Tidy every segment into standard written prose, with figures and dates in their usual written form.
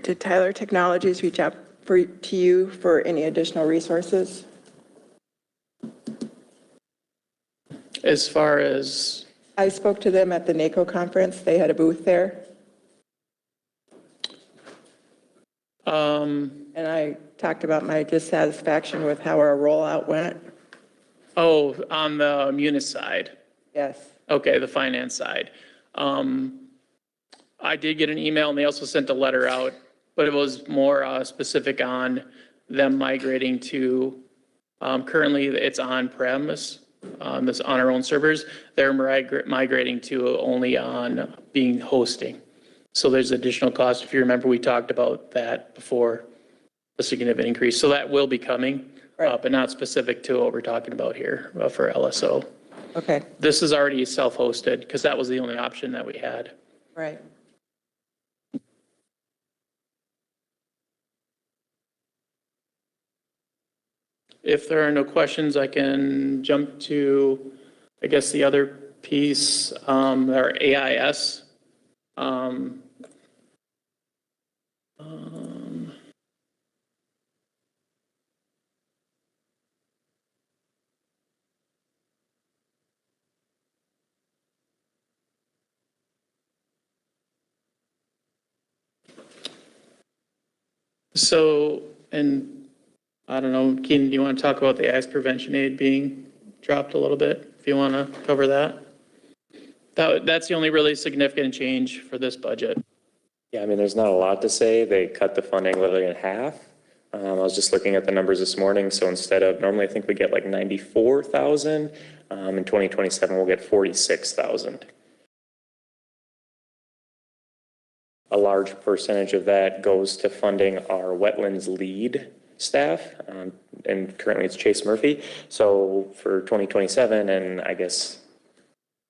Did Tyler Technologies reach out to you for any additional resources? As far as, I spoke to them at the NACO conference. They had a booth there. And I talked about my dissatisfaction with how our rollout went. oh, on the Munis side. Yes. Okay, the finance side. I did get an email and they also sent a letter out, but it was more specific on them migrating to, currently it's on premise, this on our own servers. They're migrating to only on being hosting. So there's additional cost. If you remember, we talked about that before, a significant increase. So that will be coming, Right. but not specific to what we're talking about here for LSO. Okay. This is already self-hosted because that was the only option that we had. Right. If there are no questions, I can jump to, I guess, the other piece, our AIS. So, and I don't know, Keenan, do you want to talk about the AIS prevention aid being dropped a little bit, if you want to cover that? That's the only really significant change for this budget. Yeah, I mean, there's not a lot to say. They cut the funding literally in half. I was just looking at the numbers this morning. So instead of, normally I think we get like 94,000, in 2027 we'll get 46,000. A large percentage of that goes to funding our wetlands lead staff, and currently it's Chase Murphy. So for 2027 and I guess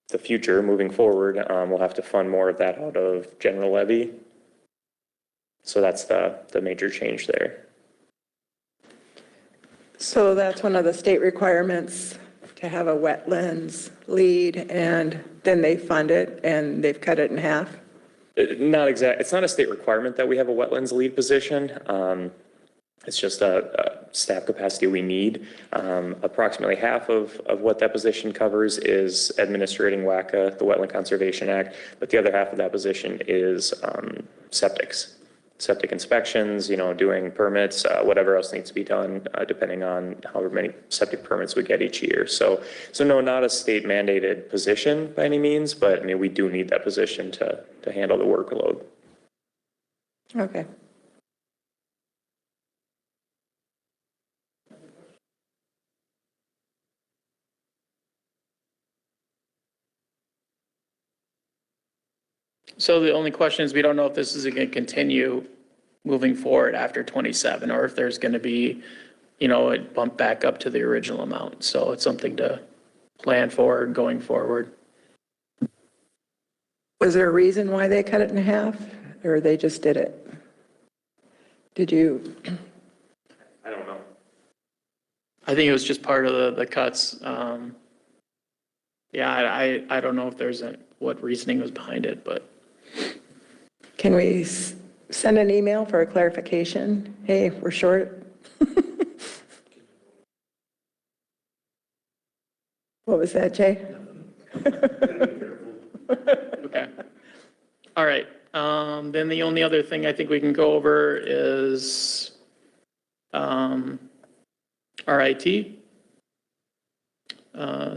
the future moving forward, we'll have to fund more of that out of general levy. So that's the major change there. So that's one of the state requirements, to have a wetlands lead, and then they fund it and they've cut it in half? Not exact. It's not a state requirement that we have a wetlands lead position. It's just a staff capacity we need. Approximately half of what that position covers is administrating WACA, the Wetland Conservation Act, but the other half of that position is septic inspections, doing permits, whatever else needs to be done, depending on however many septic permits we get each year. So no, not a state mandated position by any means, but I mean, we do need that position to handle the workload. Okay. So the only question is, we don't know if this is going to continue moving forward after 27, or if there's going to be, a bump back up to the original amount. So it's something to plan for going forward. Was there a reason why they cut it in half, or they just did it? Did you? I don't know. I think it was just part of the cuts. Yeah, I don't know if there's what reasoning was behind it, but. Can we send an email for a clarification? Hey, we're short. What was that, Jay? Okay. All right. Then the only other thing I think we can go over is our IT.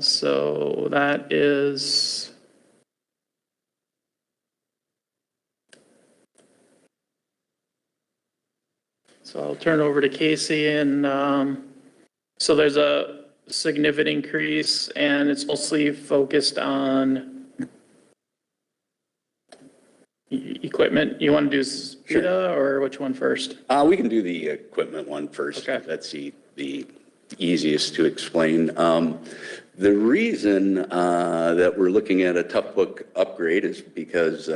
So that is. So I'll turn over to Casey, and so there's a significant increase, and it's mostly focused on equipment. You want to do SPIDA or which one first? We can do the equipment one first. Okay. That's the easiest to explain. The reason that we're looking at a tough book upgrade is because,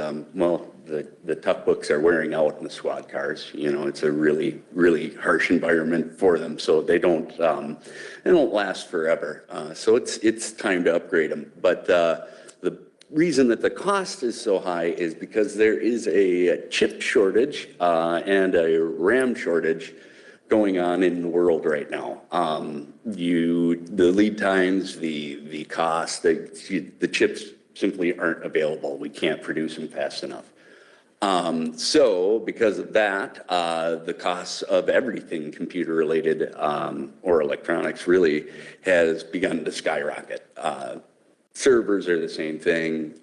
the tough books are wearing out in the squad cars. It's a really, really harsh environment for them, so they don't last forever. So it's time to upgrade them. But the reason that the cost is so high is because there is a chip shortage and a RAM shortage going on in the world right now. The lead times, the cost, the chips simply aren't available. We can't produce them fast enough. So because of that, the costs of everything computer related or electronics really has begun to skyrocket. Servers are the same thing.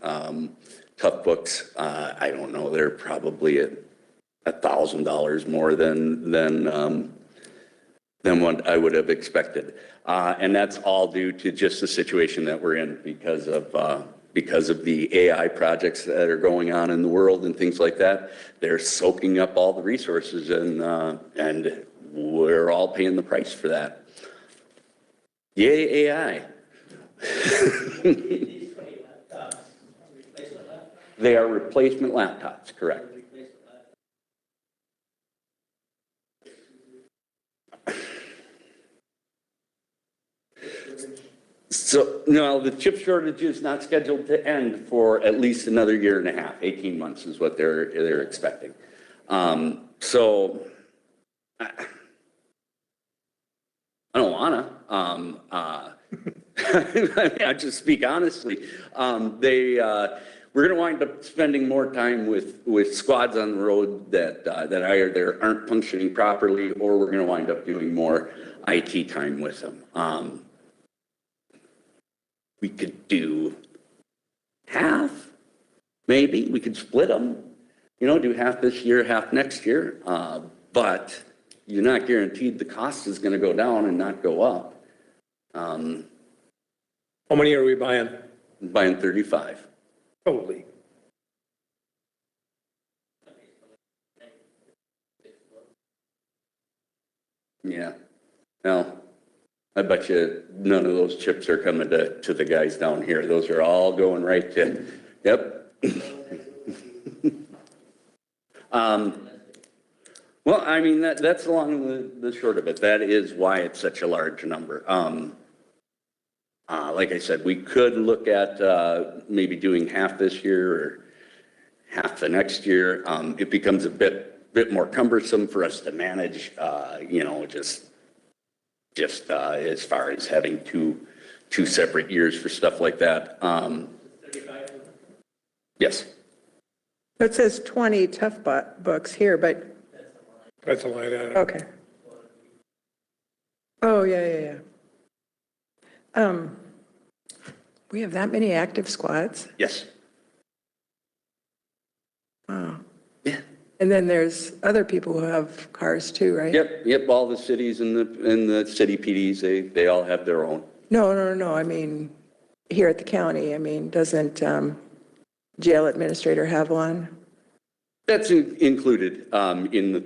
Tough books, I don't know, they're probably at $1,000 more than what I would have expected. And that's all due to just the situation that we're in because of the AI projects that are going on in the world and things like that. They're soaking up all the resources and we're all paying the price for that. Yay, AI. They are replacement laptops, correct. So, no, the chip shortage is not scheduled to end for at least another year and a half. 18 months is what they're expecting. So, I don't wanna. I just speak honestly. We're going to wind up spending more time with squads on the road that either aren't functioning properly, or we're going to wind up doing more IT time with them. We could do half, maybe. We could split them, do half this year, half next year. But you're not guaranteed the cost is going to go down and not go up. How many are we buying? Buying 35. Holy. Yeah. Well, I bet you none of those chips are coming to the guys down here. Those are all going right to, yep. Well, I mean, that's along the short of it. That is why it's such a large number. Like I said, we could look at maybe doing half this year or half the next year. It becomes a bit more cumbersome for us to manage, just as far as having two separate years for stuff like that. Yes. It says 20 tough books here, but, That's a line item. okay. Oh, yeah. We have that many active squads? Yes. Wow. Yeah. And then there's other people who have cars too, right? Yep. All the cities and the city PDs, they all have their own. No. I mean, here at the county, doesn't jail administrator have one? That's included in the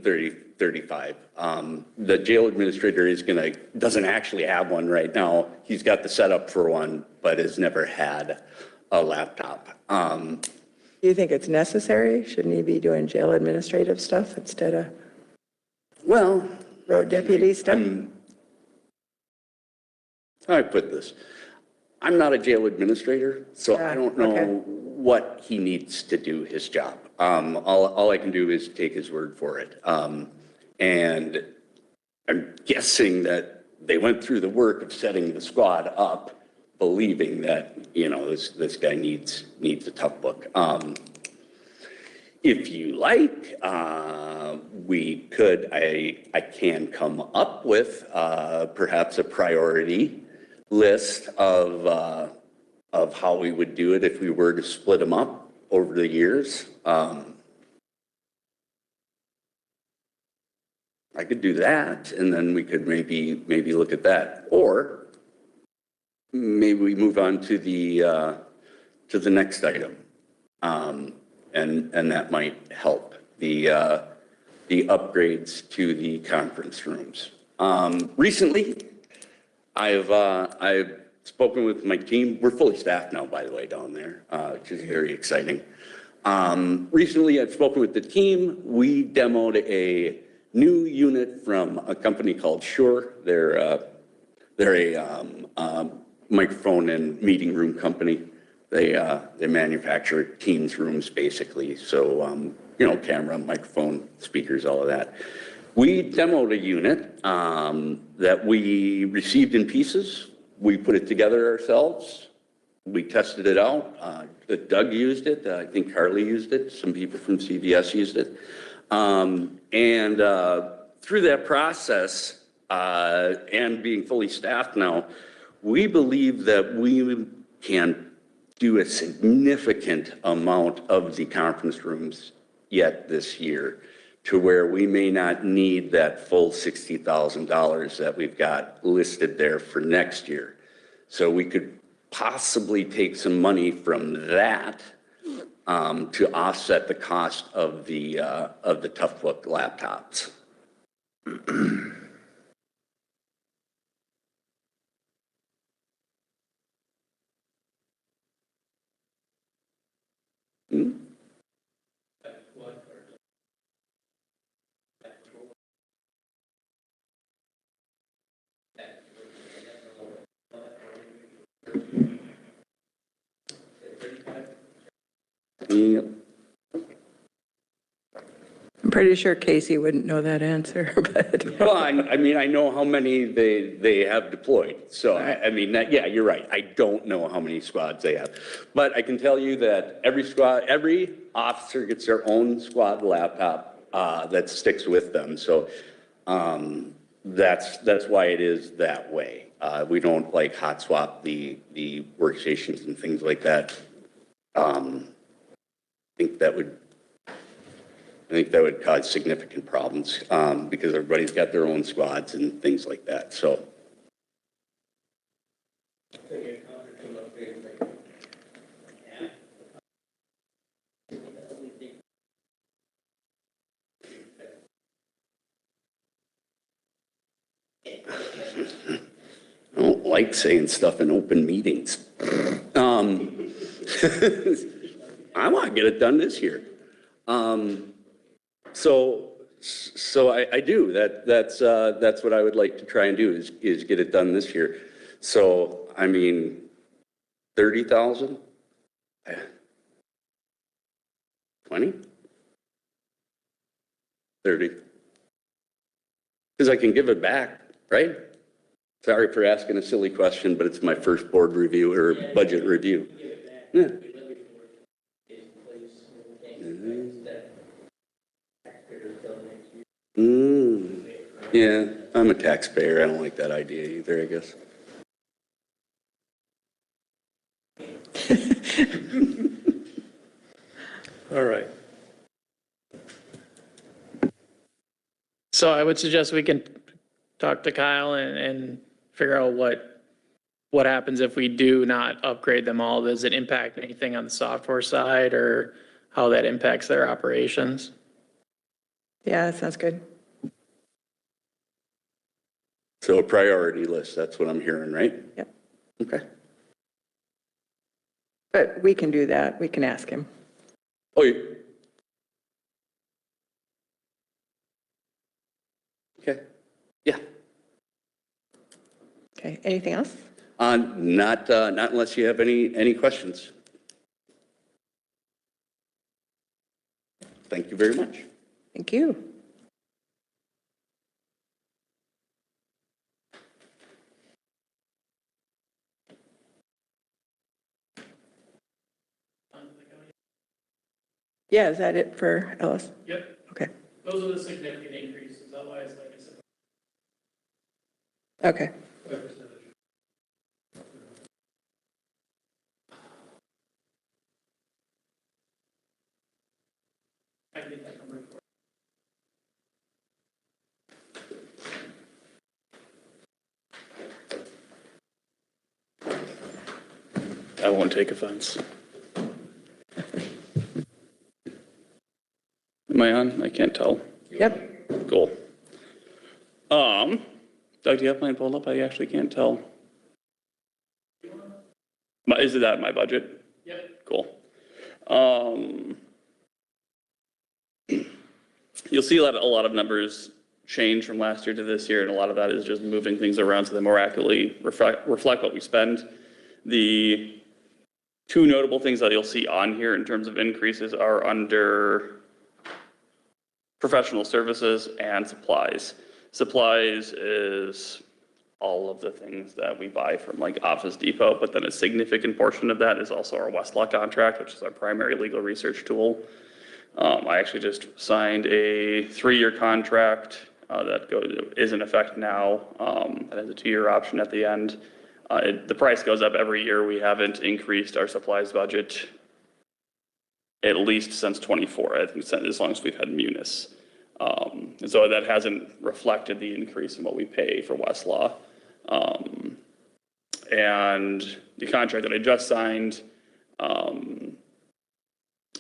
35. The jail administrator doesn't actually have one right now. He's got the setup for one, but has never had a laptop. Do you think it's necessary? Shouldn't he be doing jail administrative stuff instead of road deputy stuff? I put this. I'm not a jail administrator, so I don't know what he needs to do his job. All I can do is take his word for it. And I'm guessing that they went through the work of setting the squad up, believing that, this guy needs a tough book. If you like, I can come up with perhaps a priority list of how we would do it if we were to split them up over the years. I could do that, and then we could maybe look at that, or maybe we move on to the next item, and that might help the upgrades to the conference rooms. Recently, I've spoken with my team. We're fully staffed now, by the way, down there, which is very exciting. Recently, I've spoken with the team. We demoed a new unit from a company called Shure. They're a microphone and meeting room company. They manufacture Teams rooms basically. So, camera, microphone, speakers, all of that. We demoed a unit that we received in pieces. We put it together ourselves. We tested it out. Doug used it. I think Carly used it. Some people from CVS used it. Through that process and being fully staffed now, we believe that we can do a significant amount of the conference rooms yet this year to where we may not need that full $60,000 that we've got listed there for next year. So we could possibly take some money from that to offset the cost of the Toughbook laptops. Yep. I'm pretty sure Casey wouldn't know that answer, but. Well, I mean, I know how many they have deployed. So, yeah, you're right. I don't know how many squads they have. But I can tell you that every officer gets their own squad laptop that sticks with them. So that's why it is that way. We don't like hot swap the workstations and things like that. I think that would cause significant problems because everybody's got their own squads and things like that. So. I don't like saying stuff in open meetings. I want to get it done this year. So I do. That's what I would like to try and do is get it done this year. So, 30,000? 20? 30. Because I can give it back, right? Sorry for asking a silly question, but it's my first board review or budget review. Yeah. Yeah, I'm a taxpayer. I don't like that idea either, I guess. All right. So I would suggest we can talk to Kyle and figure out what happens if we do not upgrade them all. Does it impact anything on the software side or how that impacts their operations? Yeah, that sounds good. So a priority list, that's what I'm hearing, right? Yep. Okay. But we can do that. We can ask him. Oh, okay. Yeah. Okay, anything else? Not unless you have any questions. Thank you very much. Thank you. Yeah, is that it for Ellis? Yep. Okay. Those are the significant increases. Otherwise, like I said. Okay. I can get that number for you. I won't take offense. Am I on? I can't tell. Yep. Cool. Doug, do you have mine pulled up? I actually can't tell. Is that my budget? Yep. Cool. You'll see a lot of numbers change from last year to this year, and a lot of that is just moving things around so they more accurately reflect what we spend. The Two notable things that you'll see on here in terms of increases are under professional services and supplies. Supplies is all of the things that we buy from like Office Depot, but then a significant portion of that is also our Westlaw contract, which is our primary legal research tool. I actually just signed a 3-year contract that is in effect now. That has a 2-year option at the end. The price goes up every year. We haven't increased our supplies budget at least since '24. I think as long as we've had Munis. And so that hasn't reflected the increase in what we pay for Westlaw. And the contract that I just signed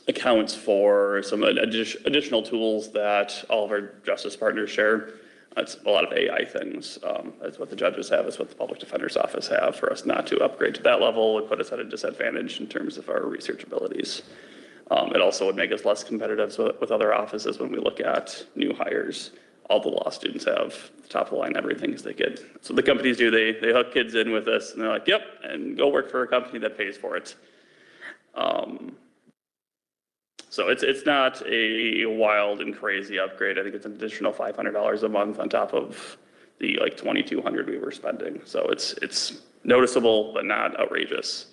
accounts for some additional tools that all of our justice partners share. It's a lot of AI things. That's what the judges have, it's what the public defender's office have. For us not to upgrade to that level would put us at a disadvantage in terms of our research abilities. It also would make us less competitive with other offices when we look at new hires. All the law students have top of the line everything as they get. So the companies do, they hook kids in with us and they're like, yep, and go work for a company that pays for it. So it's not a wild and crazy upgrade. I think it's an additional $500 a month on top of the like $2,200 we were spending. So it's noticeable, but not outrageous.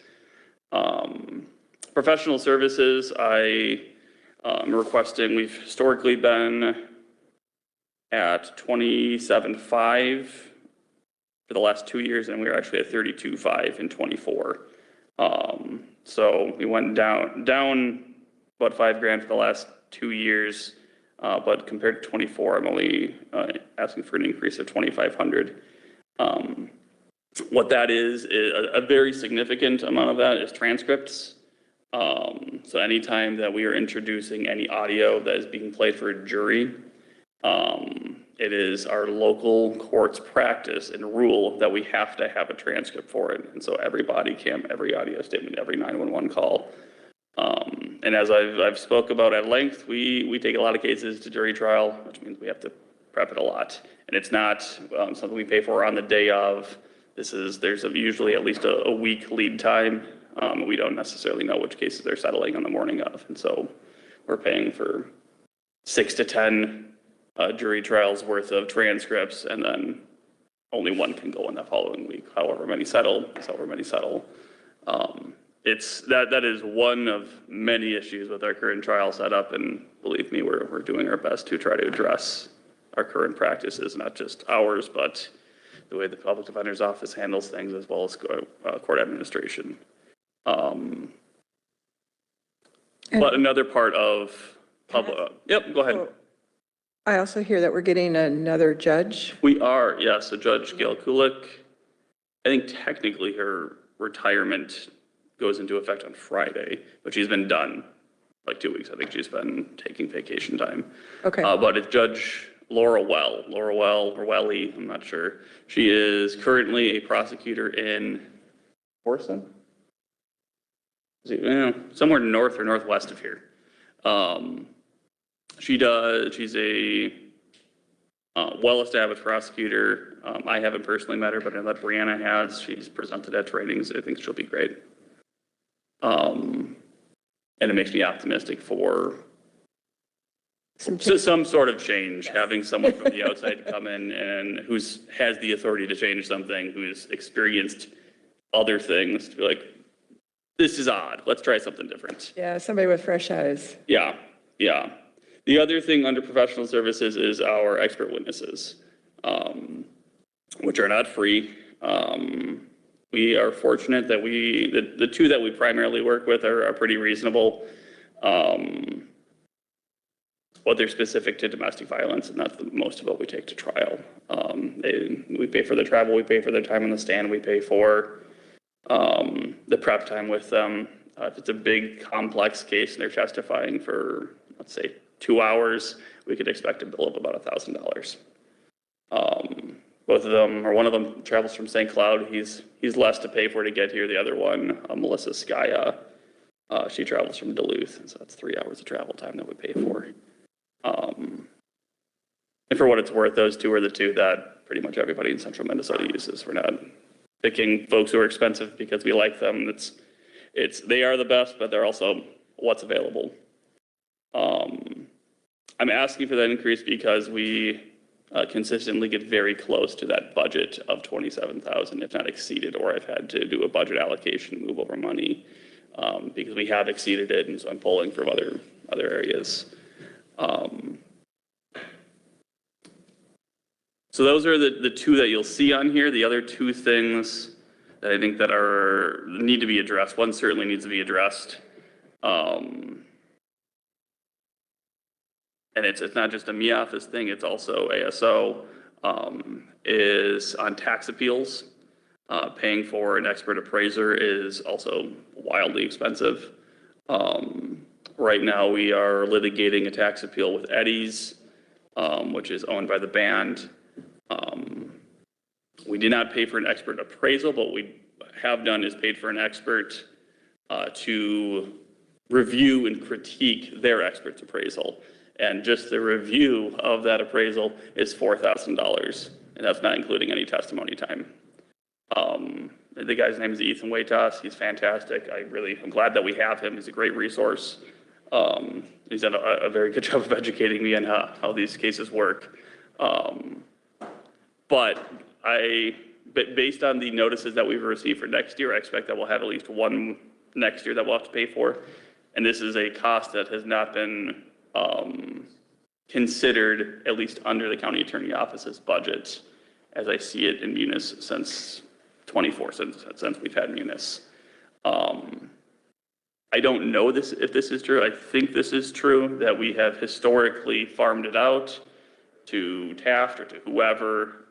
Professional services, I am requesting, we've historically been at 27.5 for the last 2 years, and we were actually at 32.5 in '24. So we went down about $5,000 for the last 2 years, but compared to '24, I'm only asking for an increase of $2,500. What that is a very significant amount of that is transcripts. So anytime that we are introducing any audio that is being played for a jury, it is our local court's practice and rule that we have to have a transcript for it. And so every body cam, every audio statement, every 911 call. And as I've spoke about at length, we take a lot of cases to jury trial, which means we have to prep it a lot. And it's not something we pay for on the day of. There's usually at least a week lead time. We don't necessarily know which cases they're settling on the morning of. And so we're paying for 6 to 10 jury trials worth of transcripts, and then only one can go in the following week. However many settle. That is one of many issues with our current trial setup, and believe me, we're doing our best to try to address our current practices, not just ours, but the way the public defender's office handles things, as well as court administration. But another part of public, yep, go ahead. I also hear that we're getting another judge. We are, yes, so Judge Gail Kulik, I think technically her retirement goes into effect on Friday, but she's been done like 2 weeks. I think she's been taking vacation time. Okay. But it's Judge Laura Welly, I'm not sure. She is currently a prosecutor in Orson? Somewhere north or northwest of here. She's a well-established prosecutor. I haven't personally met her, but I know that Brianna has. She's presented at trainings. I think she'll be great. And it makes me optimistic for some sort of change, having someone from the outside come in and has the authority to change something, who's experienced other things, to be like, this is odd, let's try something different. Yeah, somebody with fresh eyes. Yeah. The other thing under professional services is our expert witnesses, which are not free. We are fortunate that the two that we primarily work with are pretty reasonable. But they're specific to domestic violence, and that's most of what we take to trial. We pay for the travel, we pay for their time on the stand, we pay for the prep time with them. If it's a big, complex case and they're testifying for, let's say, 2 hours, we could expect a bill of about $1,000. Both of them, or one of them travels from St. Cloud. He's less to pay for to get here. The other one, Melissa Skaya, she travels from Duluth, and so that's 3 hours of travel time that we pay for. And for what it's worth, those two are the two that pretty much everybody in central Minnesota uses. We're not picking folks who are expensive because we like them. they are the best, but they're also what's available. I'm asking for that increase because we consistently get very close to that budget of 27,000, if not exceeded, or I've had to do a budget allocation, move over money, because we have exceeded it, and so I'm pulling from other areas. So those are the two that you'll see on here. The other two things that I think that need to be addressed, one certainly needs to be addressed. And it's not just a me office thing, it's also ASO, is on tax appeals. Paying for an expert appraiser is also wildly expensive. Right now, we are litigating a tax appeal with Eddie's, which is owned by the band. We did not pay for an expert appraisal, but what we have done is paid for an expert to review and critique their expert's appraisal. And just the review of that appraisal is $4,000, and that's not including any testimony time. The guy's name is Ethan Waitas. He's fantastic. I'm glad that we have him. He's a great resource. He's done a very good job of educating me on how these cases work. But based on the notices that we've received for next year, I expect that we'll have at least one next year that we'll have to pay for. And this is a cost that has not been considered, at least under the county attorney office's budget, as I see it in Munis since we've had Munis. I don't know if this is true. I think this is true, that we have historically farmed it out to Taft or to whoever,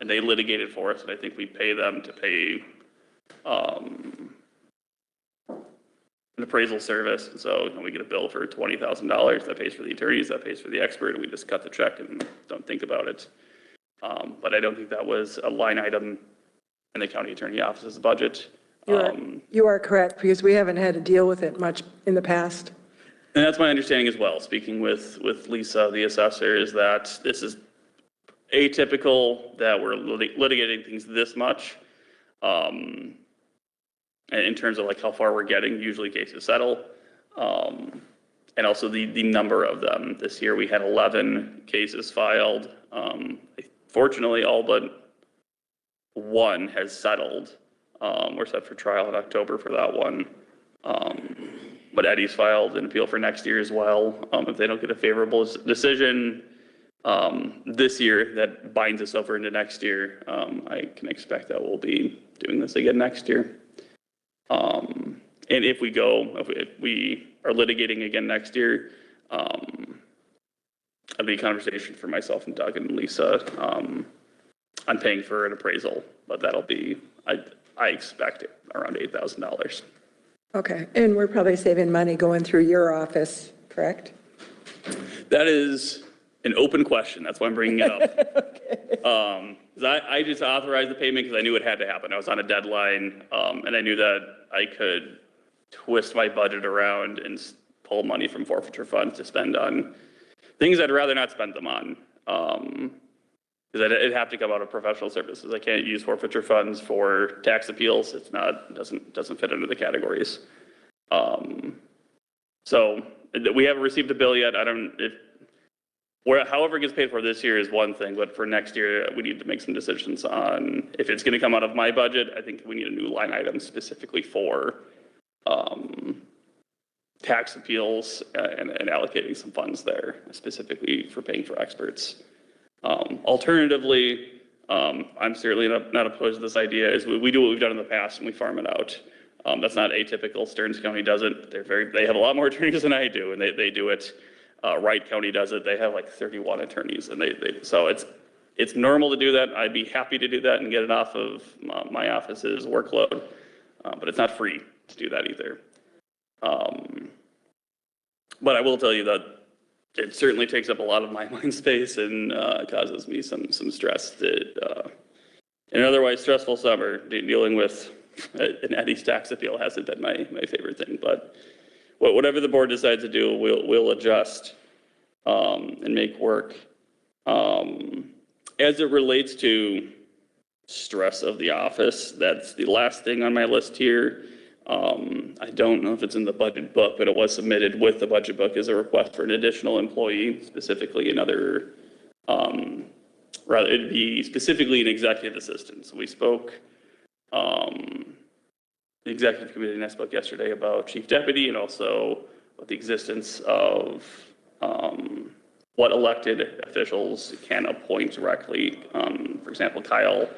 and they litigate it for us, and I think we pay them to pay an appraisal service. And so we get a bill for $20,000 that pays for the attorneys, that pays for the expert, and we just cut the check and don't think about it. But I don't think that was a line item in the county attorney office's budget. You are correct, because we haven't had to deal with it much in the past. And that's my understanding as well, speaking with Lisa, the assessor, is that this is atypical that we're litigating things this much. In terms of like how far we're getting, usually cases settle. And also the number of them. This year we had 11 cases filed. Fortunately, all but one has settled. We're set for trial in October for that one. But Eddie's filed an appeal for next year as well. If they don't get a favorable decision this year that binds us over into next year, I can expect that we'll be doing this again next year. And if we are litigating again next year, it'll be a conversation for myself and Doug and Lisa on paying for an appraisal, but that'll be, I expect around $8,000. Okay, and we're probably saving money going through your office, correct? That is an open question. That's why I'm bringing it up. I just authorized the payment because I knew it had to happen. I was on a deadline, and I knew that I could twist my budget around and pull money from forfeiture funds to spend on things I'd rather not spend them on. Because it'd have to come out of professional services. I can't use forfeiture funds for tax appeals. It's not, doesn't fit under the categories. So we haven't received a bill yet. However it gets paid for this year is one thing, but for next year, we need to make some decisions on if it's going to come out of my budget. I think we need a new line item specifically for tax appeals and allocating some funds there, specifically for paying for experts. Alternatively, I'm certainly not opposed to this idea, is we do what we've done in the past and we farm it out. That's not atypical. Stearns County does it. They have a lot more attorneys than I do, and they do it. Wright County does it. They have like 31 attorneys, and so it's normal to do that. I'd be happy to do that and get it off of my office's workload, but it's not free to do that either. But I will tell you that it certainly takes up a lot of my mind space and causes me some stress. An otherwise stressful summer, dealing with an Eddie's tax appeal hasn't been my favorite thing, but whatever the board decides to do, we'll adjust and make work. As it relates to stress of the office, that's the last thing on my list here. I don't know if it's in the budget book, but it was submitted with the budget book as a request for an additional employee, specifically another, rather, it'd be specifically an executive assistant. So we spoke, the executive committee and I spoke yesterday about chief deputy and also about the existence of, what elected officials can appoint directly. For example, Kyle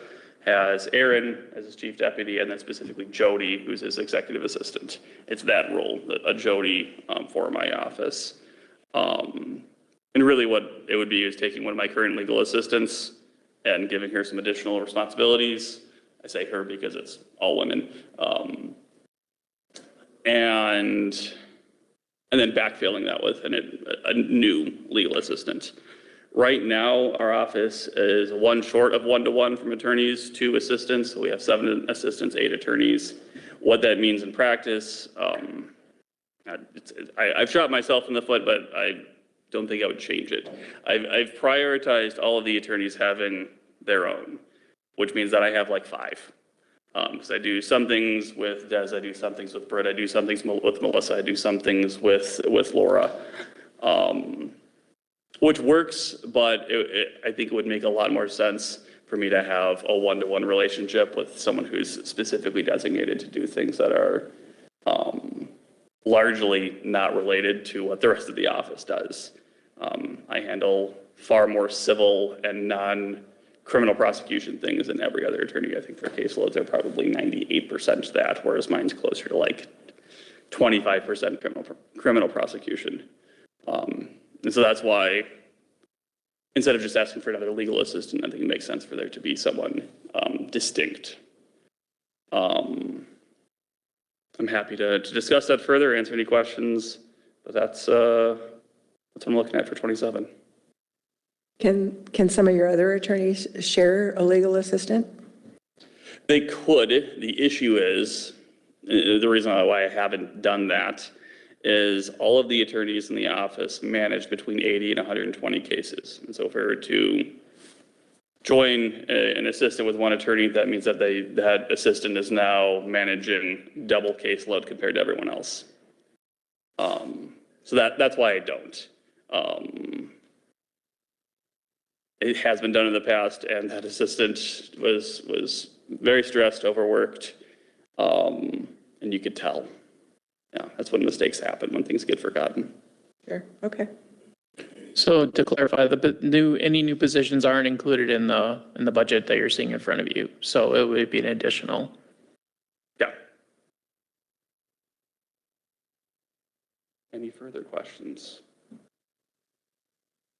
has Aaron as his chief deputy, and then specifically Jody, who's his executive assistant. It's that role, a Jody for my office. And really what it would be is taking one of my current legal assistants and giving her some additional responsibilities. I say her because it's all women. And then backfilling that with a new legal assistant. Right now, our office is one short of 1-to-1 from attorneys to assistants. So we have 7 assistants, 8 attorneys. What that means in practice, I've shot myself in the foot, but I don't think I would change it. I've prioritized all of the attorneys having their own, which means that I have like 5. Because I do some things with Des, I do some things with Britt, I do some things with Melissa, I do some things with Laura. Which works, but I think it would make a lot more sense for me to have a 1-to-1 relationship with someone who's specifically designated to do things that are largely not related to what the rest of the office does. I handle far more civil and non-criminal prosecution things than every other attorney. I think their caseloads are probably 98% that, whereas mine's closer to like 25% criminal prosecution. And so that's why, instead of just asking for another legal assistant, I think it makes sense for there to be someone distinct. I'm happy to discuss that further, answer any questions, but that's what I'm looking at for 27. Can some of your other attorneys share a legal assistant? They could. The issue is, the reason why I haven't done that is all of the attorneys in the office manage between 80 and 120 cases. And so if we were to join an assistant with one attorney, that means that that assistant is now managing double caseload compared to everyone else. So that's why I don't. It has been done in the past, and that assistant was very stressed, overworked, and you could tell. Yeah, that's when mistakes happen, when things get forgotten. Sure, okay. So to clarify, any new positions aren't included in the budget that you're seeing in front of you. So it would be an additional. Yeah. Any further questions?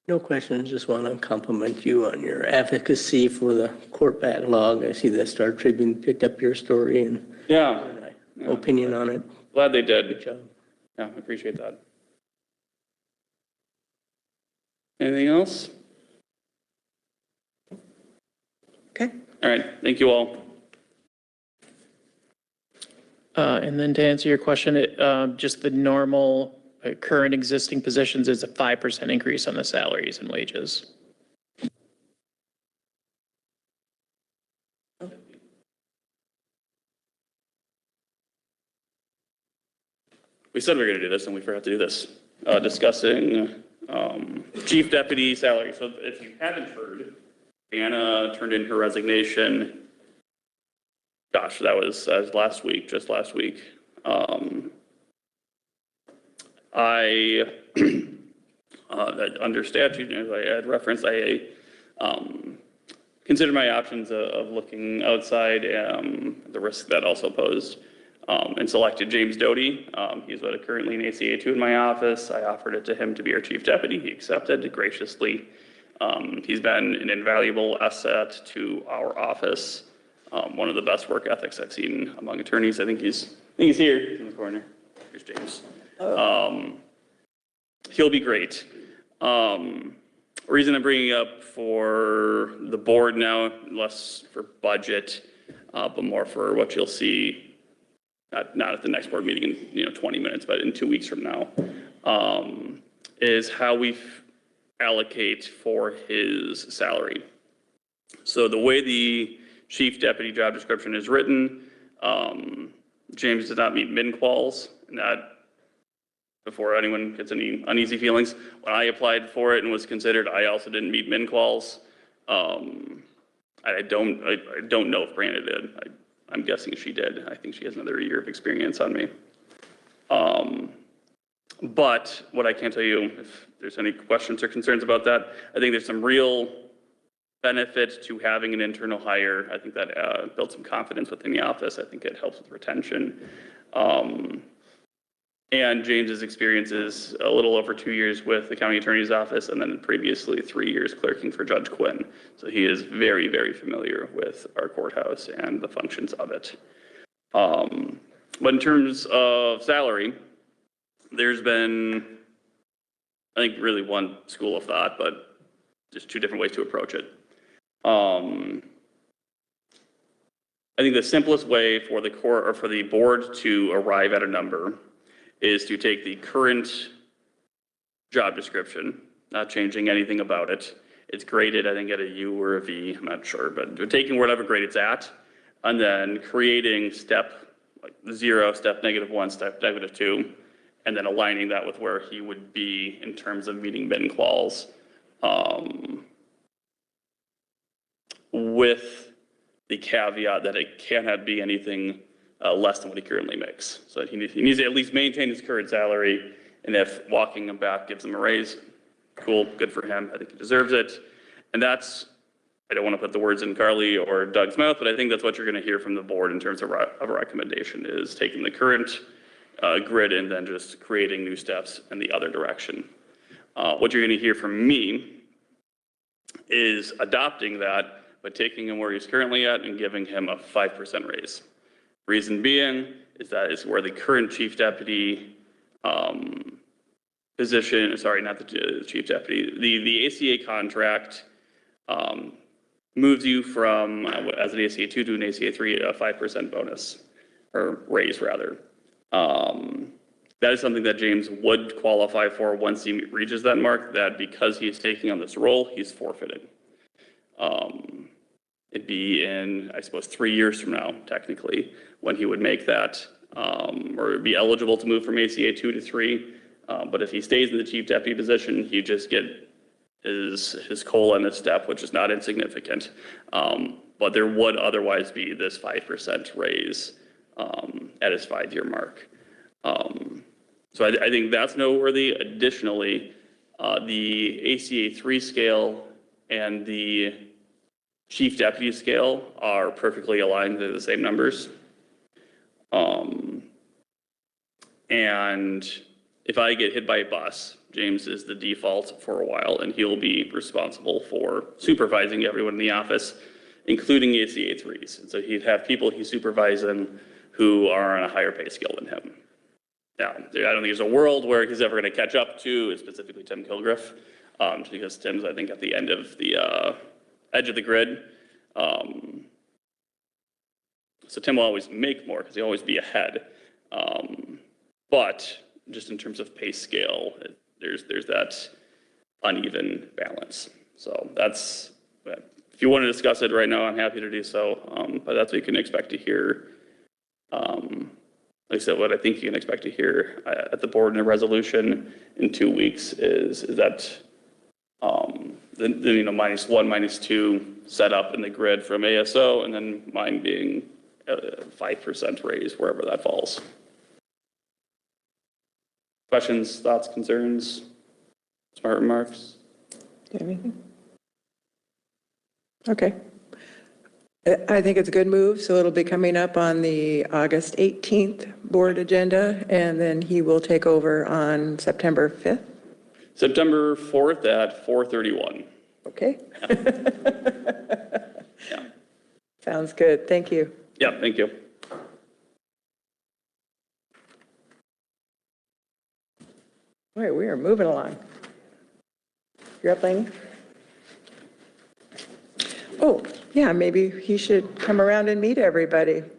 No questions, just want to compliment you on your advocacy for the court backlog. I see the Star Tribune picked up your story and Yeah. opinion on it. Glad they did. Good job. Yeah, I appreciate that. Anything else? Okay. All right, thank you all. And then to answer your question, just the normal current existing positions is a 5% increase on the salaries and wages. We said we were going to do this and we forgot to do this. Discussing chief deputy salary. So if you haven't heard, Anna turned in her resignation. Gosh, that was last week, just last week. Under statute, as I had referenced, I considered my options of looking outside the risk that also posed, and selected James Doty. He's currently an ACA 2 in my office. I offered it to him to be our chief deputy. He accepted graciously. He's been an invaluable asset to our office. One of the best work ethics I've seen among attorneys. I think he's here in the corner. Here's James. He'll be great. Reason I'm bringing up for the board now, less for budget, but more for what you'll see, not at the next board meeting in 20 minutes, but in 2 weeks from now, is how we allocate for his salary. So the way the chief deputy job description is written, James did not meet min-quals, and that, before anyone gets any uneasy feelings, when I applied for it and was considered, I also didn't meet min-quals. I don't know if Brandon did. I'm guessing she did. I think she has another year of experience on me. But what I can tell you, if there's any questions or concerns about that, I think there's some real benefit to having an internal hire. I think that builds some confidence within the office. I think it helps with retention. And James's experience is a little over 2 years with the county attorney's office, and then previously 3 years clerking for Judge Quinn. So he is very, very familiar with our courthouse and the functions of it. But in terms of salary, there's been, I think, really one school of thought, but just two different ways to approach it. I think the simplest way for the court or for the board to arrive at a number is to take the current job description, not changing anything about it. It's graded, I think, at a U or a V, I'm not sure, but taking whatever grade it's at, and then creating step like 0, step -1, step -2, and then aligning that with where he would be in terms of meeting min-quals, with the caveat that it cannot be anything less than what he currently makes. So he needs to at least maintain his current salary, and if walking him back gives him a raise, cool, good for him. I think he deserves it. And that's, I don't want to put the words in Carly or Doug's mouth, but I think that's what you're going to hear from the board in terms of a recommendation, is taking the current grid and then just creating new steps in the other direction. What you're going to hear from me is adopting that, but taking him where he's currently at and giving him a 5% raise. Reason being is that is where the current chief deputy position, sorry, not the chief deputy, the ACA contract moves you from, as an ACA 2 to an ACA 3, a 5% bonus, or raise rather. That is something that James would qualify for once he reaches that mark, that because he's taking on this role, he's forfeited. It'd be in, I suppose, 3 years from now, technically, when he would make that, or be eligible to move from ACA 2 to 3. But if he stays in the chief deputy position, you just get his COLA and his step, which is not insignificant. But there would otherwise be this 5% raise at his 5-year mark. So I think that's noteworthy. Additionally, the ACA 3 scale and the chief deputy scale are perfectly aligned to the same numbers. And if I get hit by a bus, James is the default for a while, and he'll be responsible for supervising everyone in the office, including ACA 3s. And so he'd have people he's supervising who are on a higher pay scale than him. Now, I don't think there's a world where he's ever going to catch up to, specifically Tim Kilgriff, because Tim's, I think, at the end of the edge of the grid. So Tim will always make more because he'll always be ahead. But just in terms of pay scale, there's that uneven balance. So that's, if you want to discuss it right now, I'm happy to do so. But that's what you can expect to hear. Like I said, what I think you can expect to hear at the board in a resolution in 2 weeks is that the -1, -2 set up in the grid from ASO, and then mine being a 5% raise wherever that falls. Questions, thoughts, concerns, smart remarks? Anything? Okay. I think it's a good move, so it'll be coming up on the August 18th board agenda, and then he will take over on September 5th. September 4th at 4:31. Okay. Yeah. Sounds good. Thank you. Yeah, thank you. All right, we are moving along. You're up, Lainey? Oh, yeah, maybe he should come around and meet everybody. Would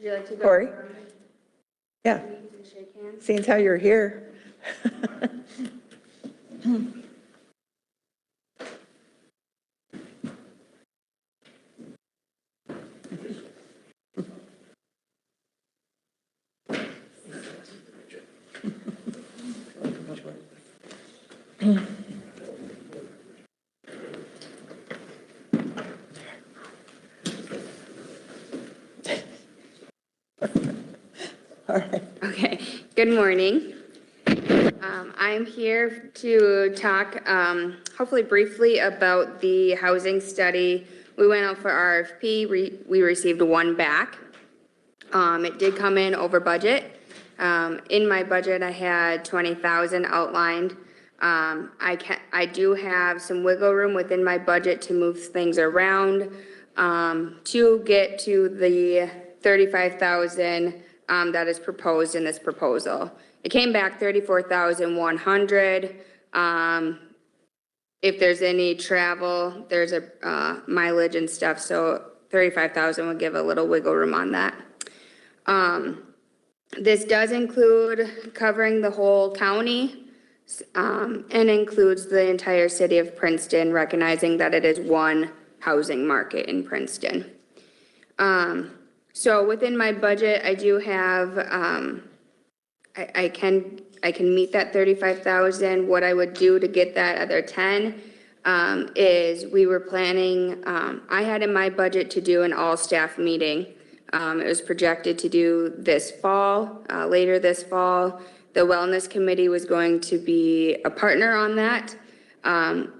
you like to go? Corey? Yeah, Meet and shake hands? seeing as how you're here. Okay, good morning. I'm here to talk, hopefully briefly, about the housing study. We went out for RFP, we received one back. It did come in over budget. In my budget, I had 20,000 outlined. I do have some wiggle room within my budget to move things around, to get to the 35,000, that is proposed in this proposal. It came back 34,100. If there's any travel, there's a mileage and stuff, so 35,000 would give a little wiggle room on that. This does include covering the whole county, and includes the entire city of Princeton, recognizing that it is one housing market in Princeton. So within my budget, I do have, I can meet that 35,000. What I would do to get that other 10 is we were planning, I had in my budget to do an all-staff meeting. It was projected to do this fall, later this fall. The Wellness Committee was going to be a partner on that.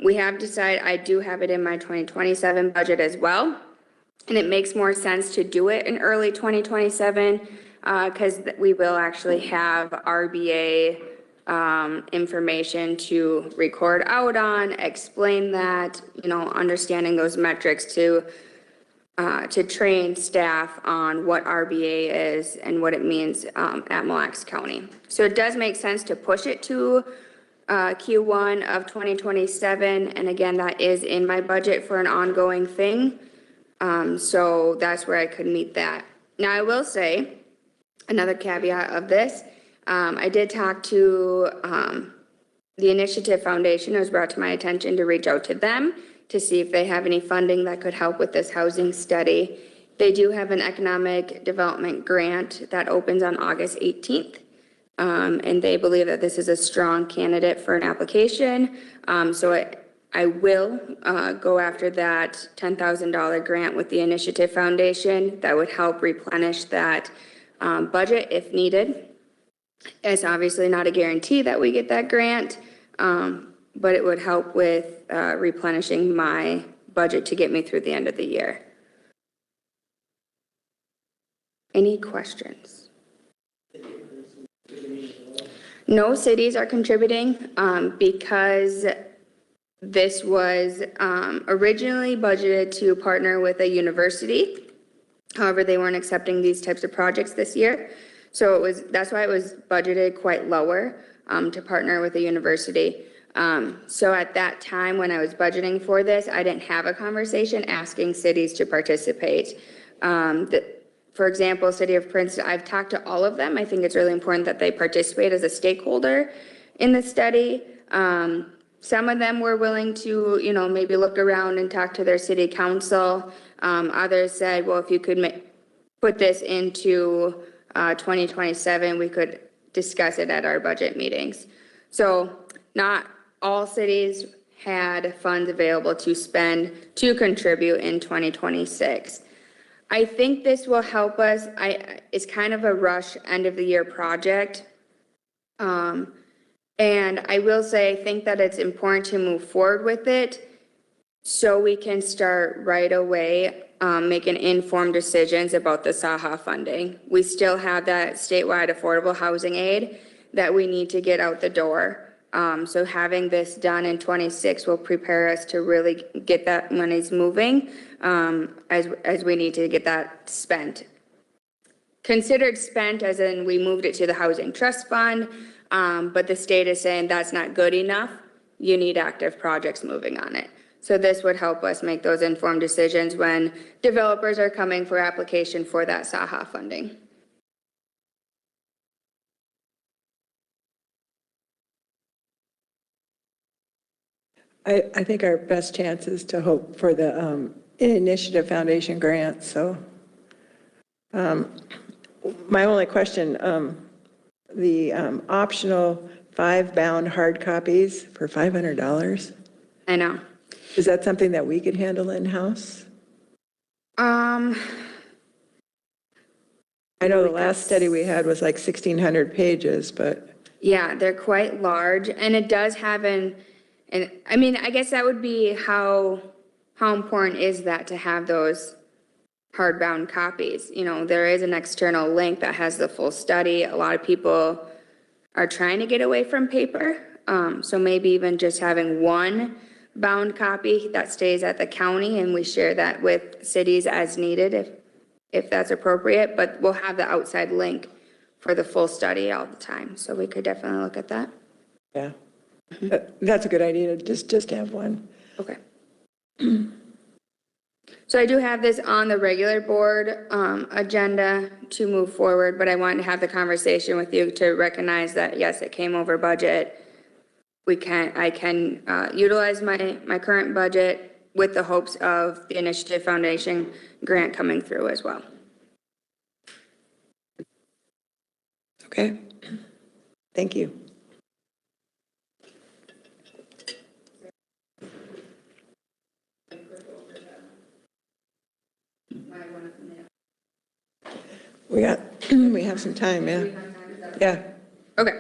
We have decided, I do have it in my 2027 budget as well. And it makes more sense to do it in early 2027 because we will actually have RBA information to record out on, explain that, you know, understanding those metrics to train staff on what RBA is and what it means at Mille Lacs County. So it does make sense to push it to Q1 of 2027. And again, that is in my budget for an ongoing thing. So that's where I could meet that. Now I will say, another caveat of this, I did talk to the Initiative Foundation. It was brought to my attention to reach out to them to see if they have any funding that could help with this housing study. They do have an economic development grant that opens on August 18th. And they believe that this is a strong candidate for an application. So I will go after that $10,000 grant with the Initiative Foundation that would help replenish that budget if needed. It's obviously not a guarantee that we get that grant, but it would help with replenishing my budget to get me through the end of the year. Any questions? No cities are contributing because this was originally budgeted to partner with a university. However, they weren't accepting these types of projects this year. So that's why it was budgeted quite lower to partner with a university. So at that time when I was budgeting for this, I didn't have a conversation asking cities to participate. For example, City of Princeton, I've talked to all of them. I think it's really important that they participate as a stakeholder in the study. Some of them were willing to, you know, maybe look around and talk to their city council. Others said, well, if you could put this into 2027, we could discuss it at our budget meetings. So not all cities had funds available to spend to contribute in 2026. I think this will help us. It's kind of a rush end of the year project. And I will say, I think that it's important to move forward with it so we can start right away making informed decisions about the SAHA funding. We still have that statewide affordable housing aid that we need to get out the door. So having this done in 26 will prepare us to really get that monies moving as we need to get that spent. Considered spent as in we moved it to the Housing Trust Fund, but the state is saying that's not good enough. You need active projects moving on it. So this would help us make those informed decisions when developers are coming for application for that SAHA funding. I think our best chance is to hope for the Initiative Foundation grant. So my only question, the optional 5 bound hard copies for $500. I know. Is that something that we could handle in-house? I know the last study we had was like 1,600 pages, but Yeah, they're quite large, and it does have and I mean, I guess that would be how important is that to have those hardbound copies? You know, there is an external link that has the full study. A lot of people are trying to get away from paper, so maybe even just having one bound copy that stays at the county, and we share that with cities as needed if that's appropriate, but we'll have the outside link for the full study all the time, so we could definitely look at that. yeah. That's a good idea, just have one. Okay. So I do have this on the regular board agenda to move forward, but I wanted to have the conversation with you to recognize that, yes, it came over budget. I can utilize my current budget with the hopes of the Initiative Foundation grant coming through as well. Okay. Thank you. We have some time, yeah. Yeah. Okay.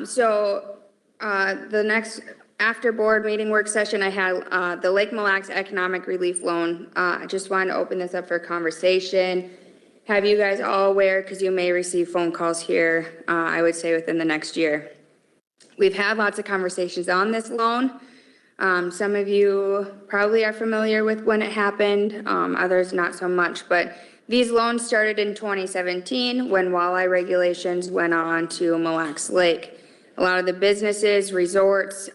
So the next after board meeting work session, I had the Lake Mille Lacs Economic Relief Loan. I just wanted to open this up for conversation. Have you guys all aware, because you may receive phone calls here, I would say within the next year. We've had lots of conversations on this loan. Some of you probably are familiar with when it happened, others not so much, but these loans started in 2017 when walleye regulations went on to Mille Lacs Lake. A lot of the businesses, resorts,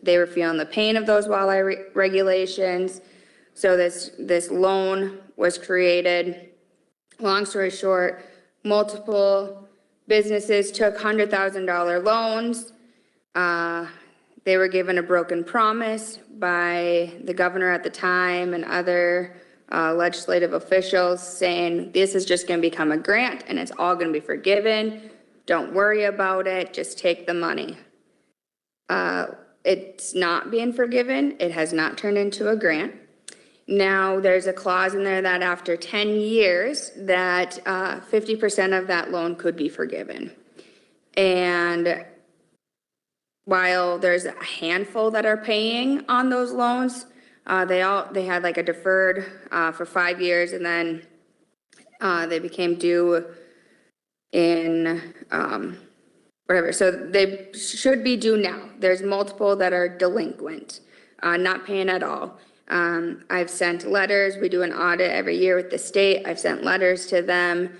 they were feeling the pain of those walleye regulations. So this loan was created. Long story short, multiple businesses took $100,000 loans. They were given a broken promise by the governor at the time and other legislative officials saying, this is just going to become a grant and it's all going to be forgiven. Don't worry about it. Just take the money. It's not being forgiven. It has not turned into a grant. Now, there's a clause in there that after 10 years, that 50% of that loan could be forgiven. And while there's a handful that are paying on those loans, they had like a deferred for 5 years, and then they became due in whatever. So they should be due now. There's multiple that are delinquent, not paying at all. I've sent letters. We do an audit every year with the state. I've sent letters to them.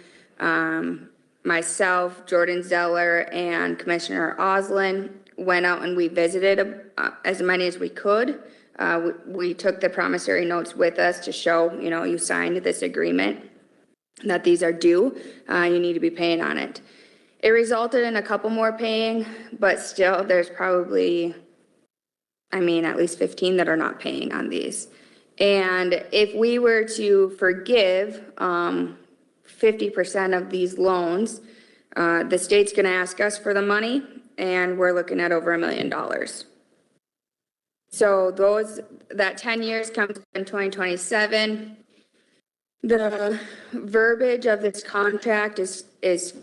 Myself, Jordan Zeller, and Commissioner Oslin went out and we visited as many as we could. We took the promissory notes with us to show, you know, you signed this agreement that these are due. You need to be paying on it. It resulted in a couple more paying, but still there's probably, I mean, at least 15 that are not paying on these. And if we were to forgive 50% of these loans, the state's going to ask us for the money, and we're looking at over $1 million. So that 10 years comes in 2027. The verbiage of this contract is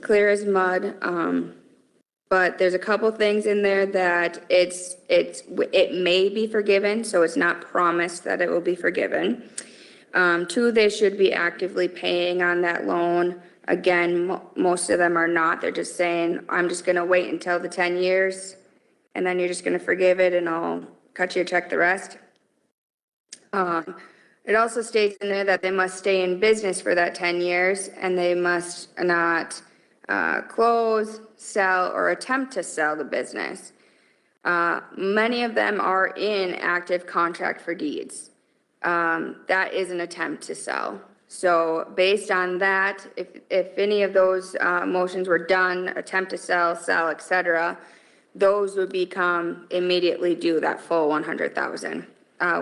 clear as mud. But there's a couple things in there that it may be forgiven, so it's not promised that it will be forgiven. 2, they should be actively paying on that loan. Again, most of them are not. They're just saying, I'm just going to wait until the 10 years, and then you're just going to forgive it, and I'll cut you a check the rest. It also states in there that they must stay in business for that 10 years, and they must not close, sell, or attempt to sell the business. Many of them are in active contract for deeds. That is an attempt to sell. So based on that, if any of those motions were done, attempt to sell, et cetera, those would become immediately due, that full 100,000.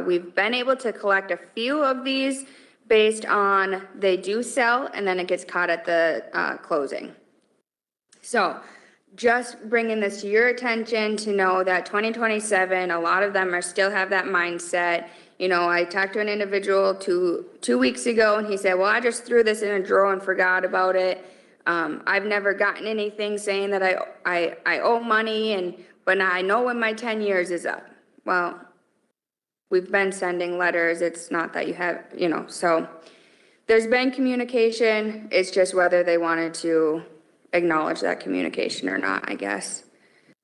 We've been able to collect a few of these based on they do sell and then it gets caught at the closing. So just bringing this to your attention to know that 2027, a lot of them are still have that mindset. You know, I talked to an individual two weeks ago and he said, well, I just threw this in a drawer and forgot about it. I've never gotten anything saying that I owe money but now I know when my 10 years is up. Well, we've been sending letters. It's not that you have, you know, so there's been communication. It's just whether they wanted to acknowledge that communication or not, I guess.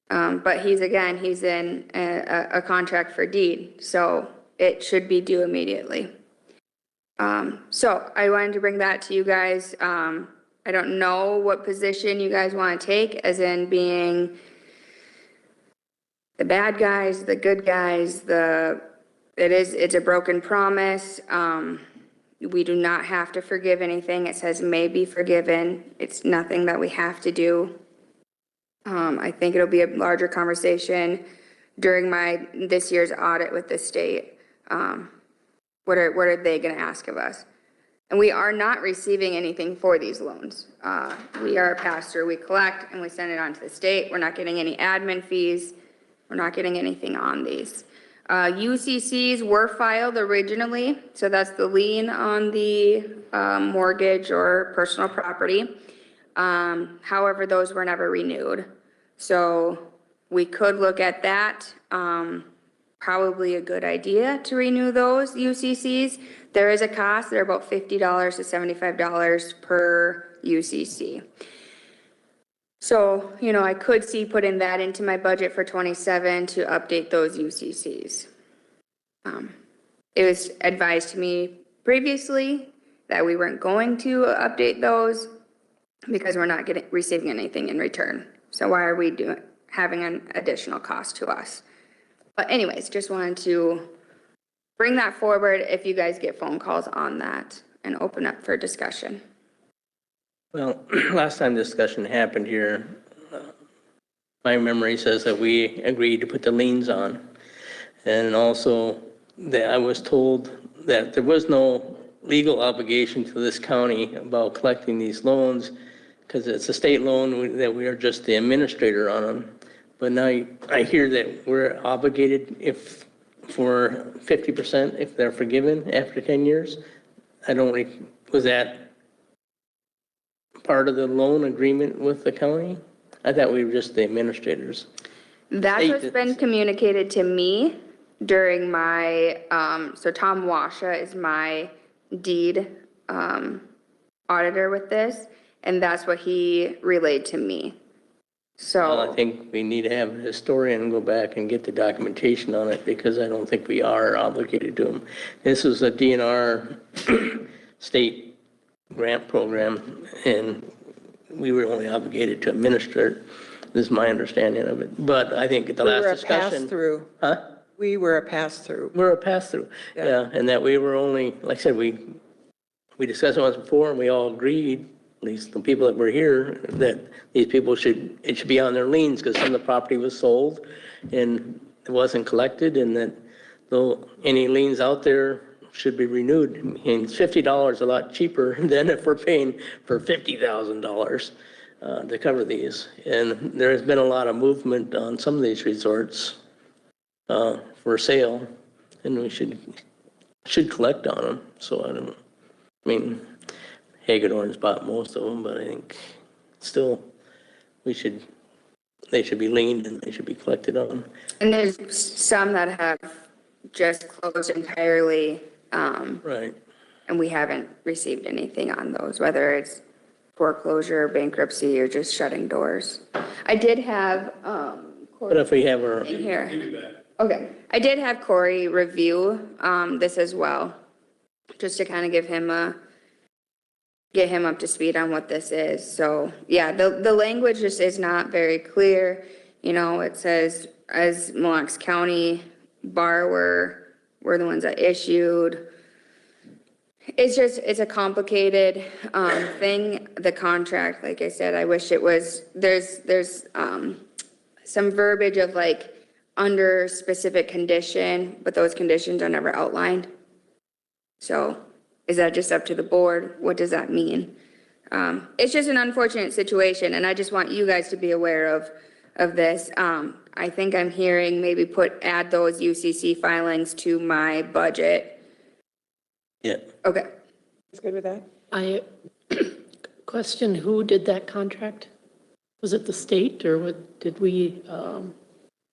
But he's in a contract for deed, so it should be due immediately. So I wanted to bring that to you guys. I don't know what position you guys want to take, as in being the bad guys, the good guys, it's a broken promise. We do not have to forgive anything. It says may be forgiven. It's nothing that we have to do. I think it'll be a larger conversation during this year's audit with the state. What are they going to ask of us? And we are not receiving anything for these loans. We are a pass-through. We collect and we send it on to the state. We're not getting any admin fees. We're not getting anything on these. UCCs were filed originally, so that's the lien on the mortgage or personal property. However, those were never renewed. So we could look at that. Probably a good idea to renew those UCCs. There is a cost. They're about $50 to $75 per UCC. So, you know, I could see putting that into my budget for 27 to update those UCCs. It was advised to me previously that we weren't going to update those because we're not receiving anything in return. So why are we having an additional cost to us? But anyways, just wanted to bring that forward if you guys get phone calls on that and open up for discussion. Well, last time discussion happened here, my memory says that we agreed to put the liens on. And also that I was told that there was no legal obligation to this county about collecting these loans because it's a state loan that we are just the administrator on them. But now I hear that we're obligated for 50% if they're forgiven after 10 years. Was that part of the loan agreement with the county? I thought we were just the administrators. That's what's been communicated to me during my, so Tom Washa is my deed auditor with this, and that's what he relayed to me. Well, I So, think we need to have a historian go back and get the documentation on it because I don't think we are obligated to them. This is a DNR state grant program and we were only obligated to administer it. This is my understanding of it. But I think at the last discussion. Pass-through. Huh? We were a pass-through. We're a pass-through, yeah, and that we were only, like I said, we discussed it once before and we all agreed, at least the people that were here, that these people it should be on their liens because some of the property was sold and it wasn't collected and that though any liens out there should be renewed. I mean, it's $50 a lot cheaper than if we're paying for $50,000 to cover these. And there has been a lot of movement on some of these resorts for sale, and we should collect on them. So I mean, Hagedorn's bought most of them, but I think still they should be liened and they should be collected on. and there's some that have just closed entirely, Right. and we haven't received anything on those, whether it's foreclosure, bankruptcy, or just shutting doors. I did have, But if we have our, in here. Okay, I did have Corey review this as well, just to kind of get him up to speed on what this is. So, yeah, the language just is not very clear. You know, it says, as Mille Lacs County borrower, we're the ones that issued. It's a complicated thing, the contract, like I said, I wish it was, there's some verbiage of like, under specific condition, but those conditions are never outlined. So is that just up to the board? What does that mean? It's just an unfortunate situation, and I just want you guys to be aware of this. I think I'm hearing maybe add those UCC filings to my budget. Yeah. Okay. It's good with that? I question, who did that contract? Was it the state or did we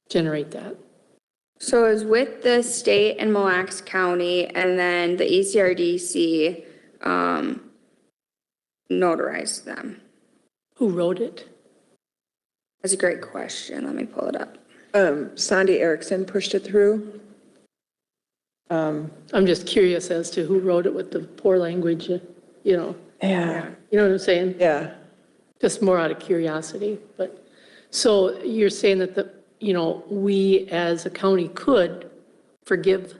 generate that? So it was with the state and Mille Lacs County, and then the ECRDC notarized them. Who wrote it? That's a great question. Let me pull it up. Sandy Erickson pushed it through. I'm just curious as to who wrote it with the poor language, you know. Yeah. You know what I'm saying? Yeah. Just more out of curiosity, but, so you're saying that we as a county could forgive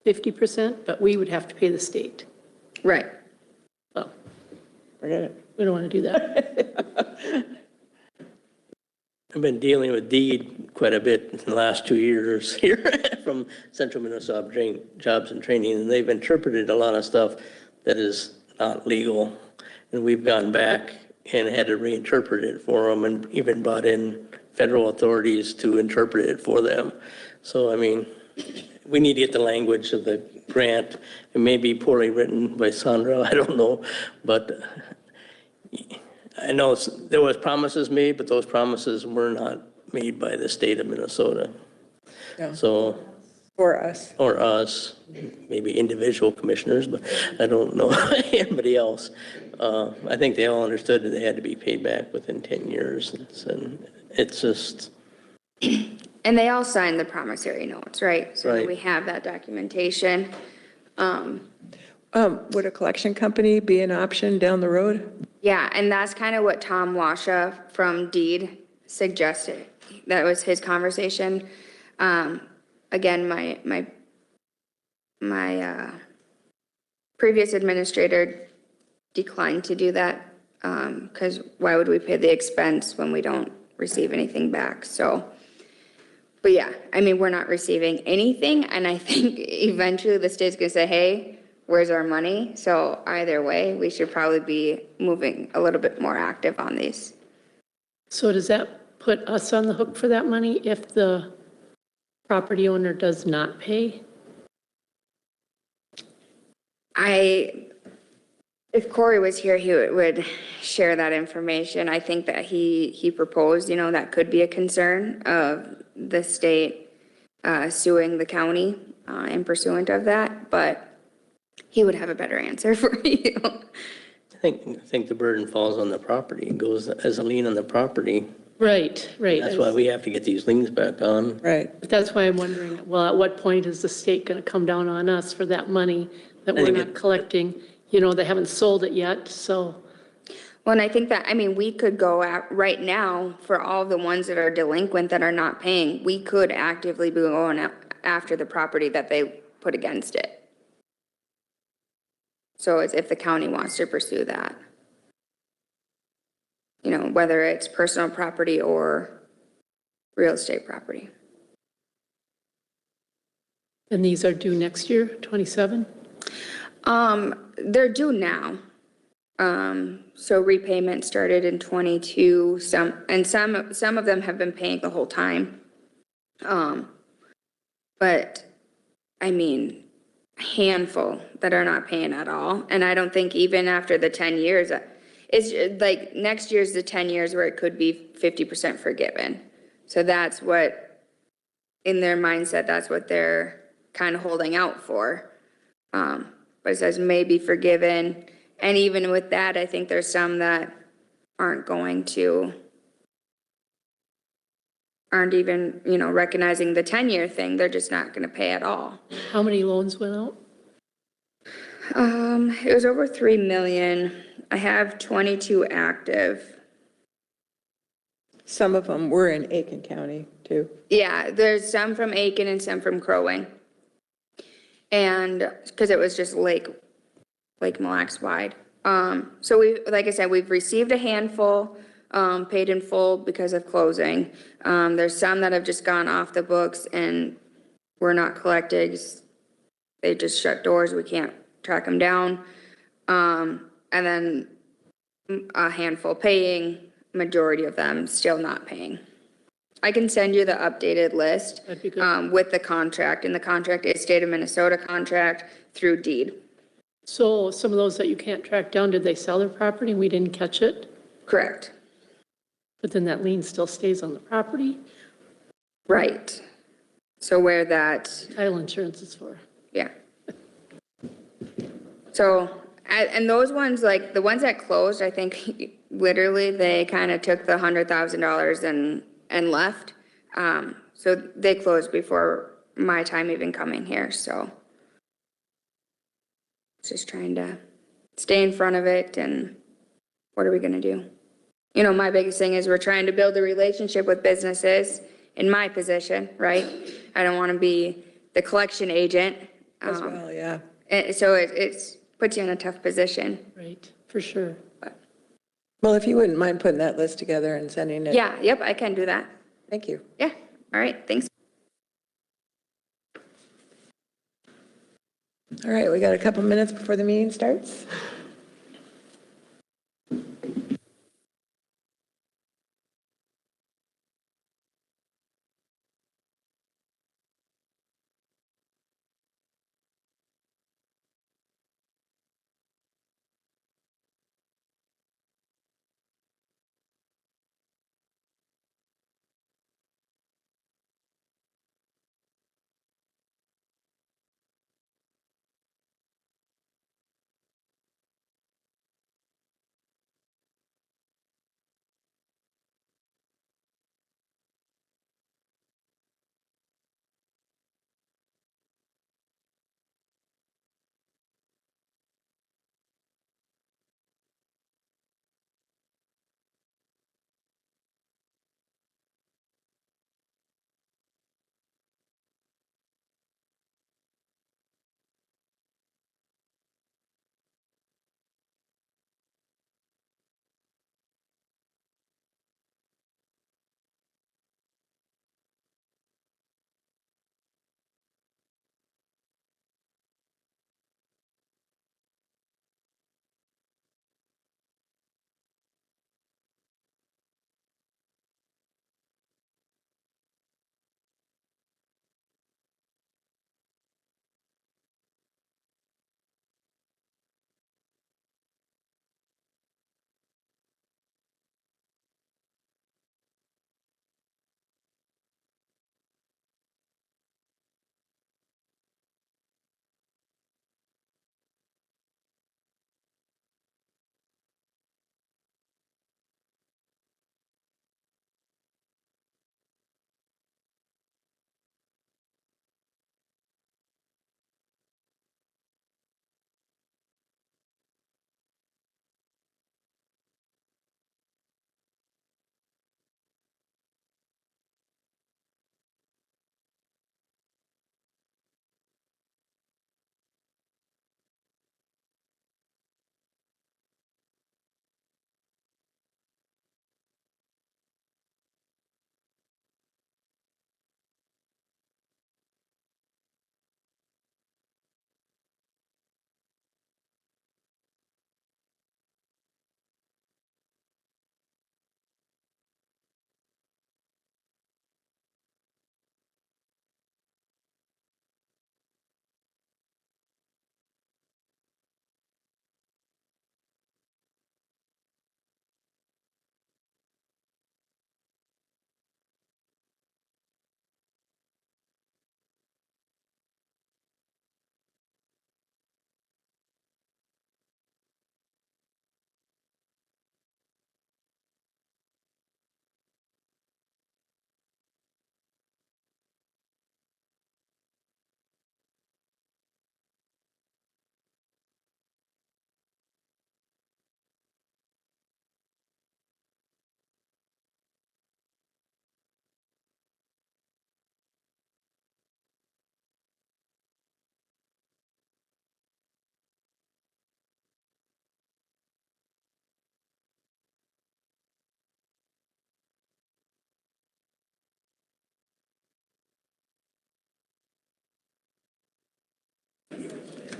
50%, but we would have to pay the state. Right. Well, Forget it. we don't want to do that. I've been dealing with DEED quite a bit in the last 2 years here from Central Minnesota Jobs and Training, and they've interpreted a lot of stuff that is not legal. And we've gone back and had to reinterpret it for them and even brought in federal authorities to interpret it for them. So, I mean, we need to get the language of the grant. It may be poorly written by Sandra, I don't know, but I know there was promises made, but those promises were not made by the state of Minnesota. No. So, For us. or us, maybe individual commissioners, but I don't know anybody else. I think they all understood that they had to be paid back within 10 years. And it's just, And they all signed the promissory notes, right? So Right. we have that documentation. Would a collection company be an option down the road? Yeah, and that's kind of what Tom Washa from Deed suggested. That was his conversation. Again, my previous administrator declined to do that, because why would we pay the expense when we don't receive anything back? So, but yeah, I mean, we're not receiving anything, and I think eventually the state's gonna say, hey, where's our money? So either way, we should probably be moving a little bit more active on these. So does that put us on the hook for that money if the property owner does not pay? If Corey was here, he would share that information. I think that he proposed, that could be a concern of the state suing the county in pursuant of that, but he would have a better answer for you. I think the burden falls on the property. It goes as a lien on the property. Right. That's why we have to get these liens back on. Right. But that's why I'm wondering, well, at what point is the state going to come down on us for that money that we're not collecting? They haven't sold it yet, so. Well, and I think that, we could go out right now for all the ones that are delinquent that are not paying, we could actively be going after the property that they put against it. So it's if the county wants to pursue that. Whether it's personal property or real estate property. And these are due next year, 27? They're due now. So repayment started in 22, some of them have been paying the whole time. But a handful that are not paying at all. And I don't think even after the 10 years, it's like next year's the 10 years where it could be 50% forgiven. So that's what, in their mindset, that's what they're kind of holding out for. But it says may be forgiven. And even with that, I think there's some that aren't even, recognizing the 10-year thing. They're just not going to pay at all. How many loans went out? It was over 3 million. I have 22 active. Some of them were in Aiken County too. Yeah, there's some from Aiken and some from Crow Wing. And because it was just Lake Mille Lacs wide. So like I said, we've received a handful, paid in full because of closing. There's some that have just gone off the books and we're not collecting. They just shut doors. We can't track them down. And then a handful paying, majority of them still not paying. I can send you the updated list That'd be good. with the contract, and the contract is state of Minnesota contract through deed. So some of those that you can't track down, did they sell their property and we didn't catch it? Correct. But then that lien still stays on the property? Right. So where that, Title insurance is for. yeah. So, and those ones, like, the ones that closed, I think literally they kind of took the $100,000 and left. So they closed before my time even coming here, so. Just trying to stay in front of it, and what are we gonna do? You know, my biggest thing is we're trying to build a relationship with businesses in my position, right? I don't want to be the collection agent. As well, yeah. And so it's puts you in a tough position. Right, for sure. Well, if you wouldn't mind putting that list together and sending it. Yeah, yep, I can do that. Thank you. Yeah, all right, thanks. All right, we got a couple minutes before the meeting starts.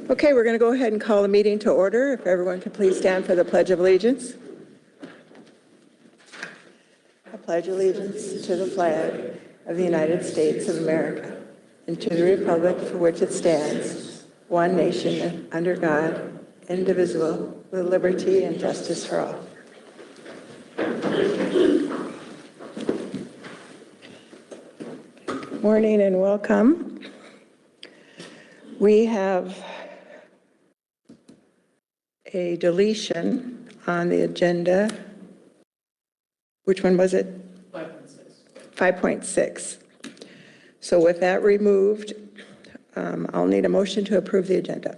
Okay, we're going to go ahead and call the meeting to order. If everyone could please stand for the Pledge of Allegiance. I pledge allegiance to the flag of the United States of America and to the republic for which it stands, one nation, under God, indivisible, with liberty and justice for all. Morning and welcome. We have a deletion on the agenda. Which one was it? 5.6. So with that removed, I'll need a motion to approve the agenda.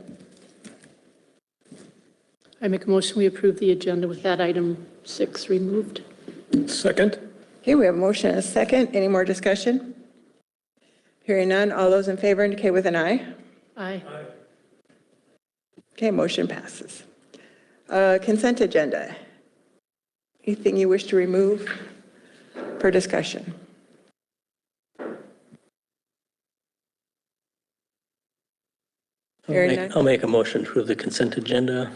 I make a motion, we approve the agenda with that item 6 removed. Second? Okay, we have a motion and a second. Any more discussion? Hearing none, all those in favor indicate with an aye. Aye. Okay, motion passes. Consent agenda. Anything you wish to remove for discussion? Hearing none? I'll make a motion to approve the consent agenda.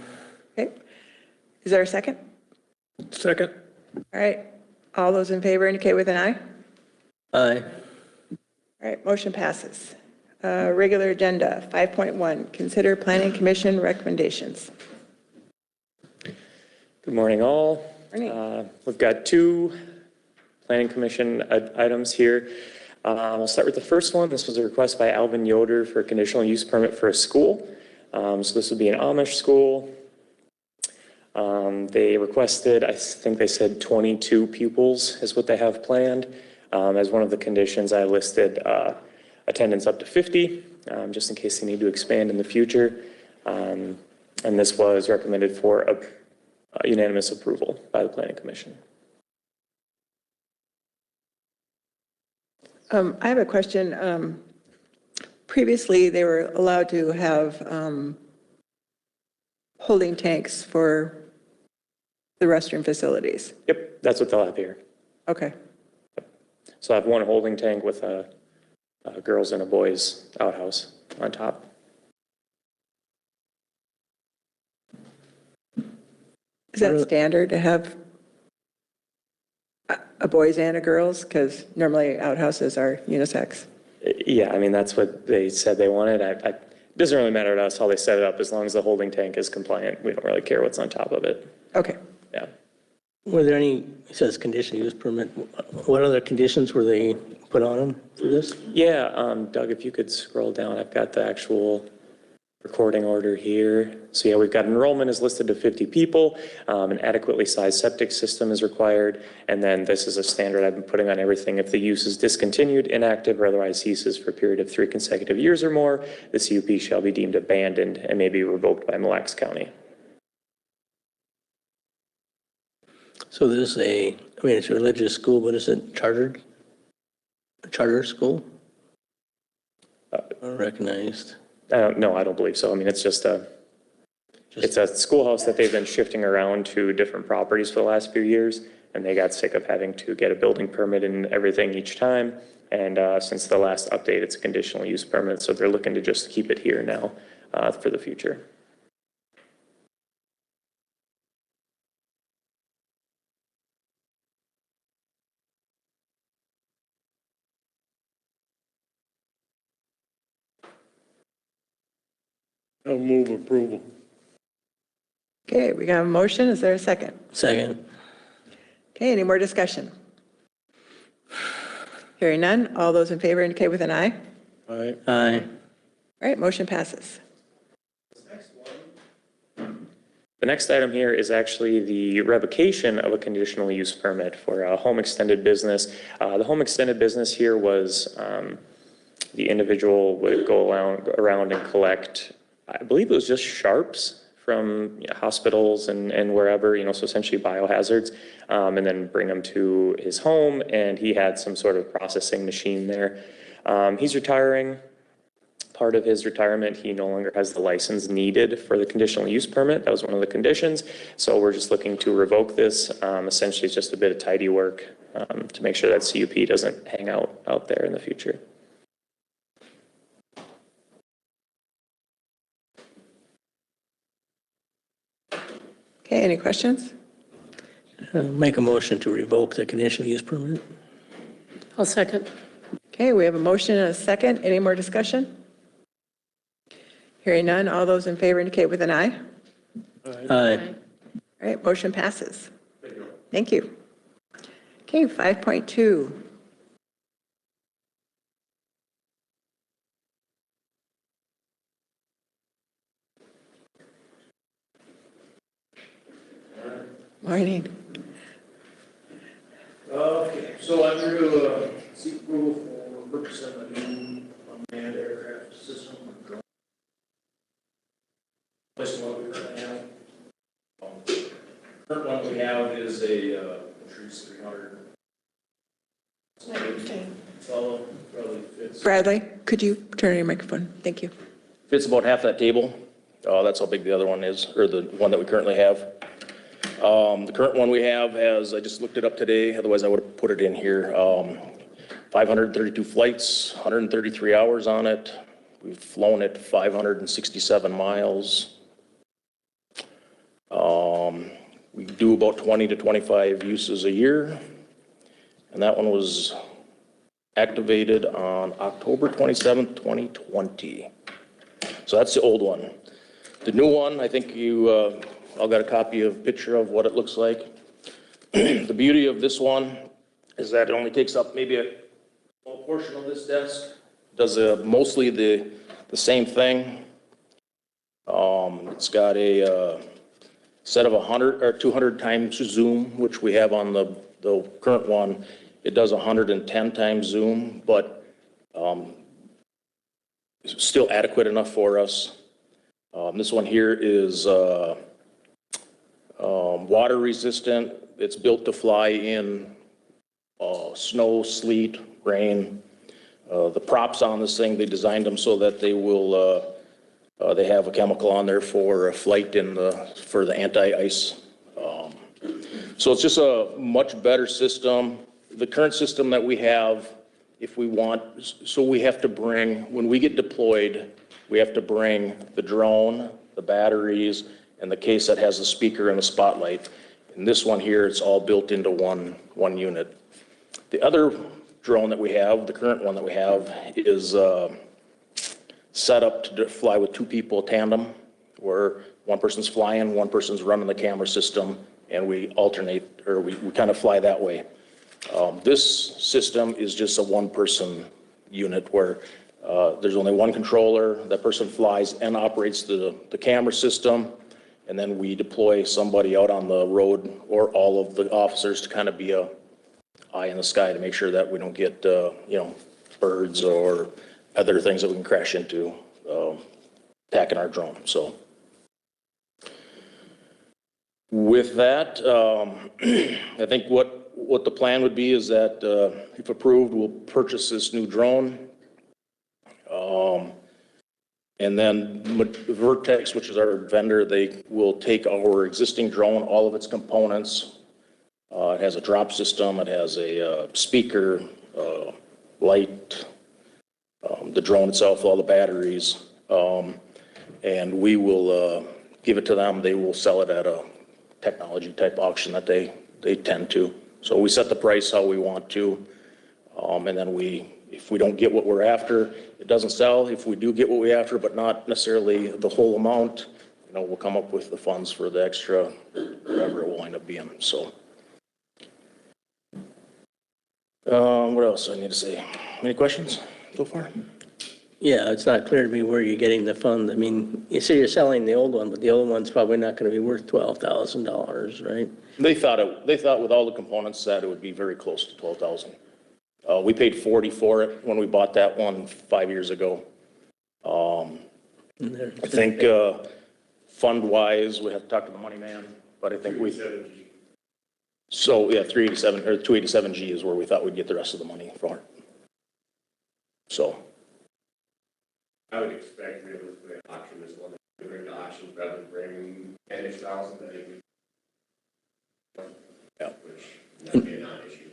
Okay. Is there a second? Second? All right. All those in favor indicate with an aye. Aye. All right, motion passes. Regular agenda, 5.1, consider planning commission recommendations. Good morning, all. Morning. We've got 2 planning commission items here. I'll start with the first one. This was a request by Alvin Yoder for a conditional use permit for a school. So this would be an Amish school. They requested, I think they said 22 pupils is what they have planned. As one of the conditions, I listed attendance up to 50, just in case they need to expand in the future. And this was recommended for a unanimous approval by the Planning Commission. I have a question. Previously, they were allowed to have holding tanks for the restroom facilities. Yep, that's what they'll have here. Okay. So I have 1 holding tank with a girls and a boys outhouse on top. Is that standard to have a boys and a girls? Because normally outhouses are unisex. Yeah, I mean, that's what they said they wanted. It doesn't really matter to us how they set it up, as long as the holding tank is compliant. We don't really care what's on top of it. Okay. Yeah. Were there any, it says conditional use permit, what other conditions were they put on them for this? Yeah, Doug, if you could scroll down, I've got the actual recording order here. So yeah, we've got enrollment is listed to 50 people, an adequately sized septic system is required, and then this is a standard I've been putting on everything. If the use is discontinued, inactive, or otherwise ceases for a period of 3 consecutive years or more, the CUP shall be deemed abandoned and may be revoked by Mille Lacs County. So this is it's a religious school, but is it chartered? A charter school? Unrecognized. No, I don't believe so. I mean, it's just it's a schoolhouse that they've been shifting around to different properties for the last few years, and they got sick of having to get a building permit and everything each time. And since the last update, it's a conditional use permit, so they're looking to just keep it here now for the future. I'll move approval. Okay, we got a motion. Is there a second? Second. Okay, any more discussion? Hearing none, all those in favor indicate with an aye. Aye. Aye. All right, motion passes. The next item here is actually the revocation of a conditional use permit for a home extended business. The home extended business here was the individual would go around and collect, I believe it was just sharps from hospitals and wherever, so essentially biohazards, and then bring them to his home. And he had some sort of processing machine there. He's retiring. Part of his retirement, he no longer has the license needed for the conditional use permit. That was one of the conditions. So we're just looking to revoke this. Essentially, it's just a bit of tidy work to make sure that CUP doesn't hang out there in the future. Okay, any questions? Make a motion to revoke the conditional use permit. I'll second. Okay, we have a motion and a second. Any more discussion? Hearing none, all those in favor indicate with an eye. Aye. All right, motion passes. Thank you. Okay, 5.2. Morning. Okay, so I'm here to seek approval for purchasing a new unmanned aircraft system. Replacing what we currently have. Current one we have is a Patrice 300. Follow, probably fits. Bradley, could you turn on your microphone? Thank you. Fits about half that table. That's how big the other one is, or the one that we currently have. The current one we have has, I just looked it up today, otherwise I would have put it in here. 532 flights, 133 hours on it. We've flown it 567 miles. We do about 20 to 25 uses a year. And that one was activated on October 27th, 2020. So that's the old one. The new one, I think you all got a copy of picture of what it looks like. The beauty of this one is that it only takes up maybe a small portion of this desk. Does mostly the same thing. It's got a set of 100 or 200 times zoom, which we have on the current one. It does 110 times zoom, but it's still adequate enough for us. This one here is water resistant. It's built to fly in snow, sleet, rain. The props on this thing, they designed them so that they will, they have a chemical on there for a flight for the anti-ice. So it's just a much better system. The current system that we have, if we want, so we have to bring, when we get deployed, we have to bring the drone, the batteries, and the case that has the speaker and the spotlight. And this one here, it's all built into one unit. The other drone that we have, the current one that we have, is set up to fly with two people tandem, where one person's flying, one person's running the camera system, and we alternate, or we kind of fly that way. This system is just a one-person unit where there's only one controller. That person flies and operates the camera system, and then we deploy somebody out on the road or all of the officers to kind of be a eye in the sky to make sure that we don't get birds or other things that we can crash into attacking our drone. So with that, I think what the plan would be is that if approved, we'll purchase this new drone. And then Vertex, which is our vendor, they will take our existing drone, all of its components. It has a drop system, it has a speaker, light, the drone itself, all the batteries. And we will give it to them. They will sell it at a technology type auction that they tend to. So we set the price how we want to. And then if we don't get what we're after, it doesn't sell. If we do get what we're after, but not necessarily the whole amount, we'll come up with the funds for the extra, whatever it will wind up being. So, what else do I need to say? Any questions so far? Yeah, it's not clear to me where you're getting the fund. I mean, you say you're selling the old one, but the old one's probably not going to be worth $12,000, right? They thought with all the components that it would be very close to 12,000. We paid 40 for it when we bought that one 5 years ago. I think fund-wise, we have to talk to the money man, but I think so yeah, 387 or 287G is where we thought we'd get the rest of the money for it. So. I would expect realistically an auction is one that we bring to auction rather than bring 10,000 that it would, Yeah. which would be a non-issue.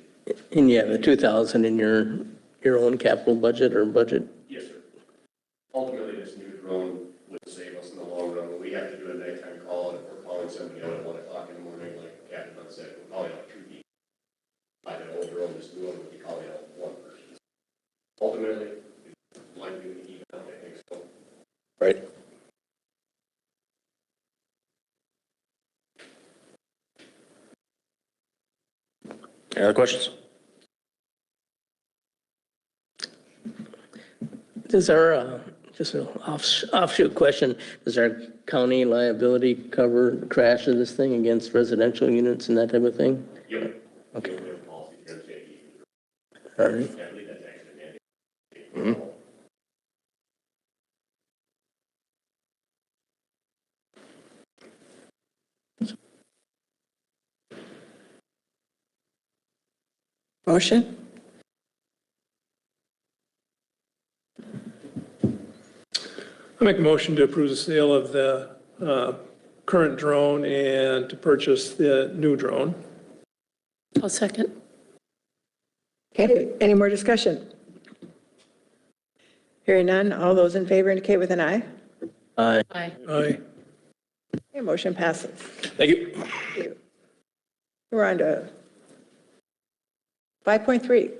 And you have the 2,000 in your own capital budget or budget? Yes, sir. Ultimately, this new drone would save us in the long run. When we have to do a nighttime call, and if we're calling somebody out at 1 o'clock in the morning, like Captain Hunt said, we're calling Any other questions? Does our, just an offshoot question, does our county liability cover the crash of this thing against residential units and that type of thing? Yep. Okay. All All right. I believe that's actually mandated. Motion? I make a motion to approve the sale of the current drone and to purchase the new drone. I'll second. Okay, any more discussion? Hearing none, all those in favor indicate with an eye. Aye. Aye. Aye. Okay, motion passes. Thank you. Thank you. We're on to 5.3.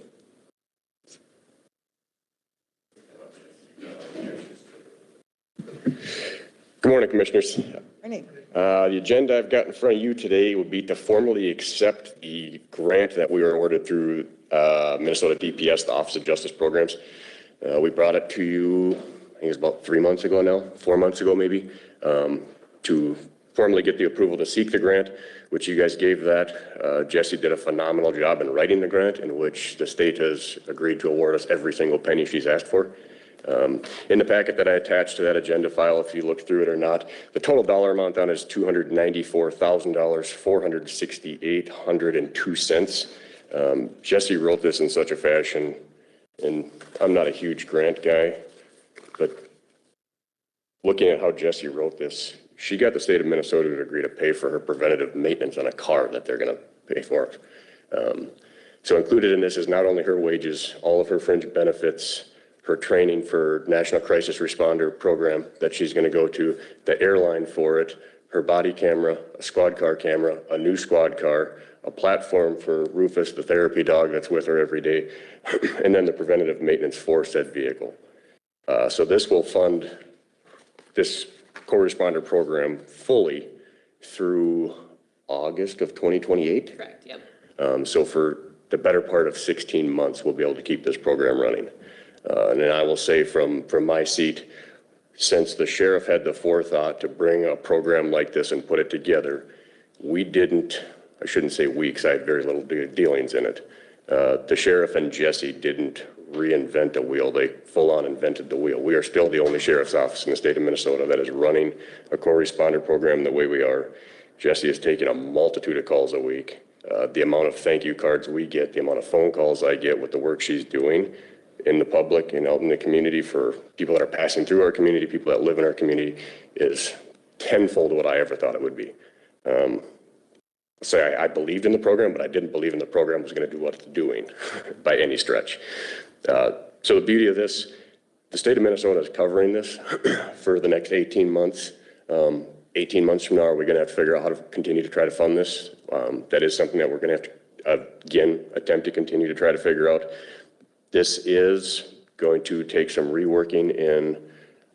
Good morning, Commissioners. Morning. The agenda I've got in front of you today would be to formally accept the grant that we were awarded through Minnesota DPS, the Office of Justice Programs. We brought it to you, I think it was about 3 months ago now, 4 months ago maybe, to formally get the approval to seek the grant, which you guys gave that. Jesse did a phenomenal job in writing the grant, in which the state has agreed to award us every single penny she's asked for. In the packet that I attached to that agenda file, if you look through it or not, the total dollar amount on it is $294,000, $468.02. Jesse wrote this in such a fashion, and I'm not a huge grant guy, but looking at how Jesse wrote this, she got the state of Minnesota to agree to pay for her preventative maintenance on a car that they're going to pay for. So included in this is not only her wages, all of her fringe benefits, her training for National Crisis Responder Program that she's going to go to, the airline for it, her body camera, a squad car camera, a new squad car, a platform for Rufus, the therapy dog that's with her every day, and then the preventative maintenance for said vehicle. So this will fund this co-responder program fully through August of 2028. Correct, yep. So for the better part of 16 months, we'll be able to keep this program running. And then I will say from my seat, since the sheriff had the forethought to bring a program like this and put it together, we didn't, I shouldn't say we, because I had very little dealings in it. The sheriff and Jesse didn't reinvent a wheel. They full-on invented the wheel. We are still the only sheriff's office in the state of Minnesota that is running a co-responder program the way we are. Jesse is taking a multitude of calls a week. The amount of thank you cards we get, the amount of phone calls I get with the work she's doing in the public and out in the community for people that are passing through our community, people that live in our community, is tenfold what I ever thought it would be. So I believed in the program, but I didn't believe in the program was going to do what it's doing by any stretch. So the beauty of this, the state of Minnesota is covering this for the next 18 months. 18 months from now, are we going to have to figure out how to continue to try to fund this? That is something that we're going to have to, again, attempt to continue to try to figure out. This is going to take some reworking in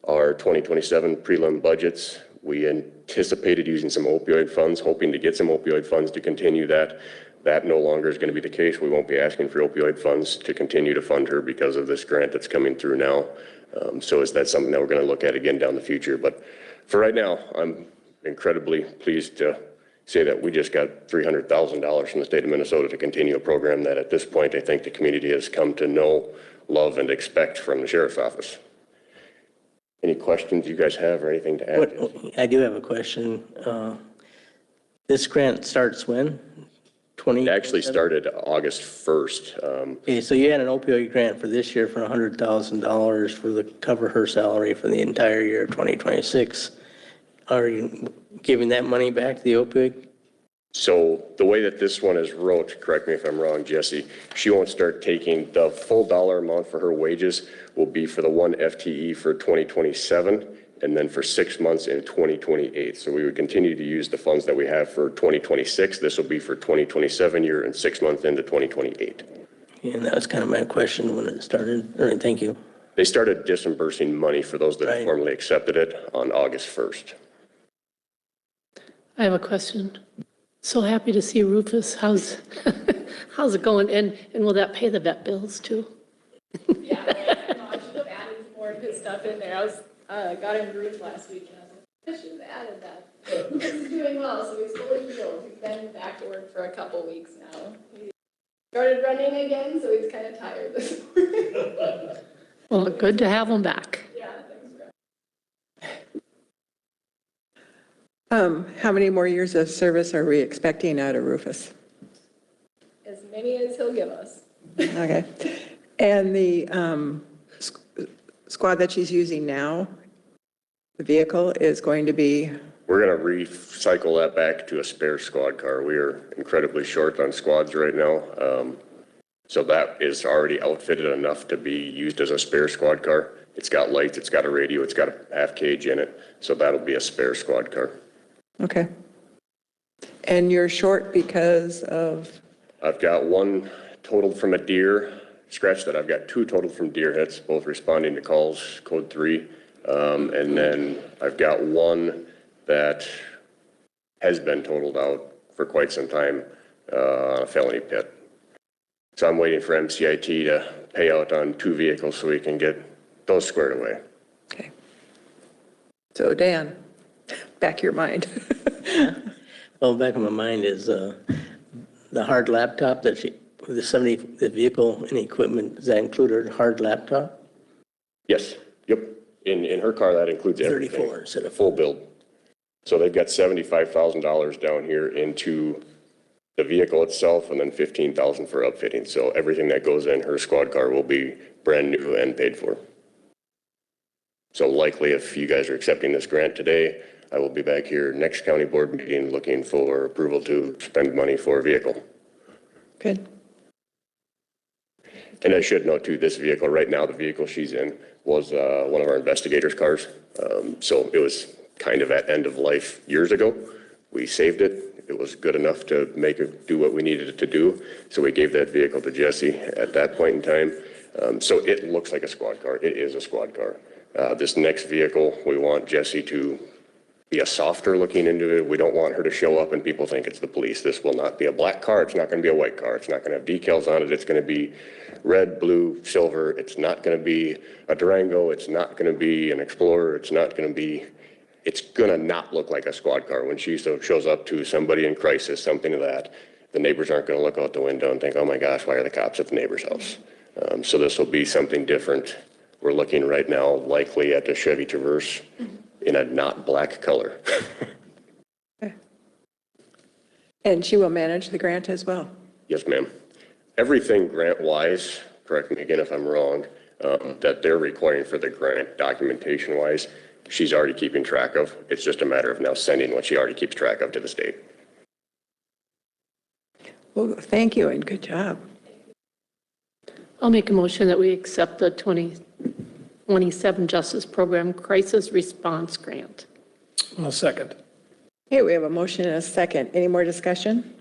our 2027 prelim budgets. We anticipated using some opioid funds, hoping to get some opioid funds to continue that. That no longer is going to be the case. We won't be asking for opioid funds to continue to fund her because of this grant that's coming through now. So is that something that we're going to look at again down the future? But for right now, I'm incredibly pleased to say that we just got $300,000 from the state of Minnesota to continue a program that at this point, I think the community has come to know, love, and expect from the sheriff's office. Any questions you guys have or anything to add? I do have a question. This grant starts when? It actually started August 1st. Okay, so you had an opioid grant for this year for $100,000 for the cover her salary for the entire year of 2026. Are you giving that money back to the opioid? So the way that this one is wrote, correct me if I'm wrong, Jesse, she won't start taking the full dollar amount for her wages will be for the one FTE for 2027 and then for 6 months in 2028. So we would continue to use the funds that we have for 2026. This will be for 2027 year and 6 months into 2028. And that was kind of my question when it started. All right, thank you. They started disbursing money for those that formally accepted it on August 1st. I have a question. So happy to see Rufus. How's, how's it going? And will that pay the vet bills too? Yeah, I should have added more of his stuff in there. I was, got him grief last week, and I was like, I should have added that. He's doing well, so he's fully healed. He's been back to work for a couple weeks now. He started running again, so he's kind of tired this morning. Well, good to have him back. Yeah, thanks for How many more years of service are we expecting out of Rufus? as many as he'll give us. Okay. And the squad that she's using now, the vehicle is going to be, We're going to recycle that back to a spare squad car. We are incredibly short on squads right now. So that is already outfitted enough to be used as a spare squad car. It's got lights, it's got a radio, it's got a half cage in it. So that'll be a spare squad car. okay. And you're short because of, I've got one totaled from a deer scratch that I've got two totaled from deer hits, both responding to calls, code 3. And then I've got one that has been totaled out for quite some time on a felony pit. So I'm waiting for MCIT to pay out on 2 vehicles so we can get those squared away. okay. So Dan, back your mind. Well, back in my mind is the hard laptop that she, the vehicle and equipment, does that include her hard laptop? Yes, yep. In her car, that includes everything. 34 instead of Full build. So they've got $75,000 down here into the vehicle itself and then $15,000 for upfitting. So everything that goes in her squad car will be brand new and paid for. So likely if you guys are accepting this grant today, I will be back here next county board meeting looking for approval to spend money for a vehicle. Good. And I should note too, this vehicle right now, the vehicle she's in was one of our investigators' cars. So it was kind of at end of life years ago. We saved it. It was good enough to make it do what we needed it to do. So we gave that vehicle to Jesse at that point in time. So it looks like a squad car. It is a squad car. This next vehicle, we want Jesse to be a softer looking individual. We don't want her to show up and people think it's the police. This will not be a black car. It's not going to be a white car. It's not going to have decals on it. It's going to be red, blue, silver. It's not going to be a Durango. It's not going to be an Explorer. It's not going to be, it's going to not look like a squad car. When she shows up to somebody in crisis, something of that, the neighbors aren't going to look out the window and think, oh my gosh, why are the cops at the neighbor's house? So this will be something different. We're looking right now likely at the Chevy Traverse in a not black color. And she will manage the grant as well. Yes, ma'am. Everything grant-wise, correct me again if I'm wrong, that they're requiring for the grant documentation-wise, she's already keeping track of. It's just a matter of now sending what she already keeps track of to the state. Well, thank you and good job. I'll make a motion that we accept the 2027 Justice Program Crisis Response Grant. I'll second. Okay, we have a motion and a second. Any more discussion?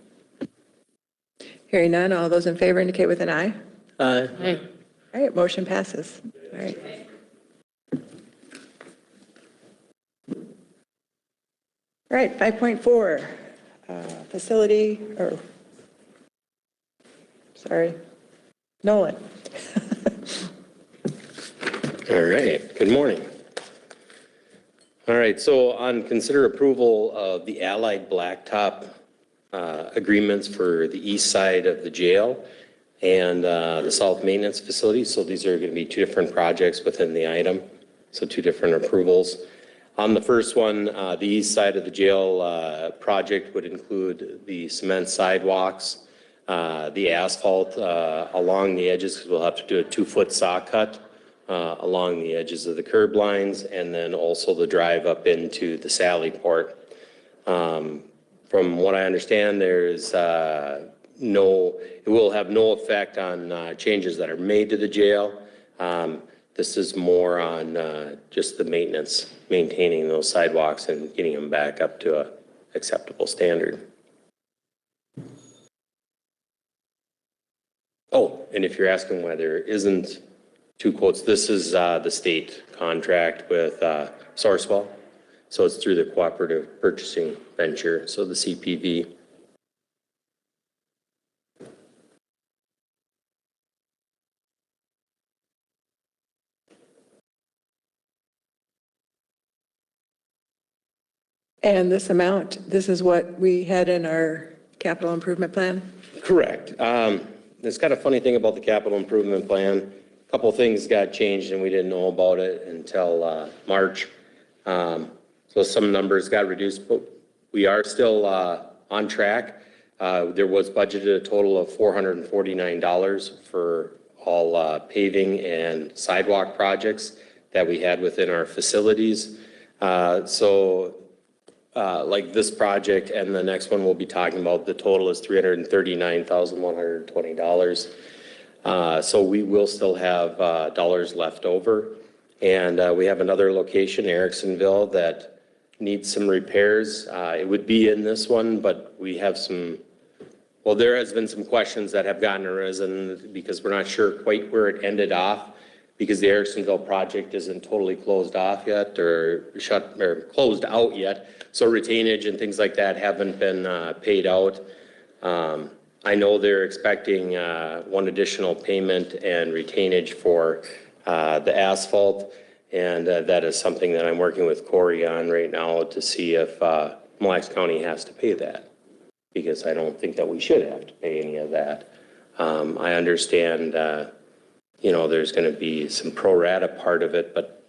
Hearing none, all those in favor indicate with an eye. Aye. All right, motion passes. All right. All right, 5.4, facility, or, sorry, Nolan. All right, good morning. All right, so on consider approval of the Allied Blacktop agreements for the east side of the jail and the south maintenance facility. So these are going to be 2 different projects within the item, so 2 different approvals. On the first one, the east side of the jail project would include the cement sidewalks, the asphalt along the edges, because we'll have to do a 2-foot saw cut along the edges of the curb lines, and then also the drive up into the Sally Port. From what I understand, there's it will have no effect on changes that are made to the jail. This is more on just the maintenance, maintaining those sidewalks and getting them back up to a acceptable standard. Oh, and if you're asking why there isn't 2 quotes, this is the state contract with Sourcewell. So it's through the cooperative purchasing venture, so the CPV. And this amount, this is what we had in our capital improvement plan? Correct. It's kind of funny thing about the capital improvement plan. A couple things got changed and we didn't know about it until March. So some numbers got reduced, but we are still on track. There was budgeted a total of $449 for all paving and sidewalk projects that we had within our facilities. Like this project and the next one we'll be talking about, the total is $339,120. So we will still have dollars left over. And we have another location, Ericksonville, that needs some repairs. It would be in this one, but we have some, well, there has been some questions that have gotten arisen because we're not sure quite where it ended off, because the Ericksonville project isn't totally closed off yet or closed out yet. So retainage and things like that haven't been paid out. I know they're expecting one additional payment and retainage for the asphalt. And that is something that I'm working with Corey on right now to see if Mille Lacs County has to pay that, because I don't think that we should have to pay any of that. I understand, there's going to be some pro rata part of it, but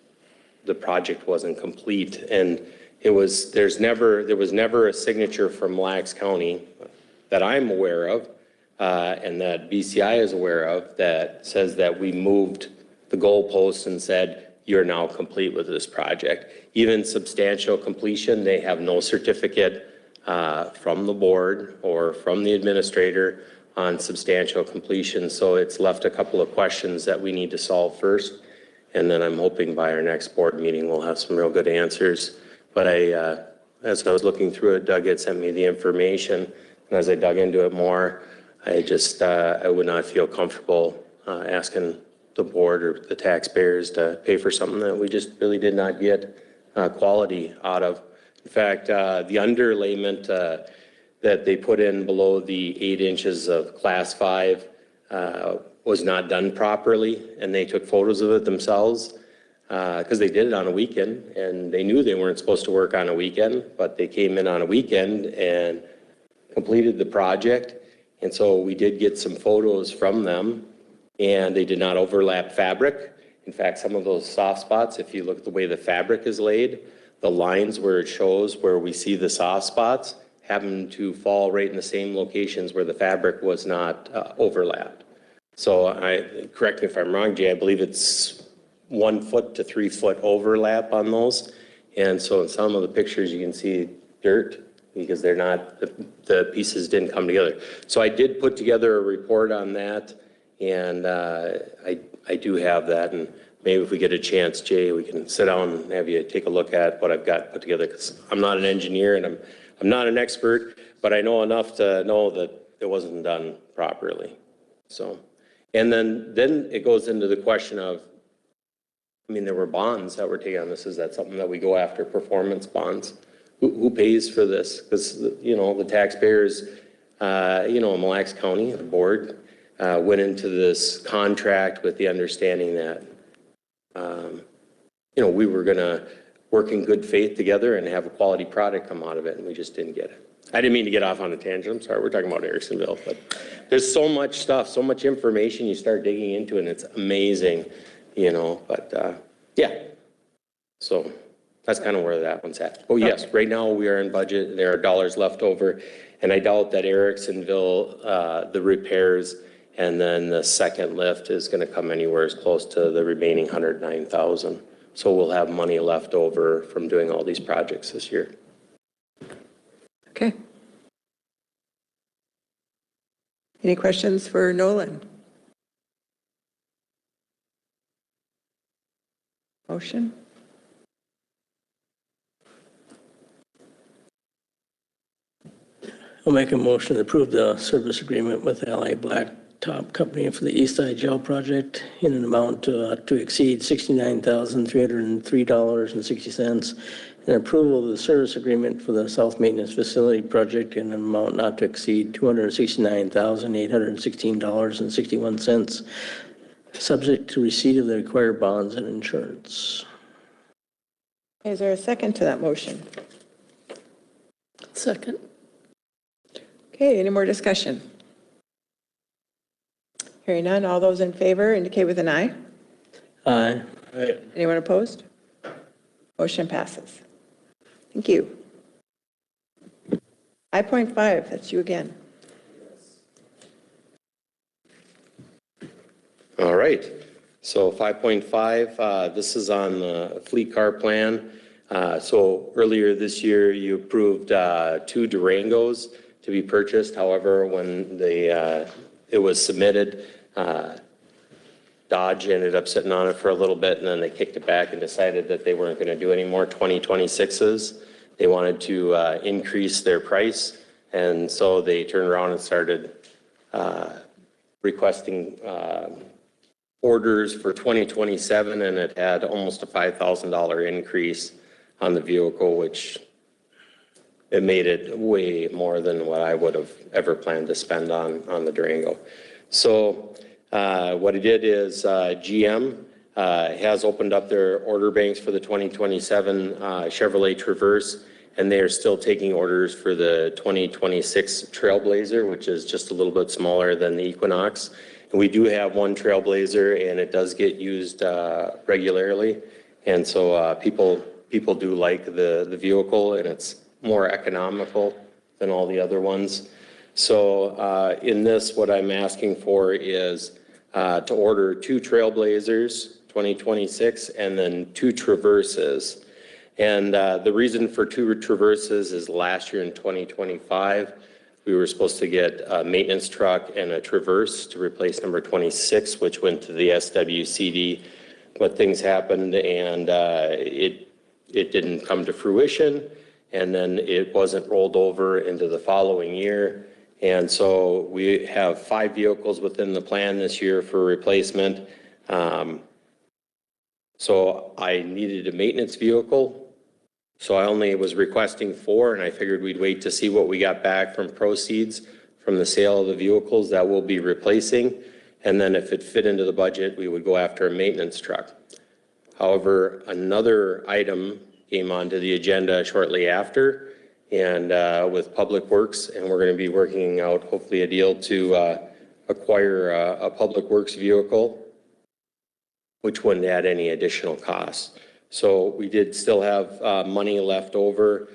the project wasn't complete. And there was never a signature from Mille Lacs County that I'm aware of, and that BCI is aware of, that says that we moved the goalposts and said, you're now complete with this project. Even substantial completion, they have no certificate from the board or from the administrator on substantial completion. So it's left a couple of questions that we need to solve first. And then I'm hoping by our next board meeting, we'll have some real good answers. But as I was looking through it, Doug had sent me the information. And as I dug into it more, I would not feel comfortable asking the board or the taxpayers to pay for something that we just really did not get quality out of. In fact, the underlayment that they put in below the 8 inches of class 5 was not done properly, and they took photos of it themselves because they did it on a weekend, and they knew they weren't supposed to work on a weekend, but they came in on a weekend and completed the project. And so we did get some photos from them, and they did not overlap fabric. In fact, some of those soft spots, if you look at the way the fabric is laid, the lines where it shows where we see the soft spots happen to fall right in the same locations where the fabric was not overlapped. So correct me if I'm wrong, Jay, I believe it's 1 foot to 3 foot overlap on those. And so in some of the pictures you can see dirt because they're not, the pieces didn't come together. So I did put together a report on that, and I do have that. And maybe if we get a chance, Jay, we can sit down and have you take a look at what I've got put together, because I'm not an engineer and I'm not an expert, but I know enough to know that it wasn't done properly. So, and then it goes into the question of, there were bonds that were taken on this. Is that something that we go after, performance bonds? Who pays for this? Because, the taxpayers, in Mille Lacs County, the board, went into this contract with the understanding that, we were going to work in good faith together and have a quality product come out of it, and we just didn't get it. I didn't mean to get off on a tangent. I'm sorry. We're talking about Ericksonville, but there's so much stuff, so much information you start digging into, and it's amazing, but yeah. So that's kind of where that one's at. Oh, yes. Right now we are in budget. There are dollars left over, and I doubt that Ericksonville, the repairs, and then the second lift is going to come anywhere as close to the remaining 109,000. So we'll have money left over from doing all these projects this year. Okay. Any questions for Nolan? Motion? I'll make a motion to approve the service agreement with Allied Blacktop Company for the East Side Jail project in an amount to exceed $69,303.60, and approval of the service agreement for the South Maintenance Facility project in an amount not to exceed $269,816.61, subject to receipt of the required bonds and insurance. Is there a second to that motion? Second. Okay, any more discussion? Hearing none, all those in favor indicate with an eye. Aye. Anyone opposed? Motion passes. Thank you. I.5, that's you again. All right. So 5.5, this is on the fleet car plan. So earlier this year, you approved 2 Durangos to be purchased. However, when it was submitted, Dodge ended up sitting on it for a little bit, and then they kicked it back and decided that they weren't going to do any more 2026s. They wanted to increase their price, and so they turned around and started requesting orders for 2027, and it had almost a $5,000 increase on the vehicle, which it made it way more than what I would have ever planned to spend on the Durango. So what it did is GM has opened up their order banks for the 2027 Chevrolet Traverse, and they are still taking orders for the 2026 Trailblazer, which is just a little bit smaller than the Equinox. And we do have one Trailblazer, and it does get used regularly. And so people do like the vehicle, and it's more economical than all the other ones. So in this, what I'm asking for is to order 2 Trailblazers, 2026, and then 2 Traverses. And the reason for 2 Traverses is last year in 2025, we were supposed to get a maintenance truck and a Traverse to replace number 26, which went to the SWCD. But things happened, and it didn't come to fruition, and then it wasn't rolled over into the following year. And so we have 5 vehicles within the plan this year for replacement. So I needed a maintenance vehicle. So I only was requesting 4, and I figured we'd wait to see what we got back from proceeds from the sale of the vehicles that we'll be replacing. And then if it fit into the budget, we would go after a maintenance truck. However, another item came onto the agenda shortly after, and with Public Works, and we're going to be working out hopefully a deal to acquire a Public Works vehicle, which wouldn't add any additional costs. So we did still have money left over.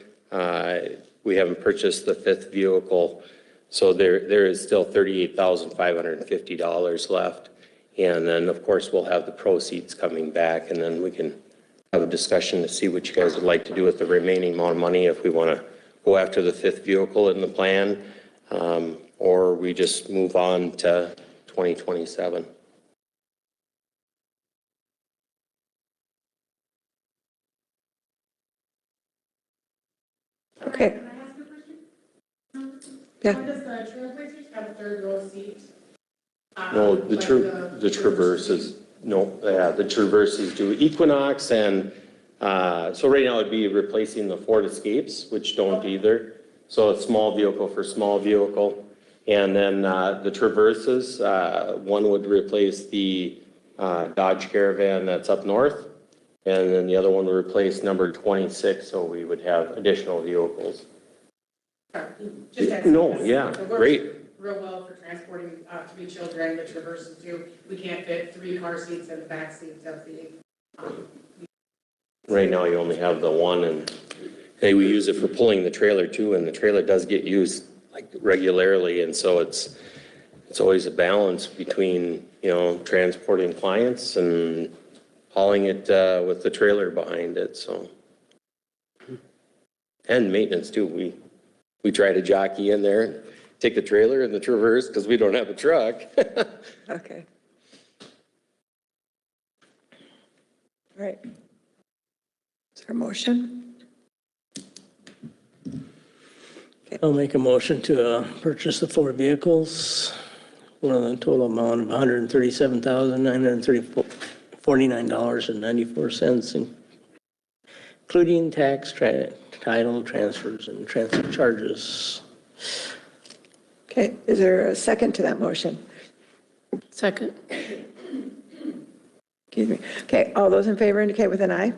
We haven't purchased the 5th vehicle, so there is still $38,550 left. And then, of course, we'll have the proceeds coming back, and then we can have a discussion to see what you guys would like to do with the remaining amount of money, if we want to go after the 5th vehicle in the plan, or we just move on to 2027. Okay. Yeah. Does the Trailblazers have a 3rd row seat? No, the Traverse is, no, yeah, the Traverses do. Equinox and, so right now it'd be replacing the Ford Escapes, which don't either. So a small vehicle for small vehicle. And then the Traverses, one would replace the Dodge Caravan that's up north. And then the other one would replace number 26, so we would have additional vehicles. No, yeah, great. Real well for transporting 3 children, the Traverses too. We can't fit 3 car seats in the back seats of the. Right now, you only have the one, and hey, we use it for pulling the trailer too, and the trailer does get used like regularly, and so it's always a balance between, you know, transporting clients and hauling it with the trailer behind it, so. And maintenance too. We try to jockey in there, take the trailer and the Traverse because we don't have a truck. Okay. All right. Is there a motion? I'll make a motion to purchase the 4 vehicles for the total amount of $137,949.94, including tax, title, transfers, and transfer charges. Okay, is there a second to that motion? Second. Excuse me. Okay, all those in favor indicate with an eye.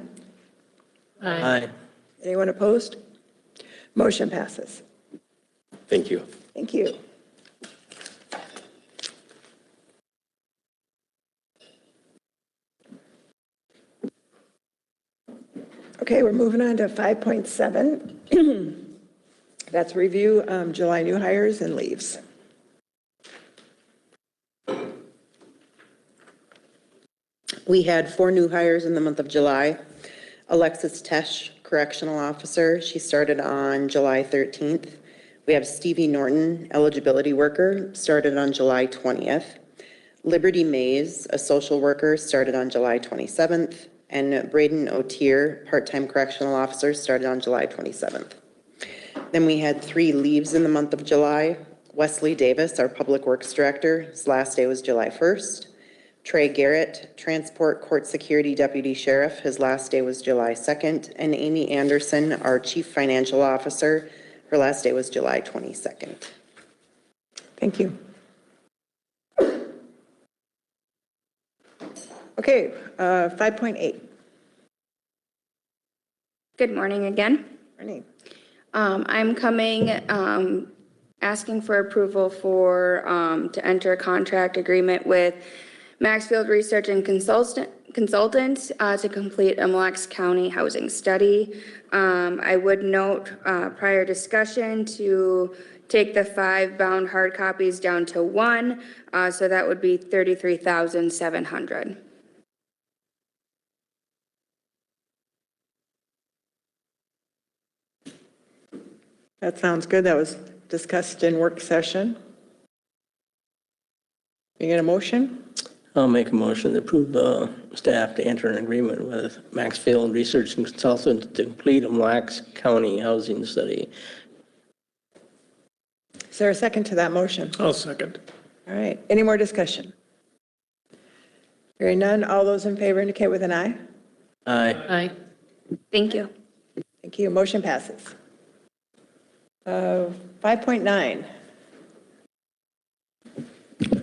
Aye. Anyone opposed? Motion passes. Thank you. Thank you. Okay, we're moving on to 5.7. That's review July new hires and leaves. We had 4 new hires in the month of July. Alexis Tesh, correctional officer. She started on July 13th. We have Stevie Norton, eligibility worker, started on July 20th. Liberty Mays, a social worker, started on July 27th. And Braden O'Tear, part-time correctional officer, started on July 27th. Then we had 3 leaves in the month of July. Wesley Davis, our public works director, his last day was July 1st. Trey Garrett, transport court security deputy sheriff, his last day was July 2nd. And Amy Anderson, our chief financial officer, her last day was July 22nd. Thank you. Okay, 5.8. Good morning again. Morning. I'm coming, asking for approval for, to enter a contract agreement with Maxfield Research and Consultants to complete a Mille Lacs County housing study. I would note prior discussion to take the 5 bound hard copies down to 1, so that would be $33,700. That sounds good. That was discussed in work session. You get a motion? I'll make a motion to approve the staff to enter an agreement with Maxfield Research and Consultants to complete a Mille Lacs County housing study. Is there a second to that motion? I'll second. All right. Any more discussion? Hearing none. All those in favor indicate with an eye. Aye. Aye. Thank you. Thank you. Motion passes. 5.9.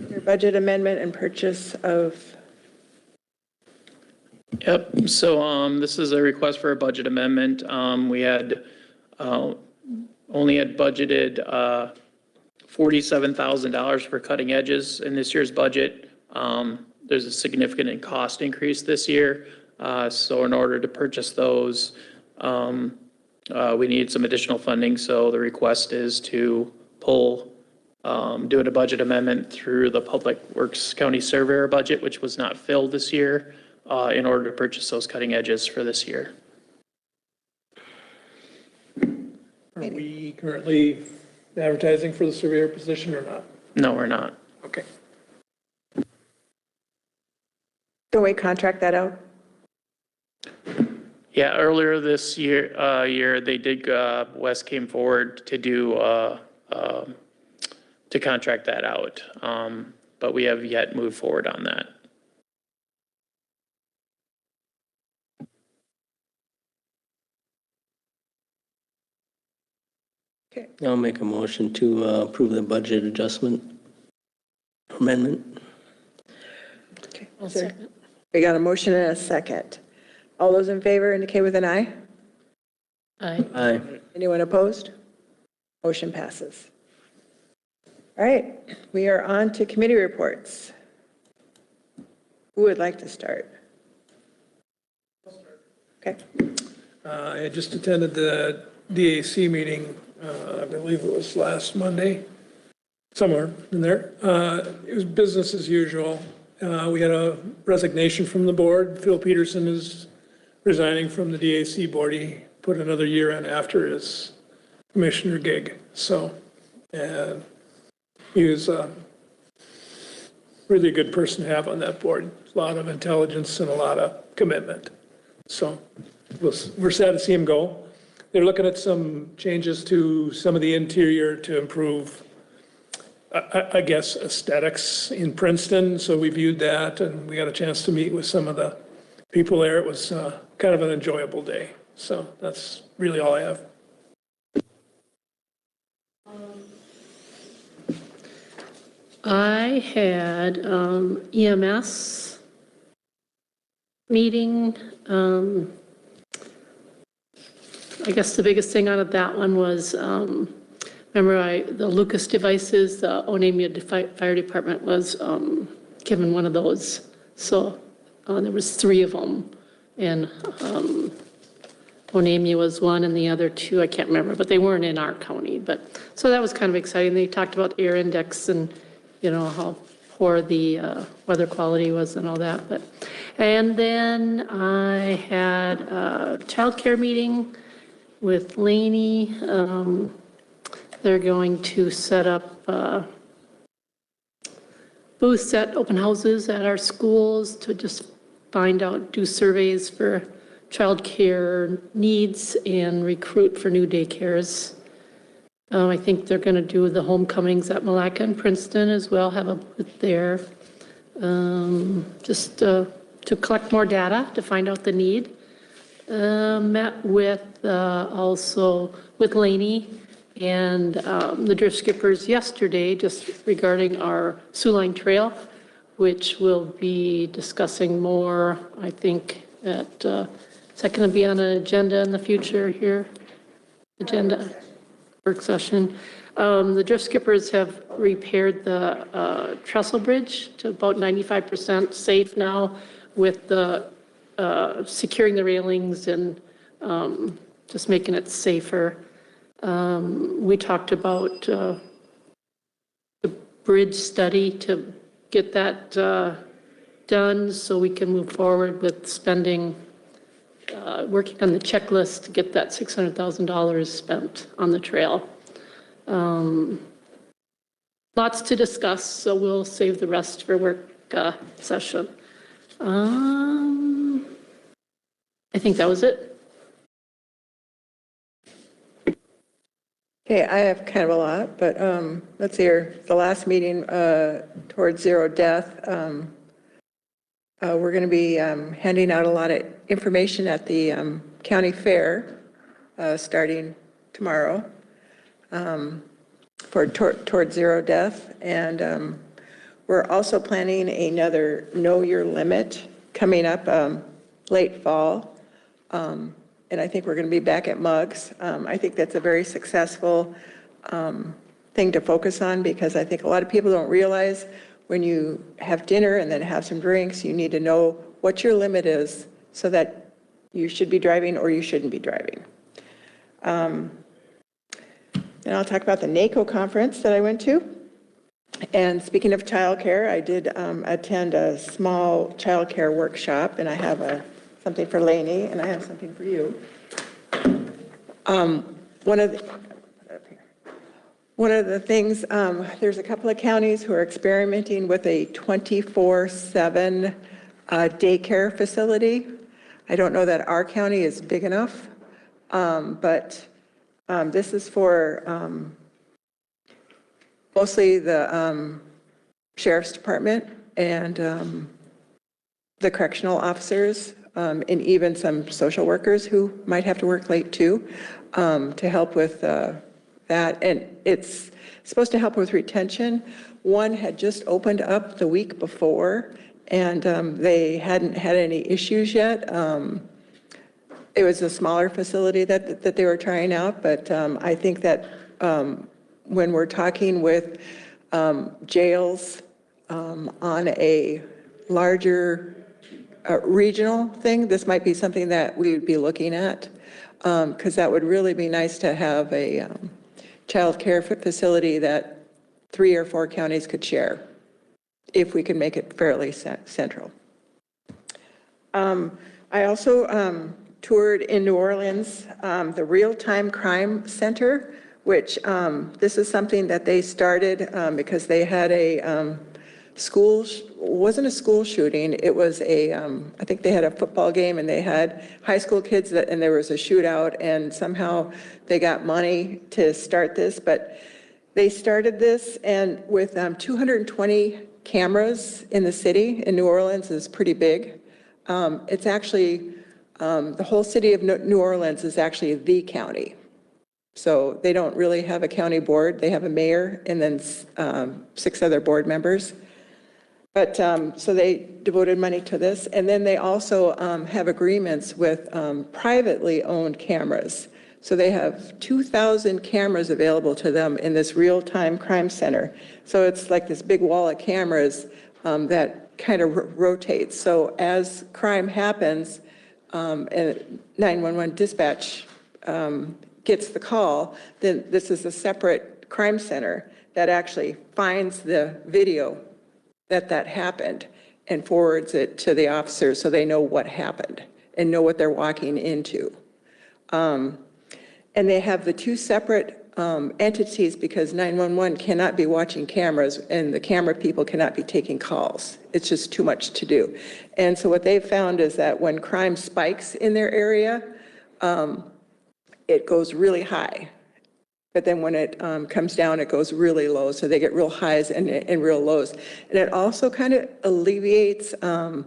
Your budget amendment and purchase of. Yep, so this is a request for a budget amendment. We had only had budgeted $47,000 for cutting edges in this year's budget. There's a significant cost increase this year. So in order to purchase those, we need some additional funding. So the request is to pull, doing a budget amendment through the Public Works County Surveyor budget, which was not filled this year, in order to purchase those cutting edges for this year. Are we currently advertising for the surveyor position or not? No, we're not. Okay. Don't we contract that out? Yeah, earlier this year, they did, Wes came forward to do, to contract that out. But we have yet moved forward on that. Okay. I'll make a motion to approve the budget adjustment amendment. Okay. I'll Is there- second. We got a motion and a second. All those in favor indicate with an eye. Aye. Aye. Anyone opposed? Motion passes. All right, we are on to committee reports. Who would like to start? Okay. I just attended the DAC meeting, I believe it was last Monday, somewhere in there. It was business as usual. We had a resignation from the board. Phil Peterson is resigning from the DAC board. He put another year in after his commissioner gig. So, and he was a really good person to have on that board. A lot of intelligence and a lot of commitment. So we're sad to see him go. They're looking at some changes to some of the interior to improve, I guess, aesthetics in Princeton. So we viewed that and we got a chance to meet with some of the people there. It was kind of an enjoyable day. So that's really all I have. I had EMS meeting. I guess the biggest thing out of that one was, remember the Lucas devices, the Onamia Fire Department was given one of those. So there was 3 of them. And Onamia was one and the other 2, I can't remember, but they weren't in our county. But so that was kind of exciting. They talked about air index and, you know, how poor the weather quality was and all that. And then I had a childcare meeting with Laney. They're going to set up booths at open houses at our schools to just find out, do surveys for childcare needs and recruit for new daycares. I think they're going to do the homecomings at Malacca and Princeton as well, have a booth there. Just to collect more data to find out the need. Met with also with Laney and the Drift Skippers yesterday just regarding our Sioux Line Trail, which we'll be discussing more, I think, at, is that going to be on an agenda in the future here? Agenda, work session. The Drift Skippers have repaired the trestle bridge to about 95% safe now with the securing the railings and just making it safer. We talked about the bridge study to get that done so we can move forward with spending, working on the checklist to get that $600,000 spent on the trail. Lots to discuss, so we'll save the rest for work session. I think that was it. Okay, I have kind of a lot, but let's see here. The last meeting towards zero death, we're going to be handing out a lot of information at the county fair starting tomorrow for towards zero death. And we're also planning another Know Your Limit coming up late fall. And I think we're going to be back at Mugs. I think that's a very successful thing to focus on because I think a lot of people don't realize when you have dinner and then have some drinks, you need to know what your limit is so that you should be driving or you shouldn't be driving. And I'll talk about the NACO conference that I went to. And speaking of childcare, I did attend a small childcare workshop, and I have something for Laney, and I have something for you. One of the things, there's a couple of counties who are experimenting with a 24/7 daycare facility. I don't know that our county is big enough, but this is for mostly the sheriff's department and the correctional officers, and even some social workers who might have to work late too, to help with that. And it's supposed to help with retention. One had just opened up the week before, and they hadn't had any issues yet. It was a smaller facility that they were trying out, but I think that when we're talking with jails on a larger regional thing, this might be something that we would be looking at, because that would really be nice to have a child care facility that 3 or 4 counties could share, if we can make it fairly central. I also toured in New Orleans, the Real-Time Crime Center, which this is something that they started because they had a wasn't a school shooting, it was a, I think they had a football game and they had high school kids and there was a shootout, and somehow they got money to start this, but they started this, and with 220 cameras in the city, in New Orleans is pretty big. It's actually, the whole city of New Orleans is actually the county. So they don't really have a county board. They have a mayor and then 6 other board members. But so they devoted money to this. And then they also have agreements with privately owned cameras. So they have 2,000 cameras available to them in this real-time crime center. So it's like this big wall of cameras that kind of rotates. So as crime happens, and 911 dispatch gets the call, then this is a separate crime center that actually finds the video that happened and forwards it to the officers so they know what happened and know what they're walking into. And they have the two separate entities because 911 cannot be watching cameras and the camera people cannot be taking calls. It's just too much to do. And so what they've found is that when crime spikes in their area, it goes really high. But then when it comes down, it goes really low. So they get real highs and real lows. And it also kind of alleviates the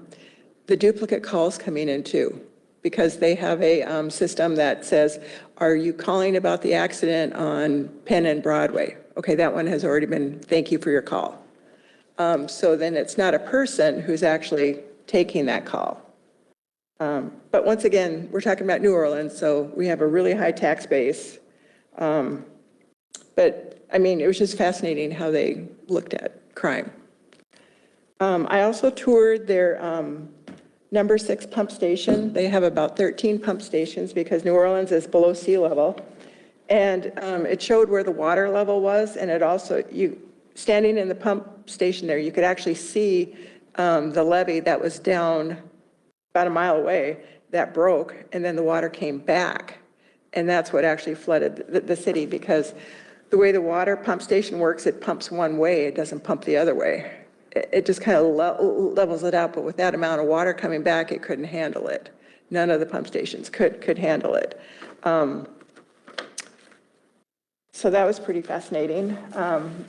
duplicate calls coming in too, because they have a system that says, are you calling about the accident on Penn and Broadway? Okay, that one has already been, thank you for your call. So then it's not a person who's actually taking that call. But once again, we're talking about New Orleans, so we have a really high tax base. But I mean, it was just fascinating how they looked at crime. I also toured their number 6 pump station. They have about 13 pump stations because New Orleans is below sea level. And it showed where the water level was, and it also, standing in the pump station there, you could actually see the levee that was down about a mile away that broke, and then the water came back. And that's what actually flooded the city, because the way the water pump station works, it pumps one way, it doesn't pump the other way. It just kind of levels it out, but with that amount of water coming back, it couldn't handle it. None of the pump stations could handle it. So that was pretty fascinating.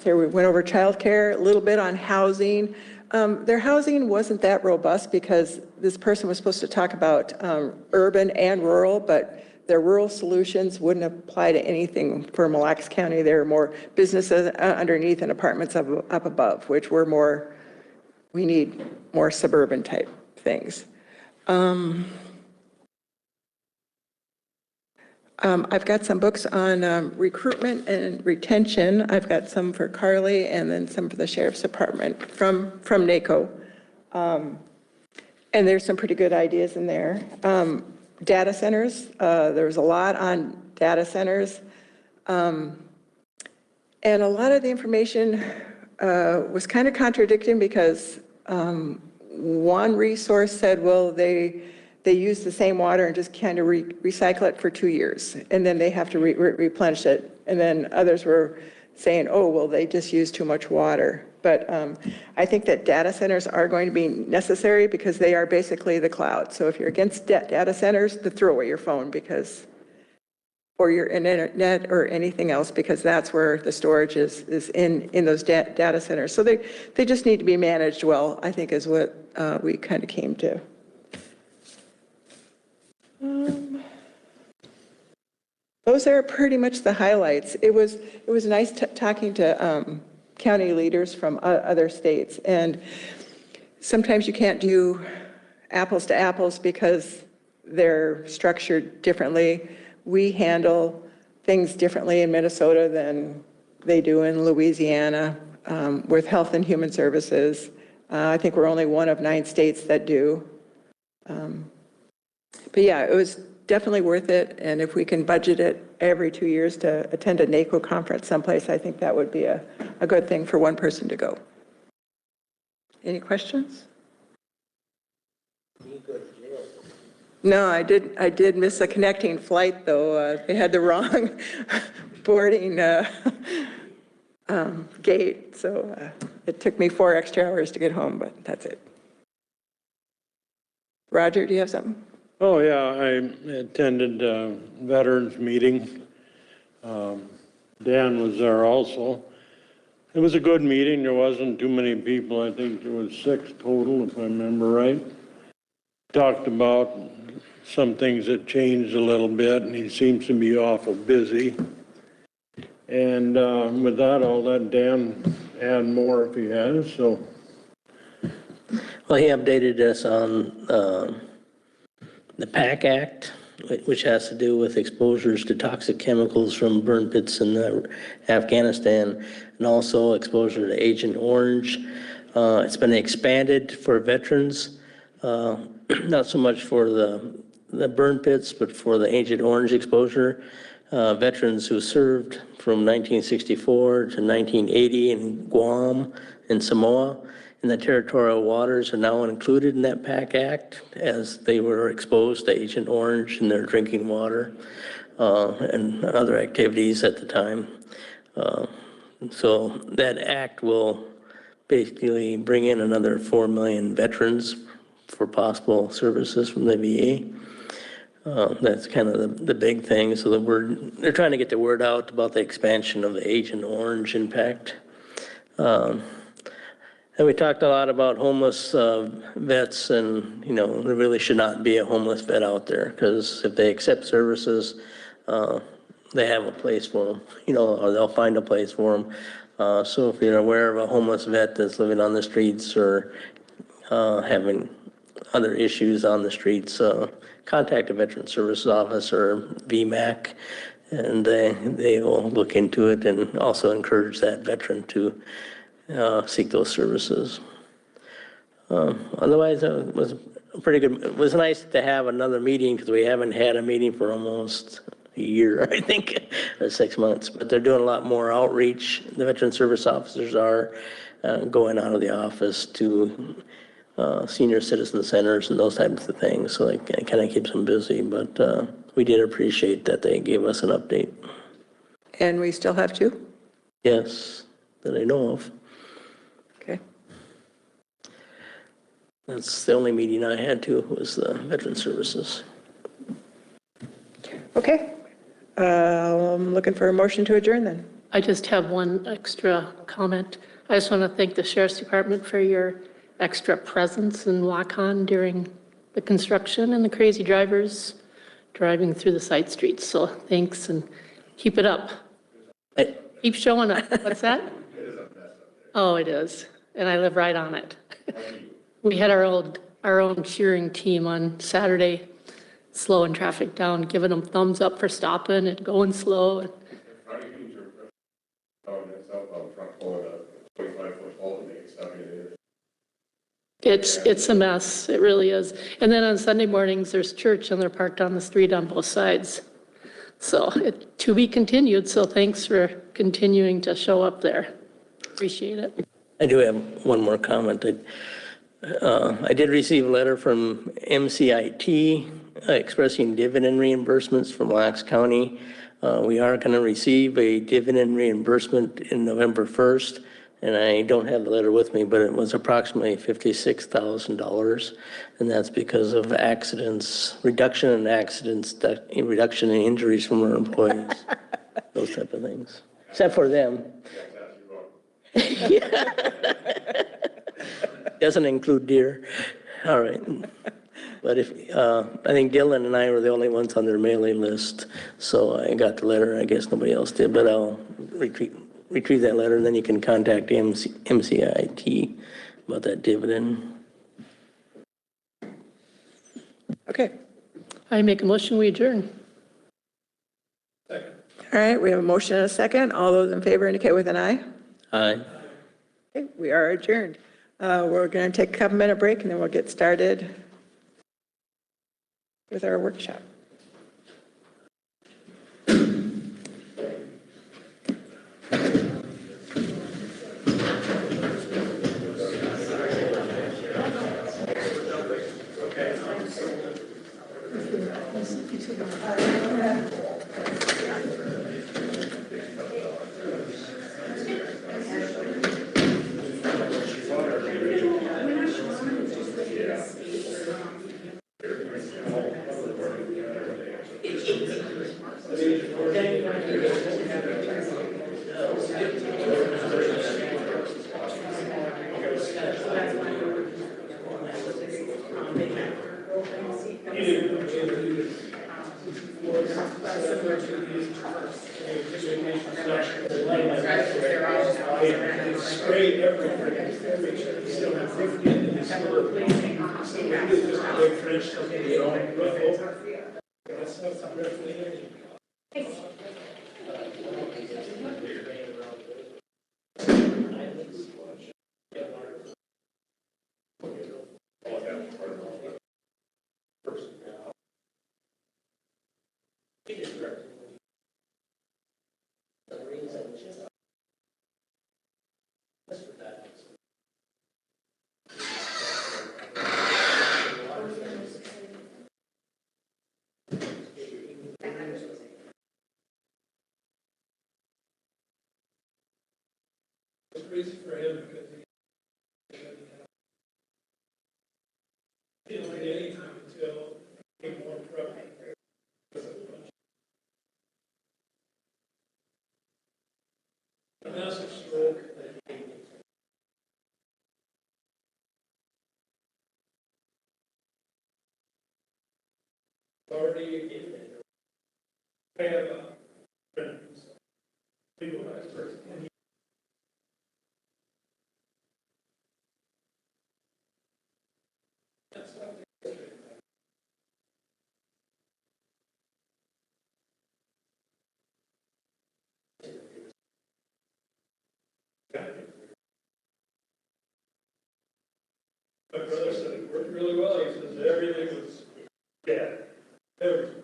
There we went over childcare, a little bit on housing. Their housing wasn't that robust because this person was supposed to talk about urban and rural, but their rural solutions wouldn't apply to anything for Mille Lacs County. There are more businesses underneath and apartments up above, which were more, we need more suburban type things. I've got some books on recruitment and retention. I've got some for Carly and then some for the Sheriff's Department from NACO. And there's some pretty good ideas in there. Data centers, there's a lot on data centers. And a lot of the information was kind of contradicting because one resource said, well, they use the same water and just kind of recycle it for 2 years, and then they have to replenish it. And then others were saying, oh, well, they just use too much water. But I think that data centers are going to be necessary because they are basically the cloud. So if you're against data centers, then throw away your phone because, or your internet or anything else, because that's where the storage is in those data centers. So they just need to be managed well, I think is what we kind of came to. Those are pretty much the highlights. It was nice talking to county leaders from other states, and sometimes you can't do apples to apples because they're structured differently. We handle things differently in Minnesota than they do in Louisiana with Health and Human Services. I think we're only one of 9 states that do. But yeah, it was definitely worth it. And if we can budget it every 2 years to attend a NACO conference someplace, I think that would be a good thing for one person to go. Any questions? No, I did miss a connecting flight though. They had the wrong boarding gate. So it took me 4 extra hours to get home, but that's it. Roger, do you have something? Oh, yeah, I attended a veterans meeting. Dan was there also. It was a good meeting. There wasn't too many people. I think there was 6 total, if I remember right. Talked about some things that changed a little bit, and he seems to be awful busy. And with that, I'll let Dan add more if he has, so. Well, he updated us on the PAC Act which has to do with exposures to toxic chemicals from burn pits in Afghanistan, and also exposure to Agent Orange. It's been expanded for veterans, not so much for the burn pits, but for the Agent Orange exposure. Veterans who served from 1964 to 1980 in Guam and Samoa in the territorial waters are now included in that PAC Act, as they were exposed to Agent Orange in their drinking water and other activities at the time. So that act will basically bring in another 4 million veterans for possible services from the VA. That's kind of the big thing. So they're trying to get the word out about the expansion of the Agent Orange impact. And we talked a lot about homeless vets, and there really should not be a homeless vet out there, because if they accept services, they have a place for them, or they'll find a place for them. So if you're aware of a homeless vet that's living on the streets or having other issues on the streets, contact a Veteran Services Office or VMAC, and they will look into it and also encourage that veteran to seek those services. Otherwise, it was pretty good. It was nice to have another meeting, because we haven't had a meeting for almost a year, I think, or 6 months. But they're doing a lot more outreach. The Veteran Service Officers are going out of the office to senior citizen centers and those types of things. So it kind of keeps them busy. But we did appreciate that they gave us an update. And we still have two? Yes, that I know of. Okay. That's the only meeting I had to, was the Veteran Services. Okay. I'm looking for a motion to adjourn then. I just have one extra comment. I just want to thank the Sheriff's Department for your extra presence in Waukon during the construction and the crazy drivers driving through the side streets. So thanks, and keep it up. Keep showing up. What's that? Oh, it is. And I live right on it. We had our own cheering team on Saturday, slowing traffic down, giving them thumbs up for stopping and going slow. It's a mess. It really is. And then on Sunday mornings, there's church, and they're parked on the street on both sides. So to be continued. So thanks for continuing to show up there. Appreciate it. I do have one more comment. I did receive a letter from MCIT expressing dividend reimbursements from Lacs County. We are going to receive a dividend reimbursement in November 1st, and I don't have the letter with me, but it was approximately $56,000, and that's because of accidents, reduction in accidents, reduction in injuries from our employees, those type of things, except for them. Doesn't include deer. All right. But I think Dylan and I were the only ones on their mailing list, so I got the letter. I guess nobody else did, but I'll retrieve that letter, and then you can contact MCIT about that dividend. Okay. I make a motion, we adjourn. All right, we have a motion and a second. All those in favor indicate with an aye. Aye. Okay, we are adjourned. We're going to take a couple-minute break, and then we'll get started with our workshop. Spray everything. Make sure you still have 50 in this. So we did just a big French, okay, rough over. It's crazy for him because he didn't get any time until he came more pro. A massive stroke. Already, I have a friend who's a legalized person. My brother said it worked really well. He says everything was, yeah, everything.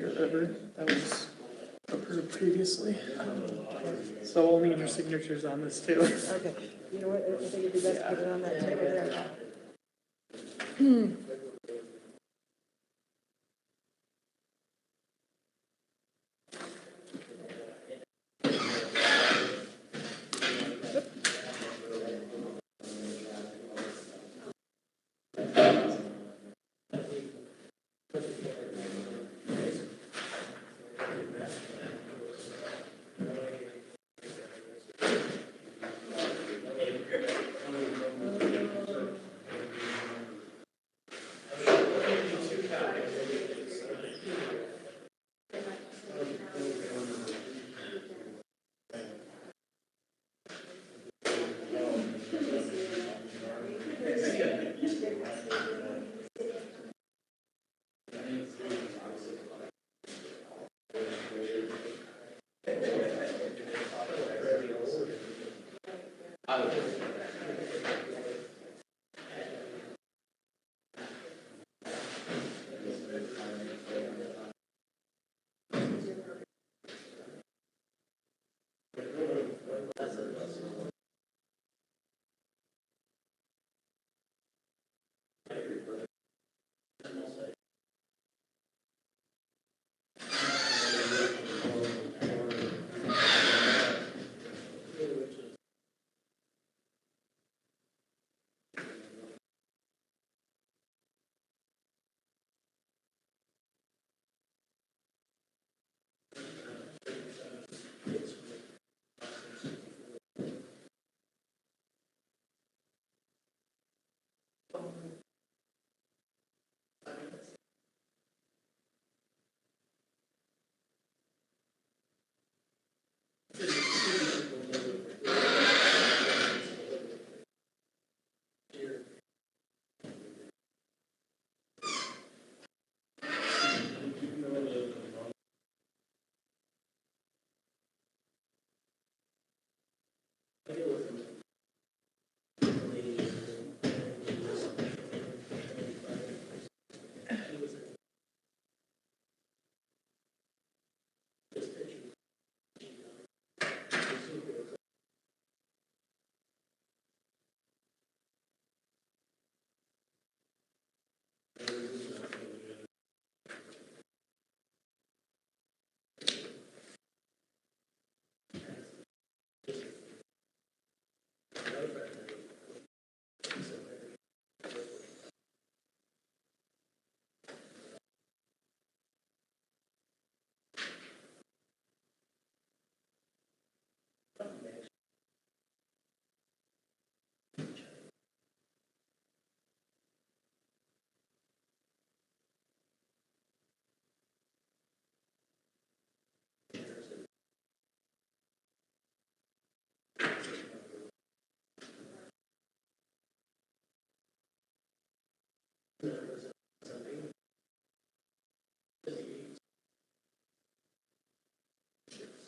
Whatever, that was approved previously. So only your signatures on this too. Okay, you know what, I think it'd be best to put it on that table there.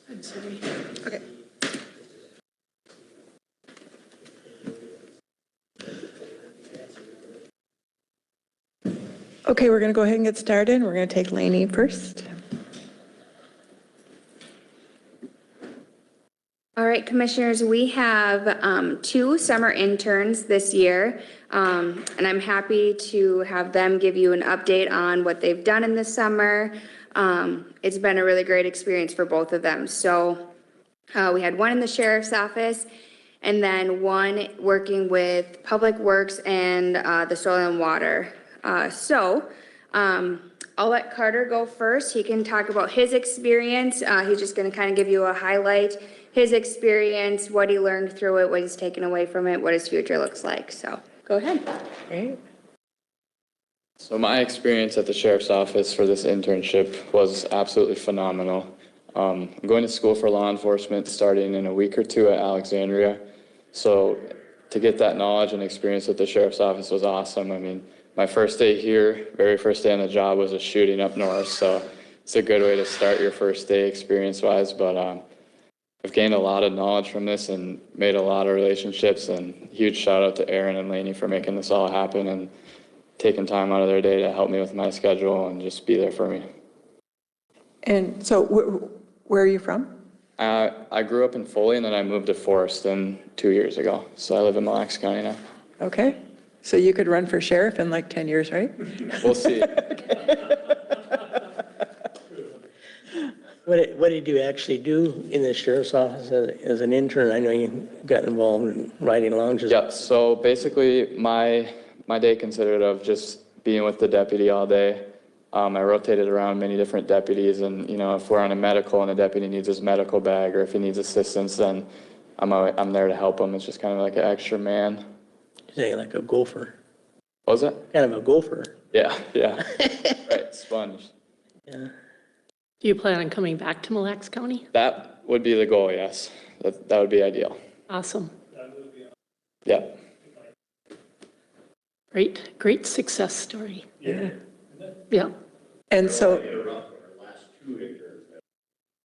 I'm sorry. Okay. Okay, we're going to go ahead and get started. We're going to take Lainey first. All right, commissioners, we have 2 summer interns this year, and I'm happy to have them give you an update on what they've done in the summer. It's been a really great experience for both of them. So we had one in the sheriff's office, and then one working with Public Works and the Soil and Water. I'll let Carter go first. He can talk about his experience. He's just going to kind of give you a highlight, his experience, what he learned through it, what he's taken away from it, what his future looks like. So go ahead. Great. So my experience at the sheriff's office for this internship was absolutely phenomenal. I'm going to school for law enforcement starting in a week or 2 at Alexandria. So to get that knowledge and experience at the sheriff's office was awesome. I mean, my first day here, very first day on the job was a shooting up north. So it's a good way to start your first day experience-wise. But I've gained a lot of knowledge from this and made a lot of relationships. And huge shout out to Aaron and Lainey for making this all happen and taking time out of their day to help me with my schedule and just be there for me. And so where are you from? I grew up in Foley and then I moved to Forreston 2 years ago. So I live in Mille Lacs County now. Okay. So you could run for sheriff in like 10 years, right? We'll see. What did you actually do in the sheriff's office as an intern? I know you got involved in writing lounges. Yeah, so basically my day consisted of just being with the deputy all day. I rotated around many different deputies, and you know, if we're on a medical and the deputy needs his medical bag, or if he needs assistance, then I'm there to help him. It's just kind of like an extra man. Say like a gopher. What was that? Kind of a gopher. Yeah. Right, sponge. Yeah. Do you plan on coming back to Mille Lacs County? That would be the goal, yes. That would be ideal. Awesome. Yeah. Great success story. Yeah. Yeah. And so, Our last 2 interns,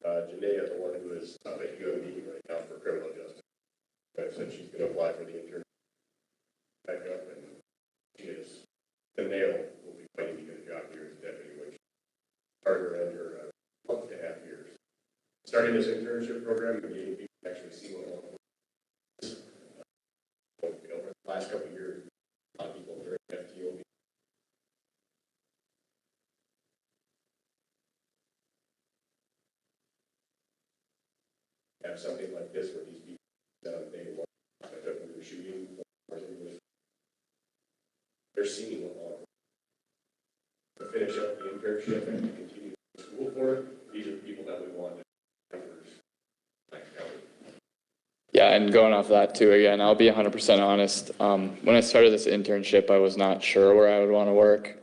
Janaea, the one who is at UMD right now for criminal justice, said she's going to apply for the intern back up, and she is the nail will be fighting to get a job here as a deputy, which started under 1.5 years. Starting this internship program and getting people to actually see what over the last couple of years, a lot of people during FTO have something like this where these people they want to shooting, they're seeing to finish up the internship and continue school for it. These are the people that we want Yeah, and going off that too, again, I'll be 100% honest. When I started this internship, I was not sure where I would want to work.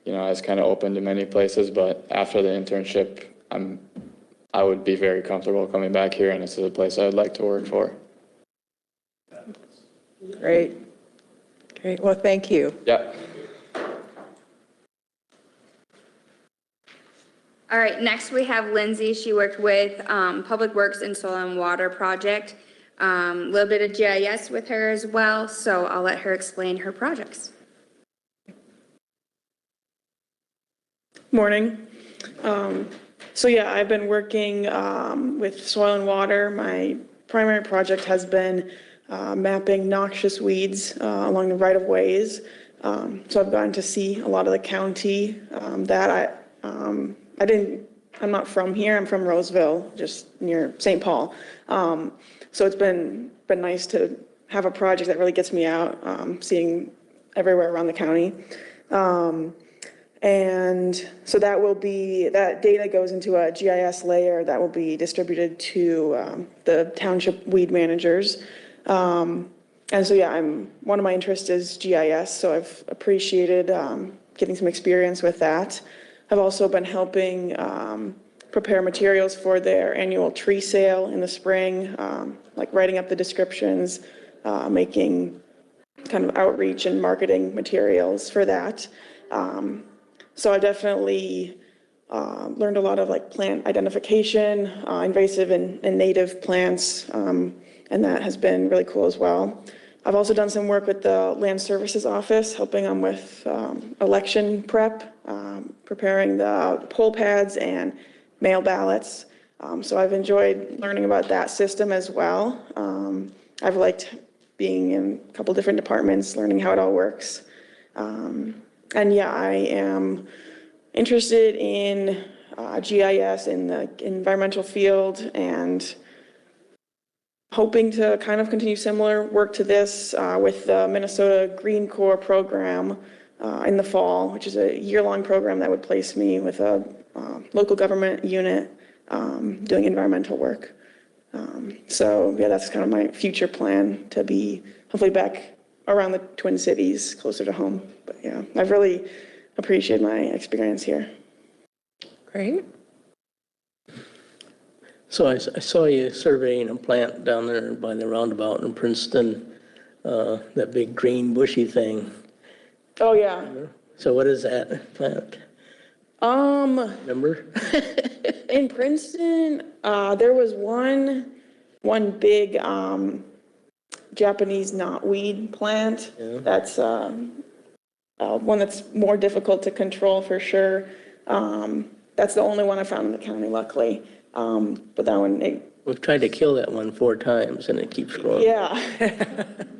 You know, I was kind of open to many places, but after the internship, I would be very comfortable coming back here, and this is a place I would like to work for. Great. Great. Well, thank you. Yeah. All right, next we have Lindsay. She worked with Public Works and Soil and Water Project. A little bit of GIS with her as well, so I'll let her explain her projects. Morning. So yeah, I've been working with soil and water. My primary project has been mapping noxious weeds along the right-of-ways. So I've gotten to see a lot of the county that I'm not from here. I'm from Roseville, just near St. Paul. So it's been nice to have a project that really gets me out, seeing everywhere around the county. And so that data goes into a GIS layer that will be distributed to the township weed managers. And so, yeah, one of my interests is GIS, so I've appreciated getting some experience with that. I've also been helping prepare materials for their annual tree sale in the spring, like writing up the descriptions, making kind of outreach and marketing materials for that. So I definitely learned a lot of like plant identification, invasive and native plants, and that has been really cool as well. I've also done some work with the Land Services Office, helping them with election prep, preparing the poll pads and mail ballots. So I've enjoyed learning about that system as well. I've liked being in a couple different departments, learning how it all works. And yeah, I am interested in GIS in the environmental field and hoping to kind of continue similar work to this with the Minnesota Green Corps program in the fall, which is a year-long program that would place me with a local government unit doing environmental work. So yeah, that's kind of my future plan, to be hopefully back around the Twin Cities, closer to home. But yeah, I've really appreciated my experience here. Great. So I saw you surveying a plant down there by the roundabout in Princeton, that big green bushy thing. Oh, yeah. So what is that plant? Remember? In Princeton, there was one big Japanese knotweed plant. Yeah. That's one that's more difficult to control for sure. That's the only one I found in the county, luckily. But that one, we've tried to kill that one 4 times and it keeps growing. Yeah.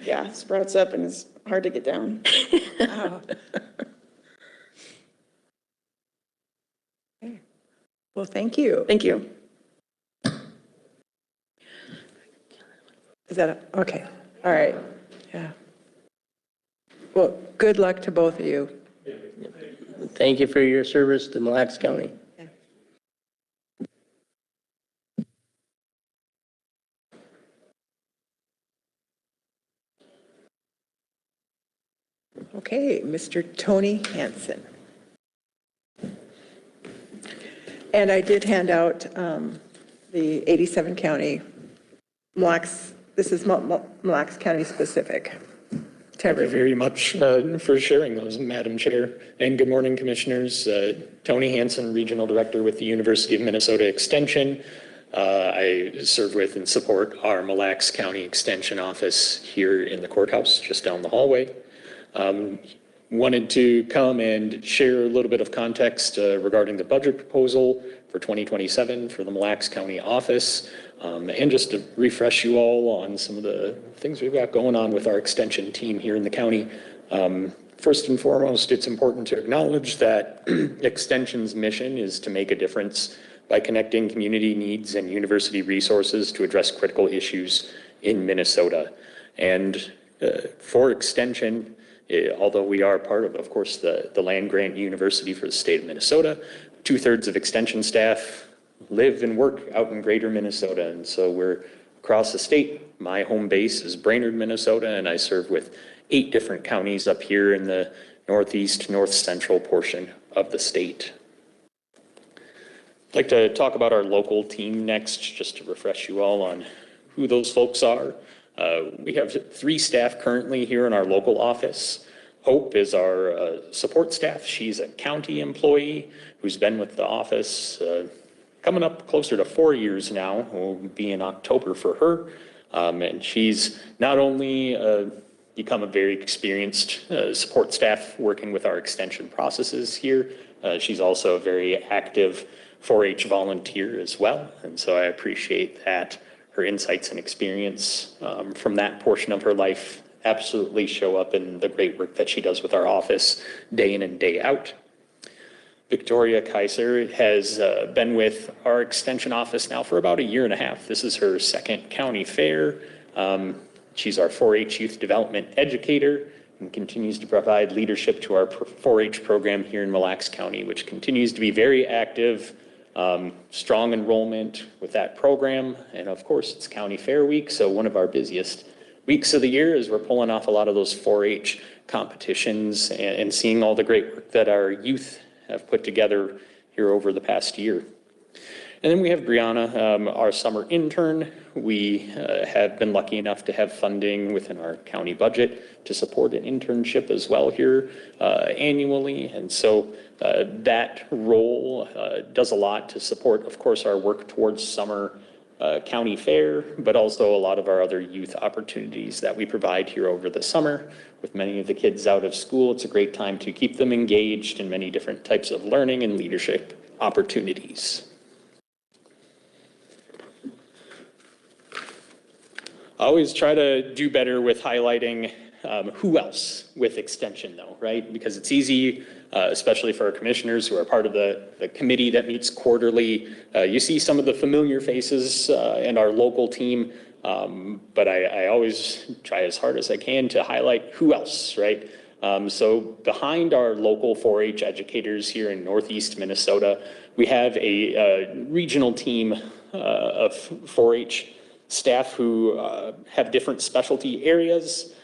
Yeah, it sprouts up and it's hard to get down. Wow. Okay. Well, thank you. Thank you. Is that okay? All right. Yeah. Well, good luck to both of you. Thank you for your service to Mille Lacs County. Yeah. Okay, Mr. Tony Hansen. And I did hand out the 87 county Mille Lacs. This is Mille Lacs County specific. Thank you very much for sharing those, Madam Chair. And good morning, Commissioners. Tony Hansen, Regional Director with the University of Minnesota Extension. I serve with and support our Mille Lacs County Extension Office here in the courthouse, just down the hallway. Wanted to come and share a little bit of context regarding the budget proposal for 2027 for the Mille Lacs County office, and just to refresh you all on some of the things we've got going on with our extension team here in the county. First and foremost, it's important to acknowledge that Extension's mission is to make a difference by connecting community needs and university resources to address critical issues in Minnesota. And for Extension, although we are part of course, the land-grant university for the state of Minnesota, 2/3 of Extension staff live and work out in greater Minnesota. And so we're across the state. My home base is Brainerd, Minnesota, and I serve with 8 different counties up here in the northeast, north central portion of the state. I'd like to talk about our local team next, just to refresh you all on who those folks are. We have 3 staff currently here in our local office. Hope is our support staff. She's a county employee who's been with the office coming up closer to 4 years now. It will be in October for her. And she's not only become a very experienced support staff working with our extension processes here, she's also a very active 4-H volunteer as well. And so I appreciate that. Her insights and experience from that portion of her life absolutely show up in the great work that she does with our office day in and day out. Victoria Kaiser has been with our extension office now for about 1.5 years. This is her 2nd county fair. She's our 4-H youth development educator and continues to provide leadership to our 4-H program here in Mille Lacs County, which continues to be very active. Strong enrollment with that program. And of course, it's County Fair Week, so one of our busiest weeks of the year as we're pulling off a lot of those 4-H competitions and seeing all the great work that our youth have put together here over the past year. And then we have Brianna, our summer intern. We have been lucky enough to have funding within our county budget to support an internship as well here annually. And so that role does a lot to support, of course, our work towards summer county fair, but also a lot of our other youth opportunities that we provide here over the summer. With many of the kids out of school, it's a great time to keep them engaged in many different types of learning and leadership opportunities. I always try to do better with highlighting who else with extension though, right? Because it's easy, especially for our commissioners who are part of the committee that meets quarterly. You see some of the familiar faces in our local team, but I always try as hard as I can to highlight who else, right? So behind our local 4-H educators here in Northeast Minnesota, we have a regional team of 4-H staff who have different specialty areas.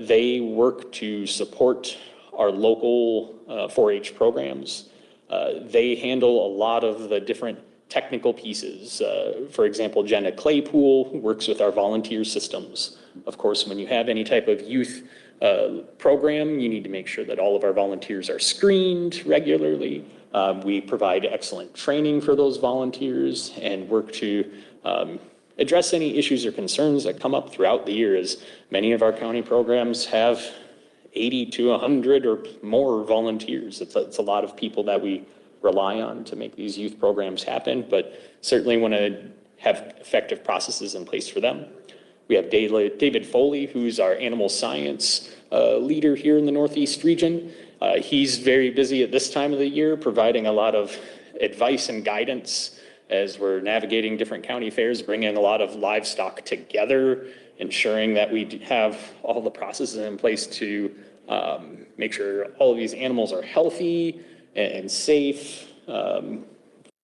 They work to support our local 4-H programs. They handle a lot of the different technical pieces. For example, Jenna Claypool works with our volunteer systems. Of course, when you have any type of youth program, you need to make sure that all of our volunteers are screened regularly. We provide excellent training for those volunteers and work to address any issues or concerns that come up throughout the year, as many of our county programs have 80 to 100 or more volunteers. It's a lot of people that we rely on to make these youth programs happen, but certainly want to have effective processes in place for them. We have David Foley, who's our animal science leader here in the Northeast region. He's very busy at this time of the year, providing a lot of advice and guidance as we're navigating different county fairs, bringing a lot of livestock together, ensuring that we have all the processes in place to make sure all of these animals are healthy and safe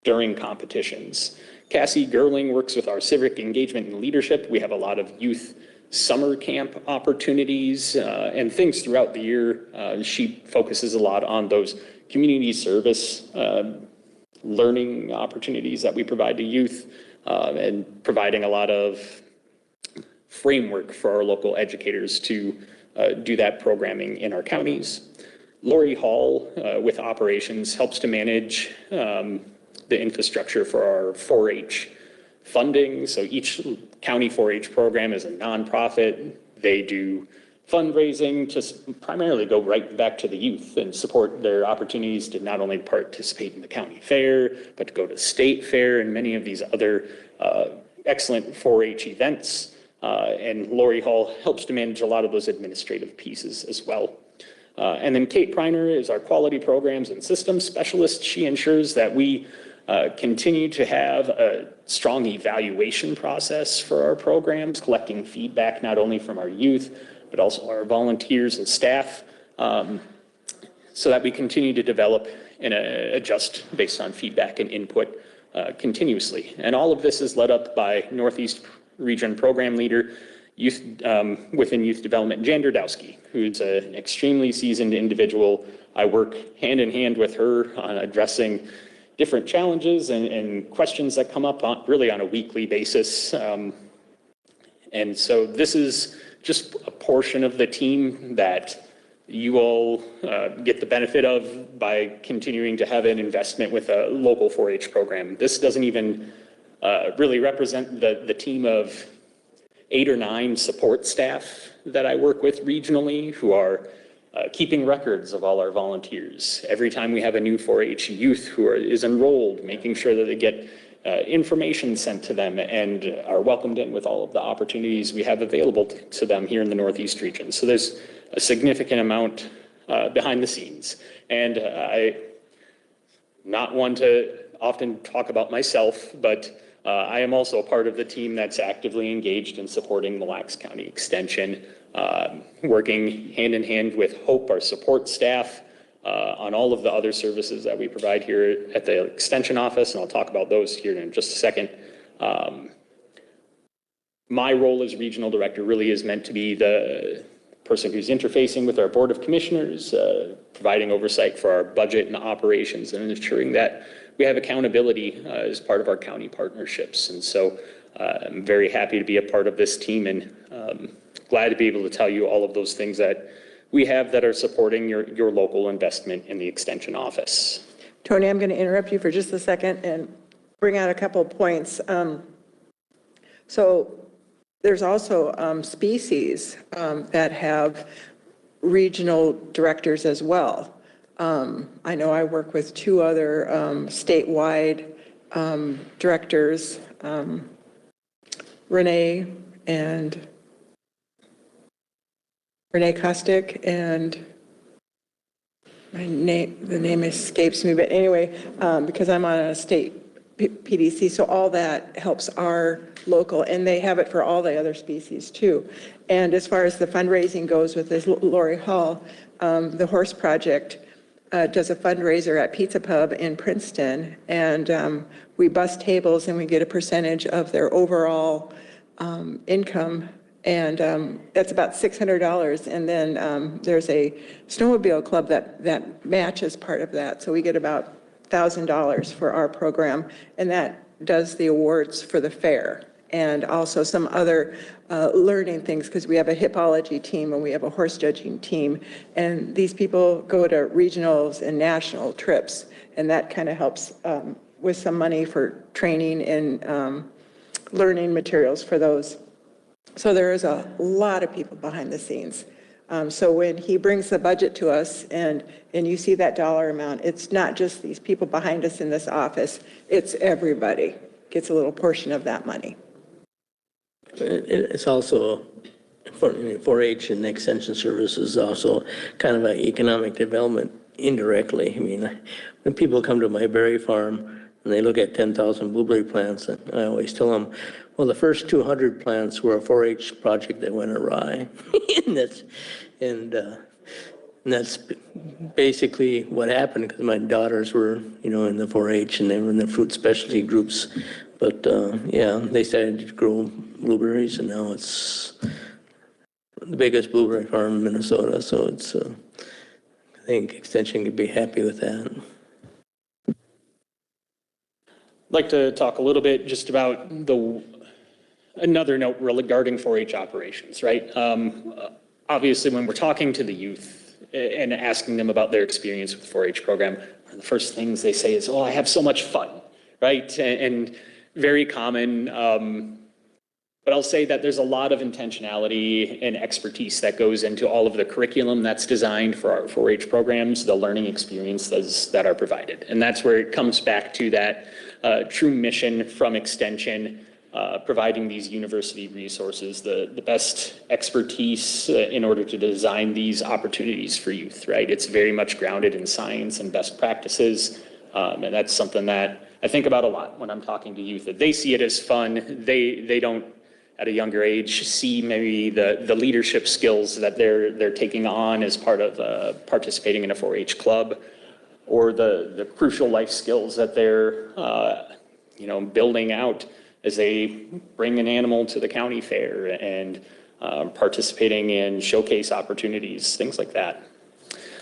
during competitions. Cassie Gerling works with our civic engagement and leadership. We have a lot of youth summer camp opportunities and things throughout the year. She focuses a lot on those community service learning opportunities that we provide to youth and providing a lot of framework for our local educators to do that programming in our counties. Lori Hall with operations helps to manage the infrastructure for our 4-H funding. So each county 4-H program is a nonprofit. They do fundraising to primarily go right back to the youth and support their opportunities to not only participate in the county fair, but to go to state fair and many of these other excellent 4-H events. And Lori Hall helps to manage a lot of those administrative pieces as well. And then Kate Preiner is our quality programs and systems specialist. She ensures that we continue to have a strong evaluation process for our programs, collecting feedback not only from our youth, but also our volunteers and staff, so that we continue to develop and adjust based on feedback and input continuously. And all of this is led up by Northeast region program leader youth within youth development, Jan Derdowski, who's an extremely seasoned individual. I work hand in hand with her on addressing different challenges and questions that come up really on a weekly basis. And so this is just a portion of the team that you all get the benefit of by continuing to have an investment with a local 4-H program. This doesn't even really represent the team of 8 or 9 support staff that I work with regionally who are keeping records of all our volunteers. Every time we have a new 4-H youth who is enrolled, making sure that they get information sent to them and are welcomed in with all of the opportunities we have available to them here in the Northeast region. So there's a significant amount behind the scenes. And I not one to often talk about myself, but I am also a part of the team that's actively engaged in supporting Mille Lacs County Extension, working hand in hand with HOPE, our support staff, on all of the other services that we provide here at the Extension Office, and I'll talk about those here in just a second. My role as Regional Director really is meant to be the person who's interfacing with our Board of Commissioners, providing oversight for our budget and operations, and ensuring that we have accountability as part of our county partnerships. And so I'm very happy to be a part of this team and glad to be able to tell you all of those things that we have that are supporting your local investment in the Extension Office. Tony, I'm going to interrupt you for just a second and bring out a couple of points. So there's also species that have regional directors as well. I know I work with 2 other statewide directors, Renee Kostick, and the name escapes me, but anyway, because I'm on a state PDC, so all that helps our local, and they have it for all the other species too. And as far as the fundraising goes with this, Lori Hall, the Horse Project does a fundraiser at Pizza Pub in Princeton, and we bus tables and we get a percentage of their overall income, and that's about $600. And then there's a snowmobile club that matches part of that, so we get about $1,000 for our program, and that does the awards for the fair and also some other learning things, because we have a hippology team and we have a horse judging team, and these people go to regionals and national trips, and that kind of helps with some money for training and learning materials for those. So there is a lot of people behind the scenes. So when he brings the budget to us and you see that dollar amount, it's not just these people behind us in this office, it's everybody gets a little portion of that money. It's also, 4-H and Extension Services also kind of an economic development indirectly. I mean, when people come to my berry farm and they look at 10,000 blueberry plants, I always tell them, well, the first 200 plants were a 4-H project that went awry. and that's basically what happened, because my daughters were, in the 4-H and they were in the fruit specialty groups. But yeah, they started to grow blueberries, and now it's the biggest blueberry farm in Minnesota. So it's, I think Extension could be happy with that. I'd like to talk a little bit just about another note regarding 4-H operations, right? Obviously, when we're talking to the youth and asking them about their experience with the 4-H program, one of the first things they say is, oh, I have so much fun, right? And very common, but I'll say that there's a lot of intentionality and expertise that goes into all of the curriculum that's designed for our 4-H programs, the learning experiences that are provided. And that's where it comes back to that true mission from Extension, providing these university resources, the best expertise in order to design these opportunities for youth, right? It's very much grounded in science and best practices, and that's something that I think about a lot when I'm talking to youth, that they see it as fun. They don't, at a younger age, see maybe the leadership skills that they're taking on as part of participating in a 4-H club, or the crucial life skills that they're building out as they bring an animal to the county fair and participating in showcase opportunities, things like that.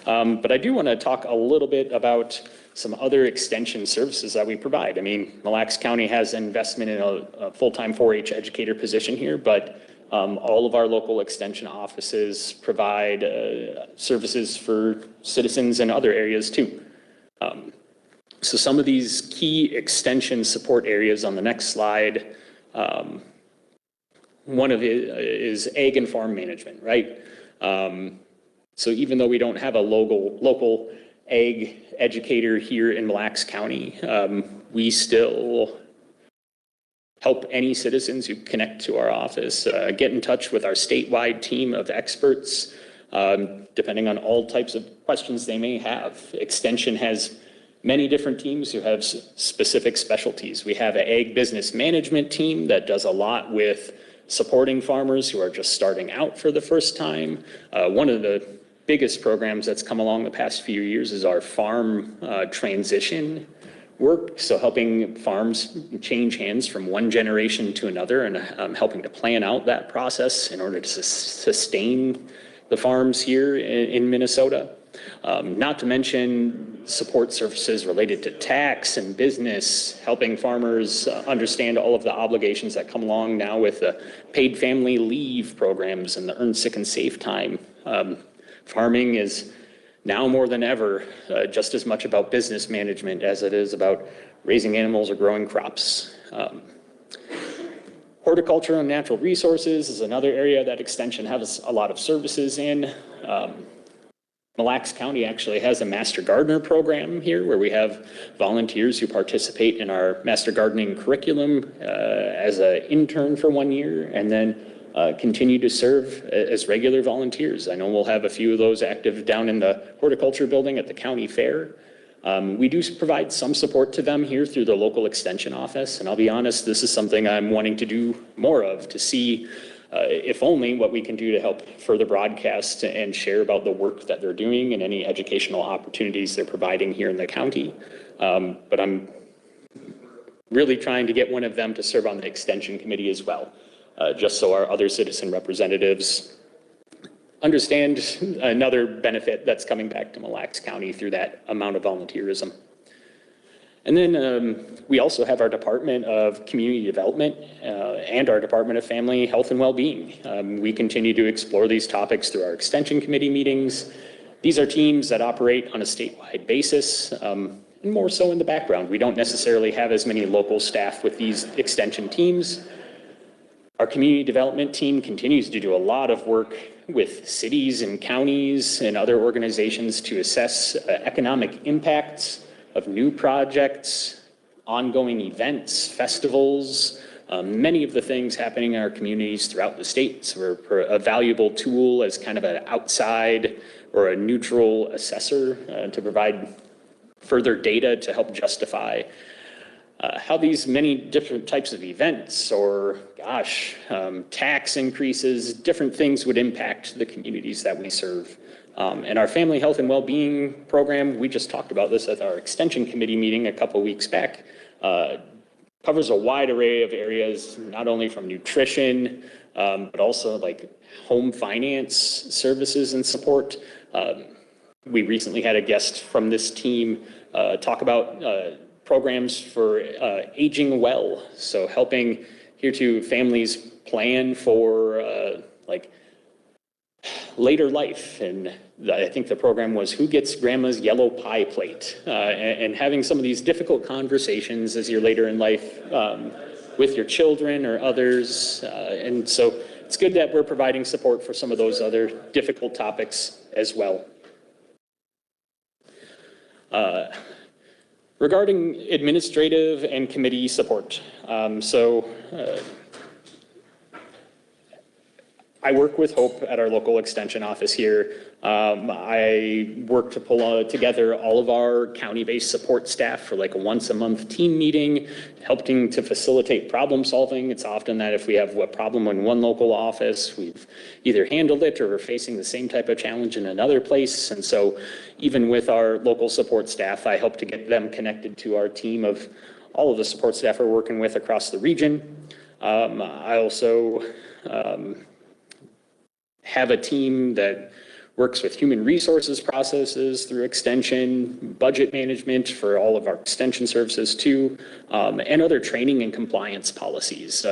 But I do want to talk a little bit about some other extension services that we provide. I mean, Mille Lacs County has investment in a full-time 4-H educator position here, but all of our local extension offices provide services for citizens in other areas too. So some of these key extension support areas on the next slide, one of it is ag and farm management, right? So even though we don't have a local ag educator here in Mille Lacs County, we still help any citizens who connect to our office get in touch with our statewide team of experts, depending on all types of questions they may have. Extension has many different teams who have specific specialties. We have an ag business management team that does a lot with supporting farmers who are just starting out for the first time. One of the biggest programs that's come along the past few years is our farm transition work. So helping farms change hands from one generation to another and helping to plan out that process in order to sustain the farms here in Minnesota. Not to mention support services related to tax and business, helping farmers understand all of the obligations that come along now with the paid family leave programs and the earn sick and safe time. Farming is now more than ever just as much about business management as it is about raising animals or growing crops. Horticulture and natural resources is another area that Extension has a lot of services in. Mille Lacs County actually has a Master Gardener program here where we have volunteers who participate in our Master Gardening curriculum as an intern for 1 year and then continue to serve as regular volunteers. I know we'll have a few of those active down in the horticulture building at the county fair. We do provide some support to them here through the local extension office, and I'll be honest, this is something I'm wanting to do more of, to see if only what we can do to help further broadcast and share about the work that they're doing and any educational opportunities they're providing here in the county. But I'm really trying to get one of them to serve on the extension committee as well, just so our other citizen representatives understand another benefit that's coming back to Mille Lacs County through that amount of volunteerism. And then we also have our Department of Community Development and our Department of Family Health and Wellbeing. We continue to explore these topics through our extension committee meetings. These are teams that operate on a statewide basis, and more so in the background. We don't necessarily have as many local staff with these extension teams. Our community development team continues to do a lot of work with cities and counties and other organizations to assess economic impacts of new projects, ongoing events, festivals, many of the things happening in our communities throughout the state. So we're a valuable tool as kind of an outside or a neutral assessor to provide further data to help justify how these many different types of events or, tax increases, different things would impact the communities that we serve. And our Family Health and Wellbeing program, we just talked about this at our Extension Committee meeting a couple weeks back, covers a wide array of areas, not only from nutrition, but also like home finance services and support. We recently had a guest from this team talk about programs for aging well, so helping here to families plan for later life. And I think the program was Who Gets Grandma's Yellow Pie Plate? And having some of these difficult conversations as you're later in life with your children or others. And so it's good that we're providing support for some of those other difficult topics as well. Regarding administrative and committee support, I work with Hope at our local extension office here. I work to pull together all of our county-based support staff for like a once-a-month team meeting, helping to facilitate problem solving. It's often that if we have a problem in one local office, we've either handled it or we're facing the same type of challenge in another place. And so even with our local support staff, I help to get them connected to our team of all of the support staff are working with across the region. I also have a team that works with human resources processes through extension, budget management for all of our extension services too, and other training and compliance policies.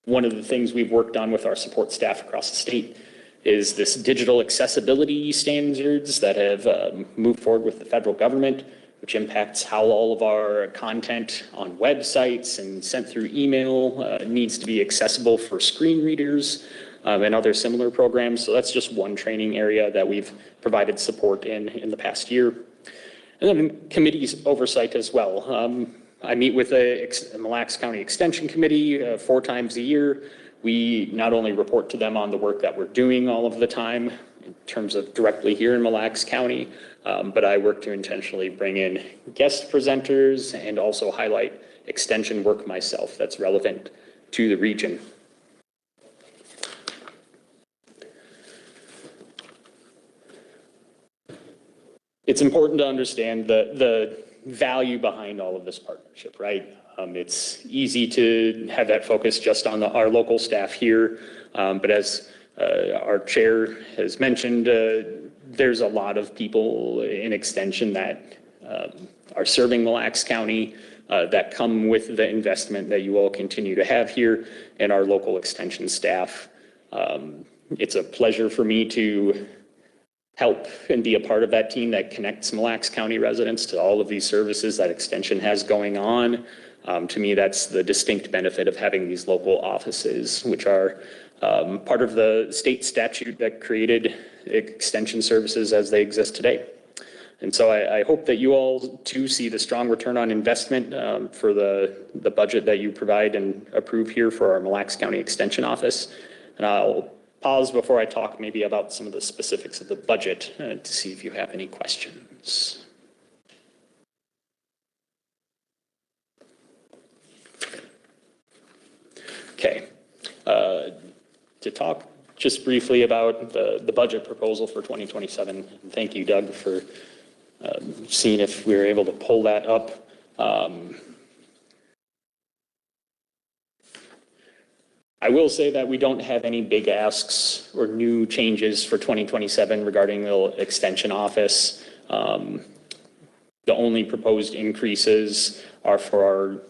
One of the things we've worked on with our support staff across the state is this digital accessibility standards that have moved forward with the federal government, which impacts how all of our content on websites and sent through email needs to be accessible for screen readers and other similar programs. So that's just one training area that we've provided support in the past year. And then committees oversight as well. I meet with the Mille Lacs County Extension Committee 4 times a year. We not only report to them on the work that we're doing all of the time in terms of directly here in Mille Lacs County, but I work to intentionally bring in guest presenters and also highlight extension work myself that's relevant to the region. It's important to understand the value behind all of this partnership, right? It's easy to have that focus just on our local staff here, but as our chair has mentioned, there's a lot of people in extension that are serving Mille Lacs County that come with the investment that you all continue to have here and our local extension staff. It's a pleasure for me to help and be a part of that team that connects Mille Lacs County residents to all of these services that extension has going on. To me, that's the distinct benefit of having these local offices, which are part of the state statute that created extension services as they exist today. And so I hope that you all too see the strong return on investment for the budget that you provide and approve here for our Mille Lacs County Extension Office. And I'll pause before I talk maybe about some of the specifics of the budget to see if you have any questions. Okay, to talk just briefly about the budget proposal for 2027. Thank you, Doug, for seeing if we were able to pull that up. I will say that we don't have any big asks or new changes for 2027 regarding the extension office. The only proposed increases are for our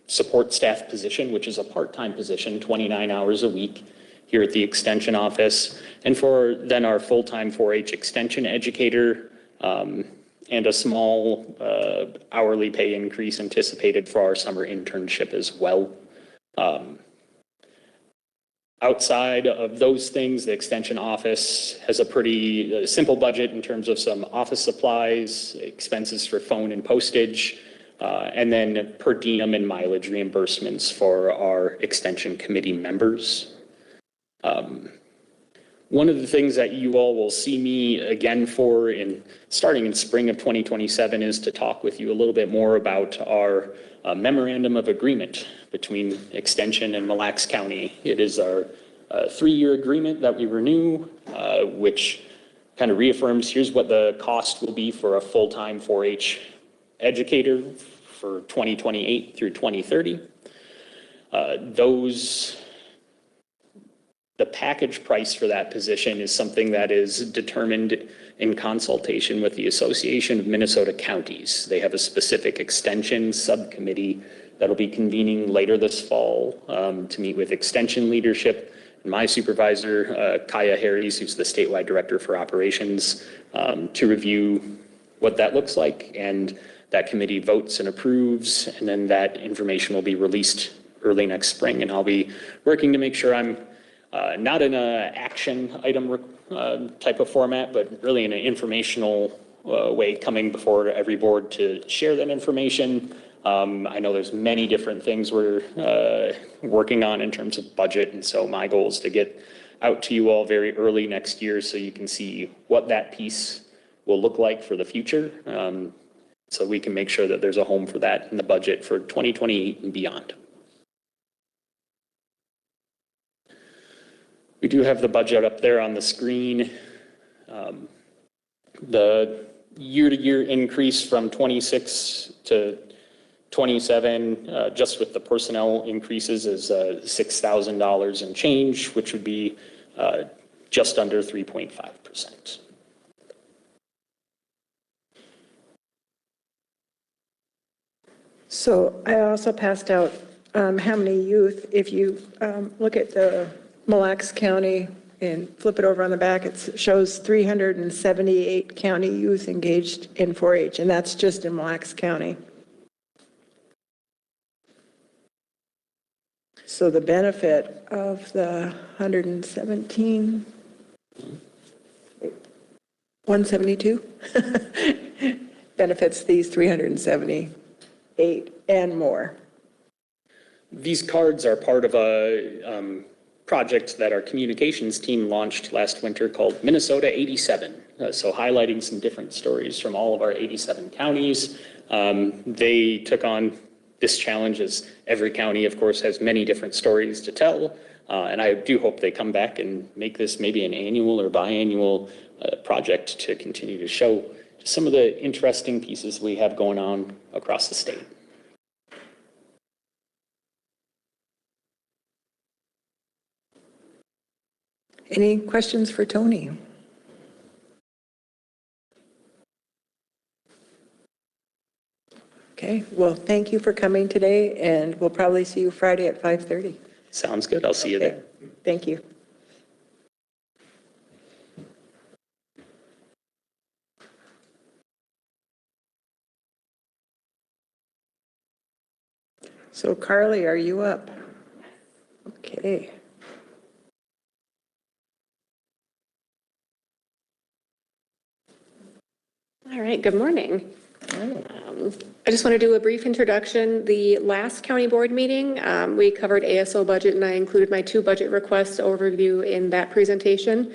support staff position, which is a part-time position, 29 hours a week here at the extension office, and for then our full-time 4-H extension educator, and a small hourly pay increase anticipated for our summer internship as well. Outside of those things, the extension office has a pretty simple budget in terms of some office supplies, expenses for phone and postage, and then per diem and mileage reimbursements for our extension committee members. One of the things that you all will see me again for starting in spring of 2027 is to talk with you a little bit more about our memorandum of agreement between Extension and Mille Lacs County. It is our 3-year agreement that we renew, which kind of reaffirms here's what the cost will be for a full-time 4-H educator for 2028 through 2030. The package price for that position is something that is determined in consultation with the Association of Minnesota Counties. They have a specific extension subcommittee that'll be convening later this fall to meet with extension leadership and my supervisor, Kaya Harries, who's the statewide director for operations, to review what that looks like. And that committee votes and approves, and then that information will be released early next spring. And I'll be working to make sure I'm not in an action item type of format, but really in an informational way coming before every board to share that information. I know there's many different things we're working on in terms of budget, and so my goal is to get out to you all very early next year so you can see what that piece will look like for the future, so we can make sure that there's a home for that in the budget for 2028 and beyond. We do have the budget up there on the screen. The year-to-year increase from 26 to 27, just with the personnel increases, is $6,000 and change, which would be just under 3.5%. So I also passed out how many youth, if you look at the Mille Lacs County and flip it over on the back, it shows 378 county youth engaged in 4-H, and that's just in Mille Lacs County. So the benefit of the 172 benefits these 378 and more. These cards are part of a project that our communications team launched last winter called Minnesota 87. So highlighting some different stories from all of our 87 counties. They took on this challenge, as every county, of course, has many different stories to tell. And I do hope they come back and make this maybe an annual or biannual project to continue to show some of the interesting pieces we have going on across the state. Any questions for Tony? Okay, well, thank you for coming today, and we'll probably see you Friday at 5:30. Sounds good. I'll see you there. Thank you. So Carly, are you up? Okay. All right, good morning. I just want to do a brief introduction. The last county board meeting, we covered ASO budget, and I included my 2 budget requests overview in that presentation.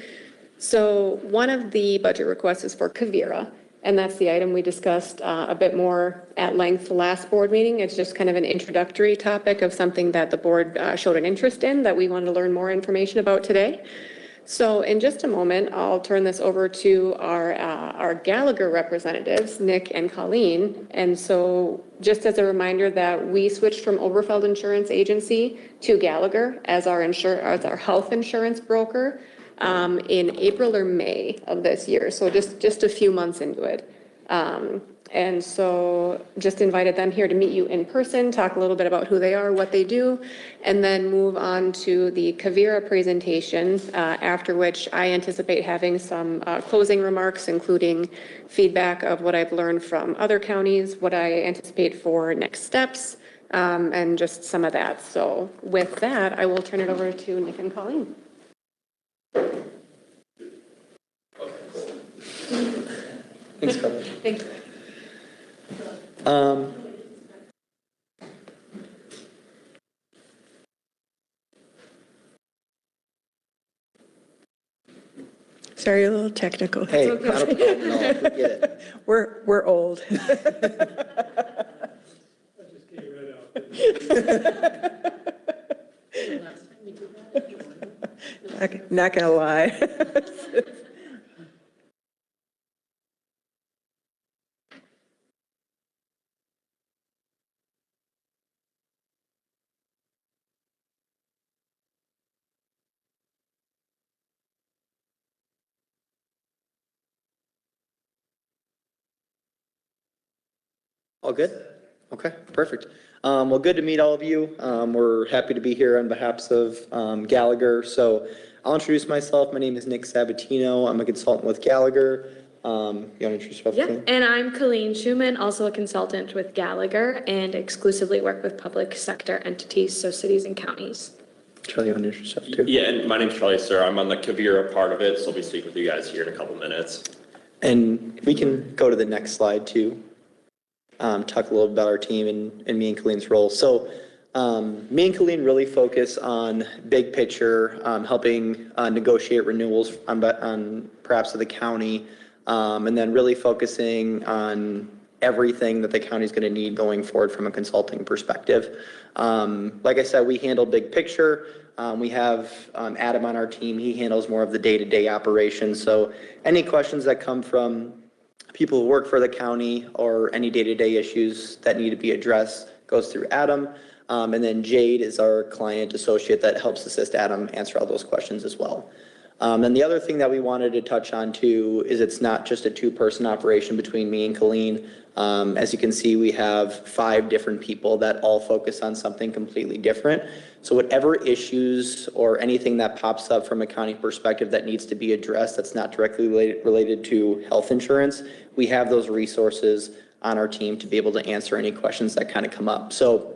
So one of the budget requests is for Quivira, and that's the item we discussed a bit more at length the last board meeting. It's just kind of an introductory topic of something that the board showed an interest in that we wanted to learn more information about today. So in just a moment, I'll turn this over to our Gallagher representatives, Nick and Colleen. And so just as a reminder that we switched from Oberfeld Insurance Agency to Gallagher as our health insurance broker in April or May of this year. So just a few months into it. And so just invited them here to meet you in person, talk a little bit about who they are, what they do, and then move on to the Quivira presentation, after which I anticipate having some closing remarks, including feedback of what I've learned from other counties, what I anticipate for next steps, and just some of that. So with that, I will turn it over to Nick and Colleen. Thanks, Carly. Thank you. Sorry, a little technical. Hey, not a problem at all. We get it. We're old. Not gonna lie. All good? Okay, perfect. Well, good to meet all of you. We're happy to be here on behalf of Gallagher. So I'll introduce myself. My name is Nick Sabatino. I'm a consultant with Gallagher. You want to introduce yourself? Yeah, and I'm Colleen Schumann, also a consultant with Gallagher and exclusively work with public sector entities, so cities and counties. Charlie, you want to introduce yourself too? Yeah, and my name's Charlie, sir. I'm on the Quivira part of it, so I'll be speaking with you guys here in a couple minutes. And we can go to the next slide too. Talk a little about our team and me and Colleen's role. So me and Colleen really focus on big picture, helping negotiate renewals on perhaps of the county, and then really focusing on everything that the county is going to need going forward from a consulting perspective. Like I said, we handle big picture. We have Adam on our team. He handles more of the day-to-day operations. So any questions that come from people who work for the county or any day-to-day issues that need to be addressed goes through Adam. And then Jade is our client associate that helps assist Adam answer all those questions as well. And the other thing that we wanted to touch on too is it's not just a two-person operation between me and Colleen. As you can see, we have 5 different people that all focus on something completely different. So whatever issues or anything that pops up from a county perspective that needs to be addressed that's not directly related to health insurance, we have those resources on our team to be able to answer any questions that kind of come up. So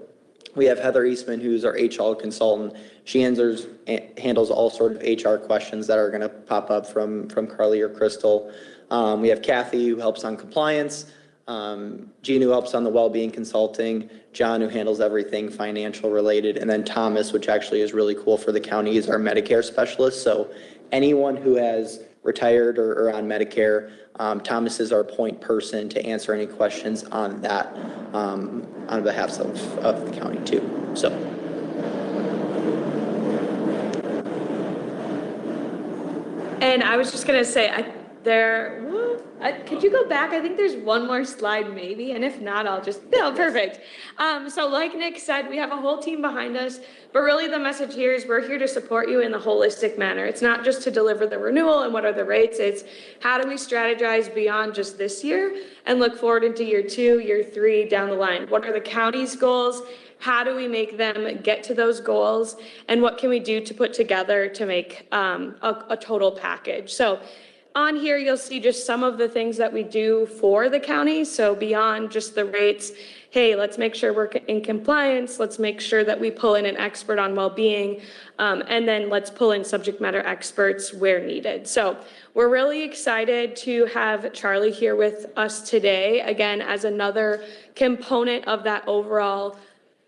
we have Heather Eastman, who's our HR consultant. She handles all sort of HR questions that are going to pop up from Carly or Crystal. We have Kathy, who helps on compliance. Jean, who helps on the well-being consulting. John, who handles everything financial related. And then Thomas, which actually is really cool for the county, is our Medicare specialist. So anyone who has retired or on Medicare, Thomas is our point person to answer any questions on that, on behalf of the county too. So. And I was just gonna say, could you go back? I think there's one more slide maybe, and if not, no, perfect. So like Nick said, we have a whole team behind us, but really the message here is we're here to support you in the holistic manner. It's not just to deliver the renewal and what are the rates, it's how do we strategize beyond just this year and look forward into year 2, year 3, down the line. What are the county's goals? How do we make them get to those goals? And what can we do to put together to make a total package? So on here, you'll see just some of the things that we do for the county. So beyond just the rates, hey, let's make sure we're in compliance. Let's make sure that we pull in an expert on well-being. And then let's pull in subject matter experts where needed. So we're really excited to have Charlie here with us today, again, as another component of that overall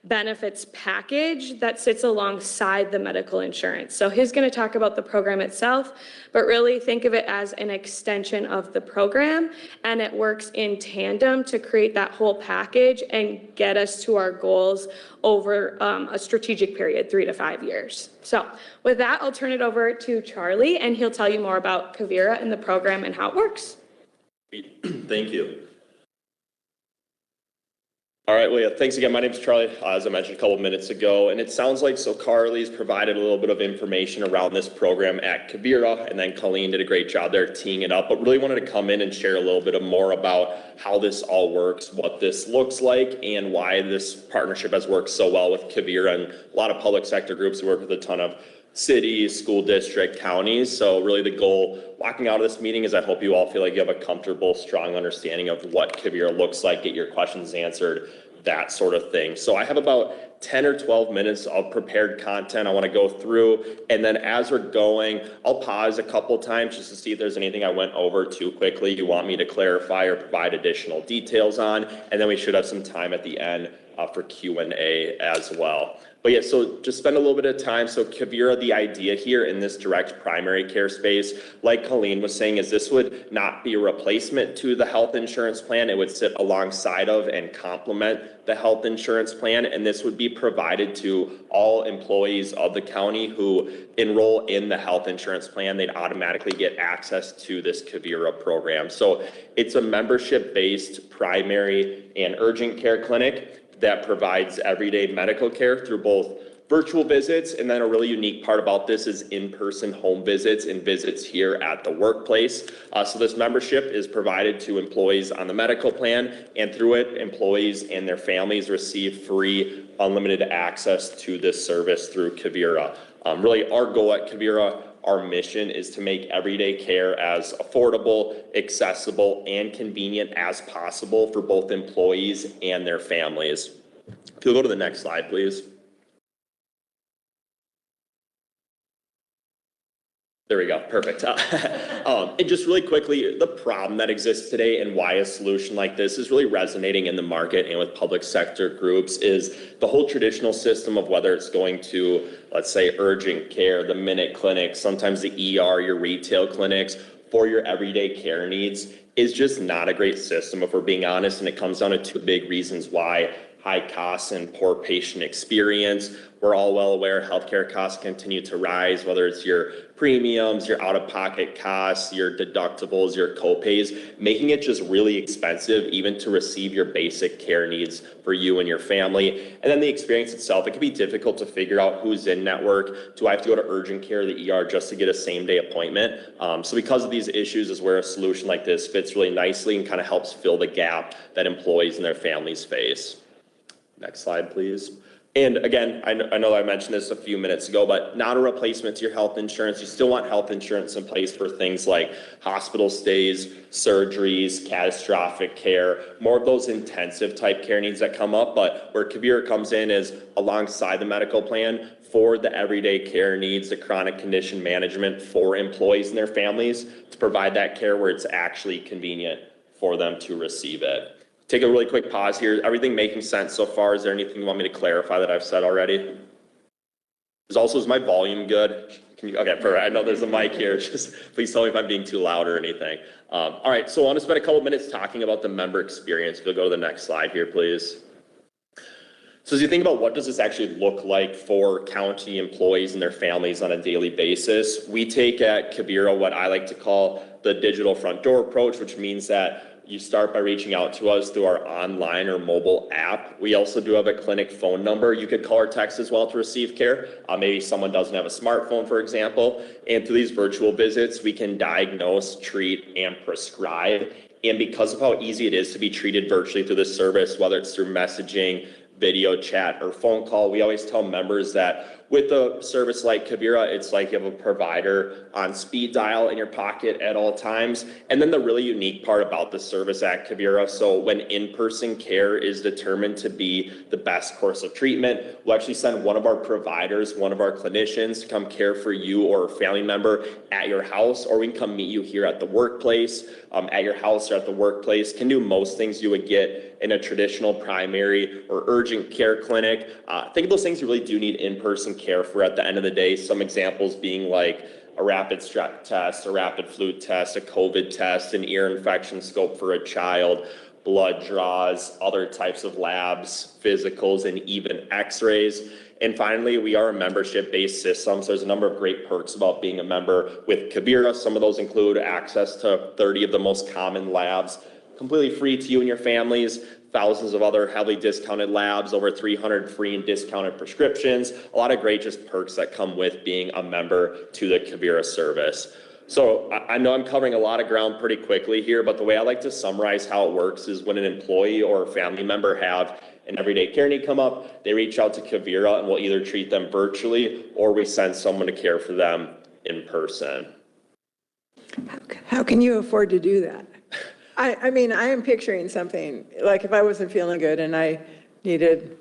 benefits package that sits alongside the medical insurance. So he's going to talk about the program itself, but really think of it as an extension of the program, and it works in tandem to create that whole package and get us to our goals over a strategic period, 3 to 5 years. So with that, I'll turn it over to Charlie, and he'll tell you more about Quivira and the program and how it works. Thank you. All right, well, yeah, thanks again. My name is Charlie, as I mentioned a couple of minutes ago, and it sounds like Carly's provided a little bit of information around this program at Quivira, and then Colleen did a great job there teeing it up, but really wanted to come in and share a little bit more about how this all works, what this looks like, and why this partnership has worked so well with Quivira and a lot of public sector groups who work with a ton of cities, school district, counties. So really the goal walking out of this meeting is I hope you all feel like you have a comfortable, strong understanding of what Quivira looks like, get your questions answered, that sort of thing. So I have about 10 or 12 minutes of prepared content I want to go through. And then as we're going, I'll pause a couple times just to see if there's anything I went over too quickly you want me to clarify or provide additional details on. And then we should have some time at the end for Q&A as well. But yeah, so just spend a little bit of time. So Quivira, the idea here in this direct primary care space, like Colleen was saying, is this would not be a replacement to the health insurance plan. It would sit alongside of and complement the health insurance plan. And this would be provided to all employees of the county who enroll in the health insurance plan. They'd automatically get access to this Quivira program. So it's a membership-based primary and urgent care clinic that provides everyday medical care through both virtual visits, and then a really unique part about this is in-person home visits and visits here at the workplace. So this membership is provided to employees on the medical plan, and through it, employees and their families receive free, unlimited access to this service through Quivira. Really, our goal at Quivira, our mission is to make everyday care as affordable, accessible, and convenient as possible for both employees and their families. If you'll go to the next slide, please. There we go, perfect. And just really quickly, the problem that exists today and why a solution like this is really resonating in the market and with public sector groups is the whole traditional system of whether it's going to, let's say, urgent care, the minute clinic, sometimes the ER, your retail clinics, for your everyday care needs is just not a great system if we're being honest, and it comes down to 2 big reasons why. high costs and poor patient experience. We're all well aware healthcare costs continue to rise, whether it's your premiums, your out-of-pocket costs, your deductibles, your copays, making it just really expensive even to receive your basic care needs for you and your family. And then the experience itself, it can be difficult to figure out who's in network. Do I have to go to urgent care, the ER, just to get a same-day appointment? So because of these issues is where a solution like this fits really nicely and kind of helps fill the gap that employees and their families face. Next slide, please. And again, I know I mentioned this a few minutes ago, but not a replacement to your health insurance. You still want health insurance in place for things like hospital stays, surgeries, catastrophic care, more of those intensive type care needs that come up. But where Kibera comes in is alongside the medical plan for the everyday care needs, the chronic condition management for employees and their families to provide that care where it's actually convenient for them to receive it. Take a really quick pause here. Everything making sense so far? Is there anything you want me to clarify that I've said already? Is my volume good? Okay, perfect. I know there's a mic here. Just please tell me if I'm being too loud or anything. All right, so I want to spend a couple minutes talking about the member experience. If you'll go to the next slide here, please. So as you think about what does this actually look like for county employees and their families on a daily basis, we take at Kibera what I like to call the digital front door approach, which means that you start by reaching out to us through our online or mobile app. We also do have a clinic phone number. You could call or text as well to receive care. Maybe someone doesn't have a smartphone, for example. And through these virtual visits, we can diagnose, treat, and prescribe. And because of how easy it is to be treated virtually through this service, whether it's through messaging, video chat, or phone call, we always tell members that with a service like Kibera, it's like you have a provider on speed dial in your pocket at all times. And then the really unique part about the service at Kibera, so when in-person care is determined to be the best course of treatment, we'll actually send one of our providers, one of our clinicians to come care for you or a family member at your house, or we can come meet you here at the workplace, at your house or at the workplace, can do most things you would get in a traditional primary or urgent care clinic. Think of those things you really do need in-person care for at the end of the day. Some examples being like a rapid strep test, a rapid flu test, a COVID test, an ear infection scope for a child, blood draws, other types of labs, physicals, and even x-rays. And finally, we are a membership-based system, so there's a number of great perks about being a member with Kibera. Some of those include access to 30 of the most common labs, completely free to you and your families, thousands of other heavily discounted labs, over 300 free and discounted prescriptions, a lot of great just perks that come with being a member to the Kibera service. So I know I'm covering a lot of ground pretty quickly here, but the way I like to summarize how it works is when an employee or a family member have an everyday care need come up, they reach out to Kibera and we'll either treat them virtually or we send someone to care for them in person. How can you afford to do that? I mean, I am picturing something, like if I wasn't feeling good and I needed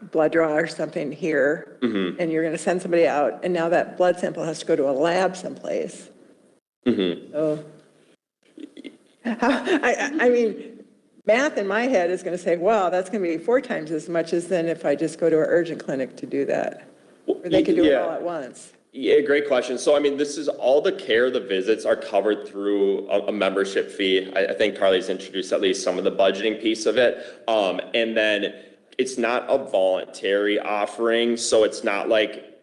a blood draw or something here, and you're going to send somebody out, and now that blood sample has to go to a lab someplace. So, I mean, math in my head is going to say, wow, that's going to be 4 times as much as then if I just go to an urgent clinic to do that. Or they could do it all at once. Yeah, great question. So, I mean, this is all the care, the visits are covered through a membership fee. I think Carly's introduced at least some of the budgeting piece of it. And then it's not a voluntary offering. So it's not like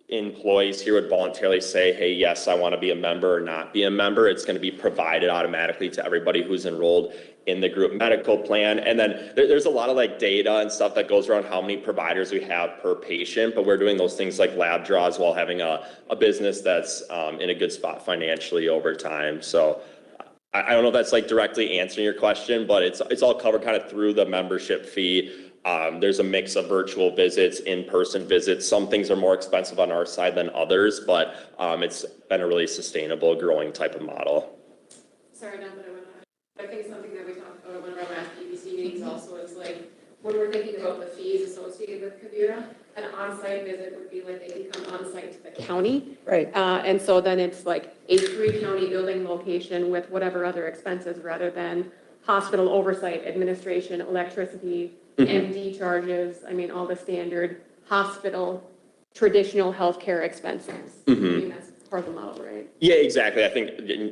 employees here would voluntarily say, hey, yes, I want to be a member or not be a member. It's going to be provided automatically to everybody who's enrolled in the group medical plan. And then there's a lot of like data and stuff that goes around how many providers we have per patient, but we're doing those things like lab draws while having a business that's in a good spot financially over time. So I don't know if that's like directly answering your question, but it's all covered kind of through the membership fee. There's a mix of virtual visits, in-person visits. Some things are more expensive on our side than others, but it's been a really sustainable, growing type of model. Sorry, not that I think something that we talked about at one of our last PBC meetings also is like, when we're thinking about the fees associated with Kibera, an on-site visit would be like they can come on-site to the county. Right. And so then it's like a 3-county building location with whatever other expenses rather than hospital oversight, administration, electricity, MD charges, I mean, all the standard hospital, traditional healthcare expenses. I mean, pour them out, right? Yeah, exactly. I think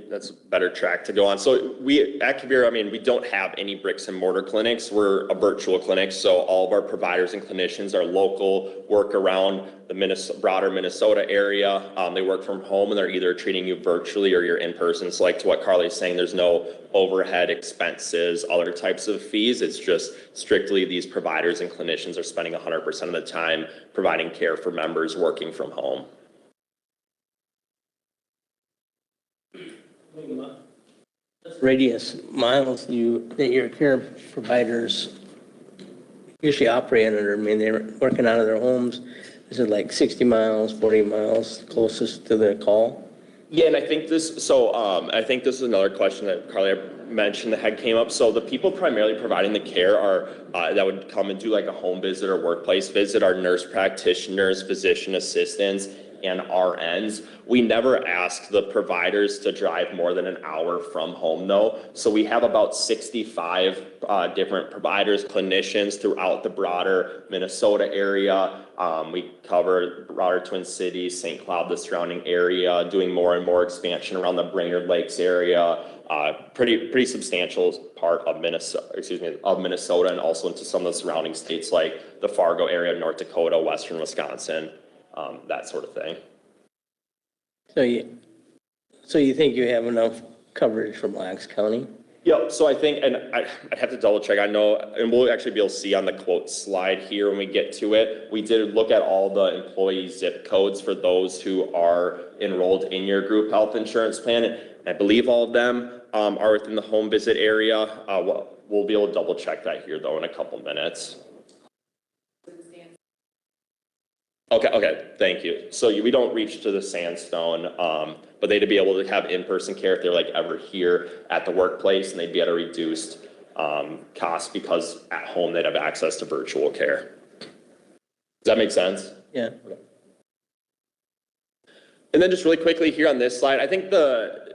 that's a better track to go on. So we, at Kavira, I mean, we don't have any bricks and mortar clinics. We're a virtual clinic. So all of our providers and clinicians are local, work around the broader Minnesota area. They work from home and they're either treating you virtually or you're in person. So like to what Carly's saying, there's no overhead expenses, other types of fees. It's just strictly these providers and clinicians are spending 100% of the time providing care for members working from home. Radius miles that your care providers usually operate under? I mean, they're working out of their homes. Is it like 60 miles, 40 miles closest to the call? Yeah, and I think this is another question that Carly mentioned that had came up. So the people primarily providing the care are, that would come and do like a home visit or workplace visit, are nurse practitioners, physician assistants, and RNs. We never ask the providers to drive more than an hour from home though. So we have about 65 different providers, clinicians throughout the broader Minnesota area. We cover broader Twin Cities, St. Cloud, the surrounding area, doing more and more expansion around the Brainerd Lakes area. Pretty substantial part of Minnesota, and also into some of the surrounding states like the Fargo area, North Dakota, Western Wisconsin. That sort of thing. So you think you have enough coverage for Black's County? Yep, so I think, and I'd have to double check, I know, and we'll actually be able to see on the quote slide here when we get to it. We did look at all the employee zip codes for those who are enrolled in your group health insurance plan. And I believe all of them are within the home visit area. We'll be able to double check that here though in a couple minutes. Okay, thank you. So we don't reach to the Sandstone, but they'd be able to have in-person care if they're like ever here at the workplace, and they'd be at a reduced cost because at home they'd have access to virtual care. Does that make sense? Yeah. Okay. And then just really quickly here on this slide, I think the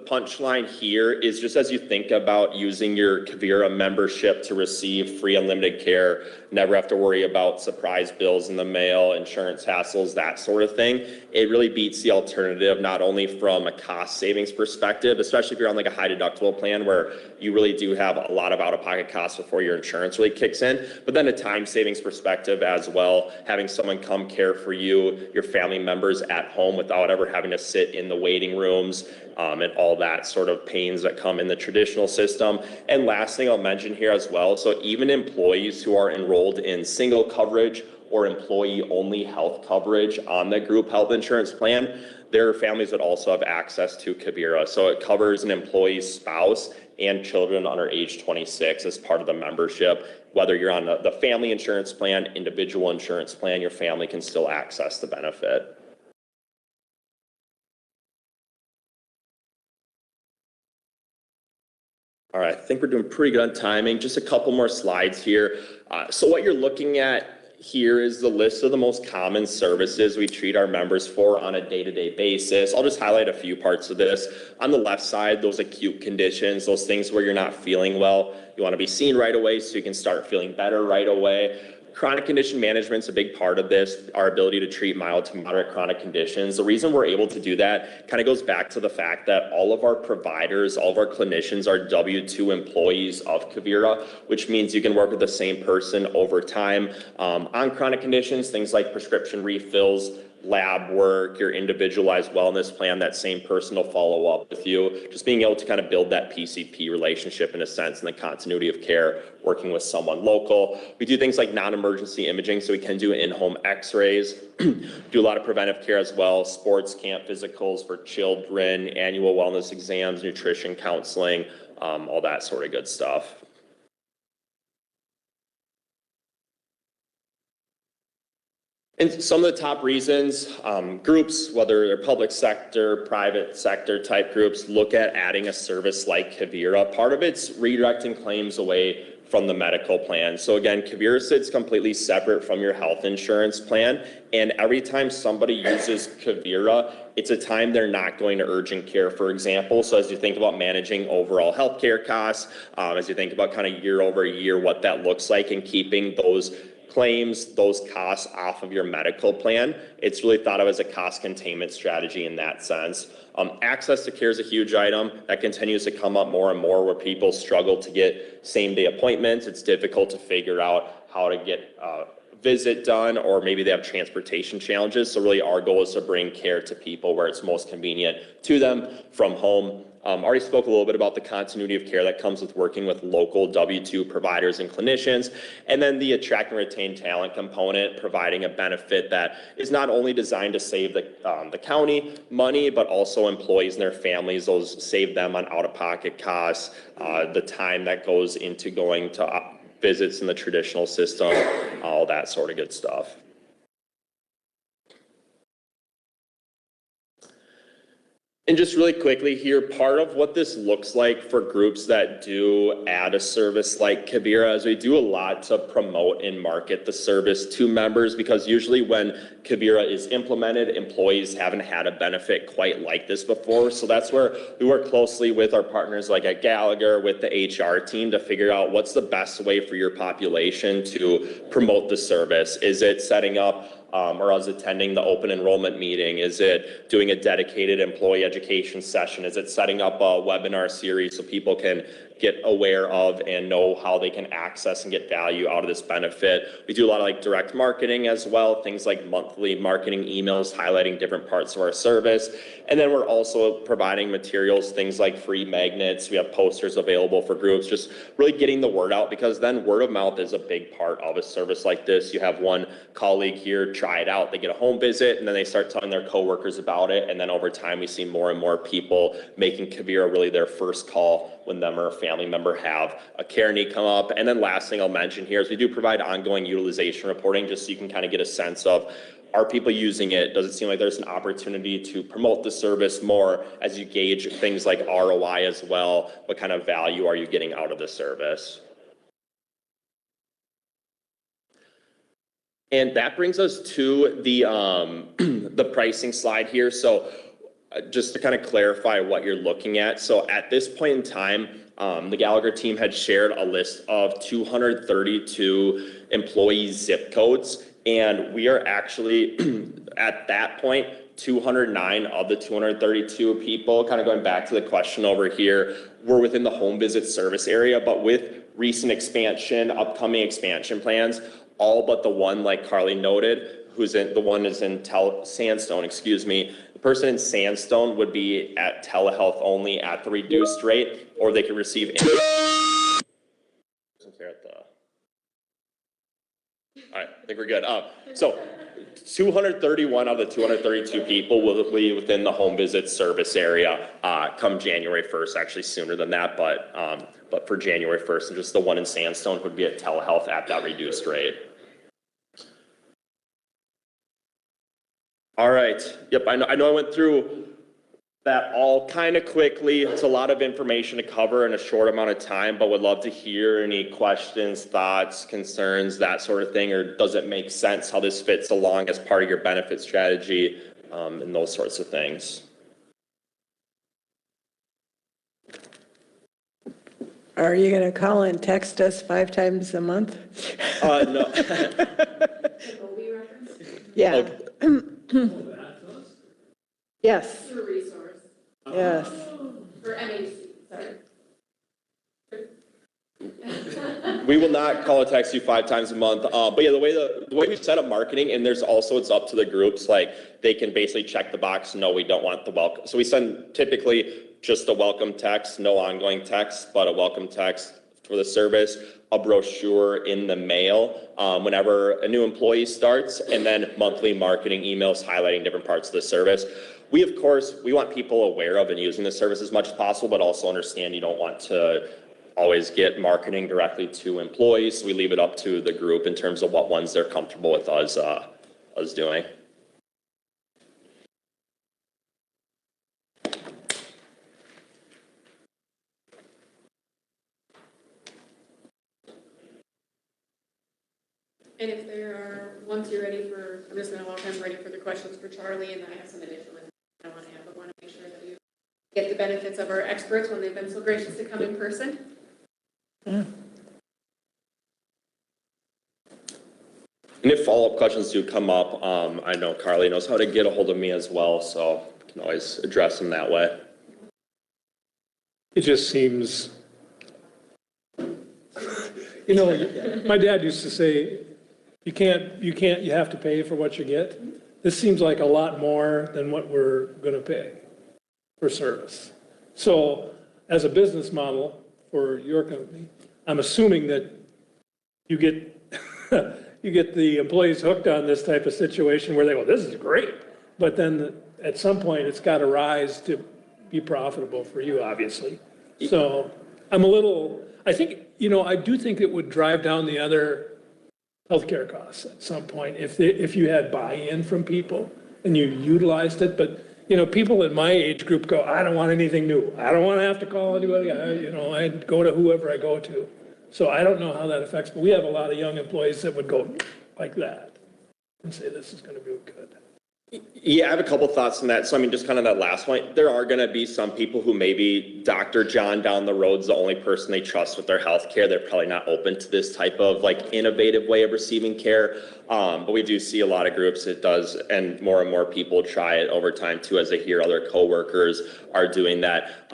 punchline here is just as you think about using your Kavira membership to receive free unlimited care, never have to worry about surprise bills in the mail, insurance hassles, that sort of thing. It really beats the alternative, not only from a cost savings perspective, especially if you're on like a high deductible plan where you really do have a lot of out-of-pocket costs before your insurance really kicks in, but then a time savings perspective as well, having someone come care for you, your family members at home without ever having to sit in the waiting rooms, and all that sort of pains that come in the traditional system. And last thing I'll mention here as well, so even employees who are enrolled in single coverage or employee-only health coverage on the group health insurance plan, their families would also have access to Kavira. So it covers an employee's spouse and children under age 26 as part of the membership. Whether you're on the family insurance plan, individual insurance plan, your family can still access the benefit. All right, I think we're doing pretty good on timing. Just a couple more slides here. So what you're looking at here is the list of the most common services we treat our members for on a day-to-day basis. I'll just highlight a few parts of this. On the left side, those acute conditions, those things where you're not feeling well, you want to be seen right away so you can start feeling better right away. Chronic condition management is a big part of this, our ability to treat mild to moderate chronic conditions. The reason we're able to do that kind of goes back to the fact that all of our providers, all of our clinicians are W-2 employees of Kavira, which means you can work with the same person over time on chronic conditions, things like prescription refills, lab work, your individualized wellness plan, that same person will follow up with you. Just being able to kind of build that PCP relationship in a sense, and the continuity of care, working with someone local. We do things like non-emergency imaging, so we can do in-home x-rays, do a lot of preventive care as well, sports camp physicals for children, annual wellness exams, nutrition counseling, all that sort of good stuff. And some of the top reasons, groups, whether they're public sector, private sector type groups, look at adding a service like Kavira. Part of it's redirecting claims away from the medical plan. So again, Kavira sits completely separate from your health insurance plan. And every time somebody uses Kavira, it's a time they're not going to urgent care, for example. So as you think about managing overall healthcare costs, as you think about kind of year over year, what that looks like, and keeping those claims those costs off of your medical plan. It's really thought of as a cost containment strategy in that sense. Access to care is a huge item that continues to come up more and more where people struggle to get same-day appointments. It's difficult to figure out how to get a visit done, or maybe they have transportation challenges. So really our goal is to bring care to people where it's most convenient to them from home. Already spoke a little bit about the continuity of care that comes with working with local W-2 providers and clinicians, and then the attract and retain talent component, providing a benefit that is not only designed to save the county money, but also employees and their families. Those save them on out-of-pocket costs, the time that goes into going to visits in the traditional system, all that sort of good stuff. And just really quickly here, part of what this looks like for groups that do add a service like Kibera is we do a lot to promote and market the service to members, because usually when Kibera is implemented, employees haven't had a benefit quite like this before. So that's where we work closely with our partners like at Gallagher, with the HR team, to figure out what's the best way for your population to promote the service. Is it setting up or is attending the open enrollment meeting? Is it doing a dedicated employee education session? Is it setting up a webinar series so people can get aware of and know how they can access and get value out of this benefit? We do a lot of like direct marketing as well, things like monthly marketing emails highlighting different parts of our service. And then we're also providing materials, things like free magnets. We have posters available for groups, just really getting the word out, because then word of mouth is a big part of a service like this. You have one colleague here try it out, they get a home visit, and then they start telling their coworkers about it. And then over time, we see more and more people making Kibera really their first call when them or a family member have a care need come up. And then last thing I'll mention here is we do provide ongoing utilization reporting, just so you can kind of get a sense of, are people using it? Does it seem like there's an opportunity to promote the service more as you gauge things like ROI as well? What kind of value are you getting out of the service? And that brings us to the the pricing slide here. So just to kind of clarify what you're looking at. So at this point in time, the Gallagher team had shared a list of 232 employee zip codes. And we are actually, at that point, 209 of the 232 people, kind of going back to the question over here, were within the home visit service area. But with recent expansion, upcoming expansion plans, all but the one, like Carly noted, the one is in Sandstone, excuse me. The person in Sandstone would be at telehealth only at the reduced rate, or they could receive. All right, I think we're good. So 231 of the 232 people will be within the home visit service area come January 1st, actually sooner than that, but for January 1st, and just the one in Sandstone would be at telehealth at that reduced rate. All right, yep, I know I went through that all kind of quickly. It's a lot of information to cover in a short amount of time, but would love to hear any questions, thoughts, concerns, that sort of thing, or does it make sense how this fits along as part of your benefit strategy, and those sorts of things. Are you going to call and text us 5 times a month? No. Yeah. Yes. Through resource. Yes. For MHC, sorry. We will not call or text you 5 times a month. But yeah, the way we set up marketing, and there's also, it's up to the groups, like they can basically check the box, no, we don't want the welcome. So we send typically just a welcome text, no ongoing text, but a welcome text for the service, a brochure in the mail whenever a new employee starts, and then monthly marketing emails highlighting different parts of the service. We, of course, we want people aware of and using the service as much as possible, but also understand you don't want to always get marketing directly to employees. So we leave it up to the group in terms of what ones they're comfortable with us doing. And if there are, once you're ready for, I'm just going to walk, I'm ready for the questions for Charlie, and then I have some additional I want to have, but want to make sure that you get the benefits of our experts when they've been so gracious to come in person. Yeah. And if follow-up questions do come up, I know Carly knows how to get a hold of me as well, so I can always address them that way. It just seems, you know, my dad used to say, you have to pay for what you get. This seems like a lot more than what we're going to pay for service. So as a business model for your company, I'm assuming that you get you get the employees hooked on this type of situation where they go, this is great. But then at some point, it's got to rise to be profitable for you, obviously. So I'm I think, you know, I do think it would drive down the other healthcare costs at some point if you had buy-in from people and you utilized it. But, you know, people in my age group go, I don't want anything new. I don't want to have to call anybody. I'd go to whoever I go to. So I don't know how that affects, but we have a lot of young employees that would go like that and say, this is going to be good. Yeah, I have a couple thoughts on that. So, I mean, just kind of that last point, there are going to be some people who maybe Dr. John down the road's the only person they trust with their health care. They're probably not open to this type of like innovative way of receiving care. But we do see a lot of groups it does, and more people try it over time too, as they hear other coworkers are doing that.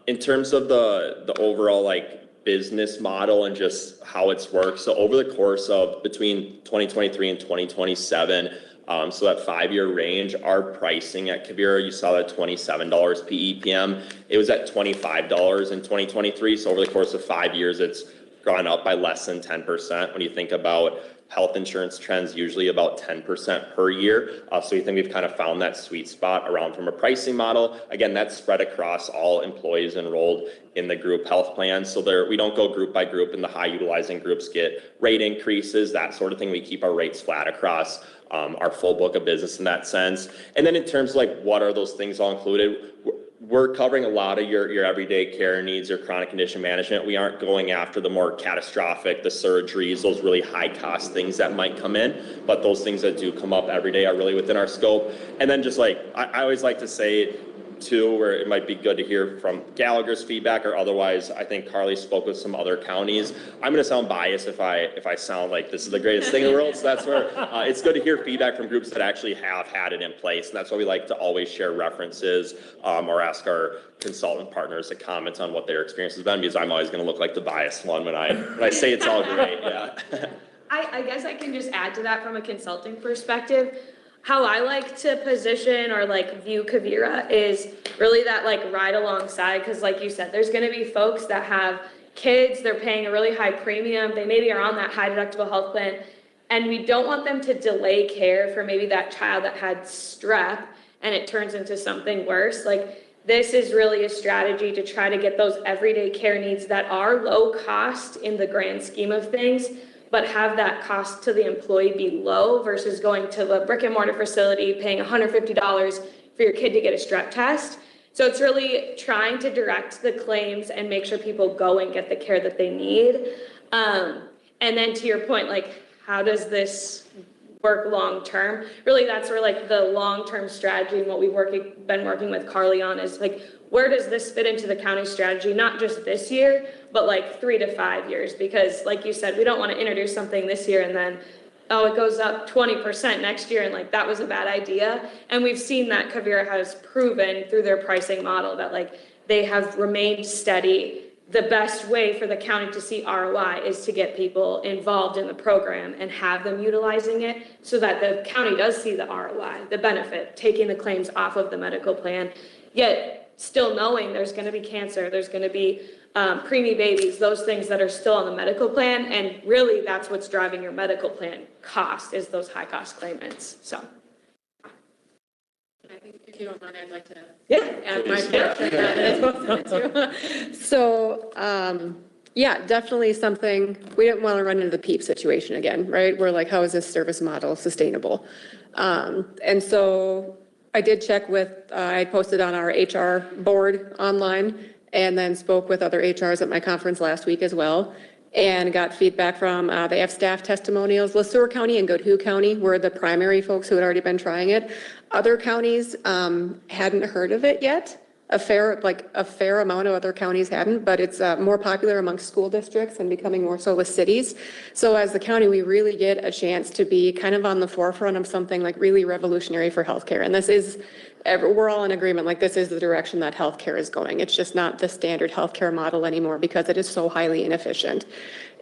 In terms of the overall like business model and just how it's worked. So over the course of between 2023 and 2027, so that 5-year range, our pricing at Quivira, you saw that $27 PEPM. It was at $25 in 2023. So over the course of 5 years, it's gone up by less than 10%. When you think about health insurance trends, usually about 10% per year. So you think we've kind of found that sweet spot around from a pricing model. Again, that's spread across all employees enrolled in the group health plan. So we don't go group by group, and the high utilizing groups get rate increases, that sort of thing. We keep our rates flat across our full book of business in that sense. And then in terms of like, what are those things all included? We're covering a lot of your everyday care needs, your chronic condition management. We aren't going after the more catastrophic, the surgeries, those really high cost things that might come in, but those things that do come up every day are really within our scope. And then just like, I always like to say too, where it might be good to hear from Gallagher's feedback or otherwise. I think Carly spoke with some other counties. I'm going to sound biased if I sound like this is the greatest thing in the world. So that's where it's good to hear feedback from groups that actually have had it in place. And that's why we like to always share references or ask our consultant partners to comment on what their experience has been, because I'm always going to look like the biased one when I say it's all great. Yeah. I guess I can just add to that from a consulting perspective. How I like to position or like view Quivira is really that like ride alongside, because like you said, there's going to be folks that have kids, they're paying a really high premium, they maybe are on that high deductible health plan, and we don't want them to delay care for maybe that child that had strep and it turns into something worse. Like, this is really a strategy to try to get those everyday care needs that are low cost in the grand scheme of things, but have that cost to the employee be low versus going to the brick and mortar facility, paying $150 for your kid to get a strep test. So it's really trying to direct the claims and make sure people go and get the care that they need. And then to your point, like, how does this work long-term? Really, that's where like the long-term strategy and what we've been working with Carly on is like, where does this fit into the county strategy? Not just this year, but like 3 to 5 years, because like you said, we don't want to introduce something this year and then, oh, it goes up 20% next year, and like that was a bad idea. And we've seen that Quivira has proven through their pricing model that like they have remained steady. The best way for the county to see ROI is to get people involved in the program and have them utilizing it so that the county does see the ROI, the benefit, taking the claims off of the medical plan, yet still knowing there's going to be cancer, there's going to be preemie babies, those things that are still on the medical plan. And really that's what's driving your medical plan cost, is those high cost claimants. So I think if you don't mind, I'd like to add my part to that. So, yeah, definitely something, we didn't want to run into the PEEP situation again, right? We're like, how is this service model sustainable? And so I did check with, I posted on our HR board online, and then spoke with other HRs at my conference last week as well, and got feedback from, they have staff testimonials. LeSueur County and Goodhue County were the primary folks who had already been trying it. Other counties hadn't heard of it yet. a fair amount of other counties hadn't, but it's more popular amongst school districts and becoming more so with cities. So as the county, we really get a chance to be kind of on the forefront of something like really revolutionary for healthcare. And this is, we're all in agreement, like this is the direction that healthcare is going. It's just not the standard healthcare model anymore because it is so highly inefficient.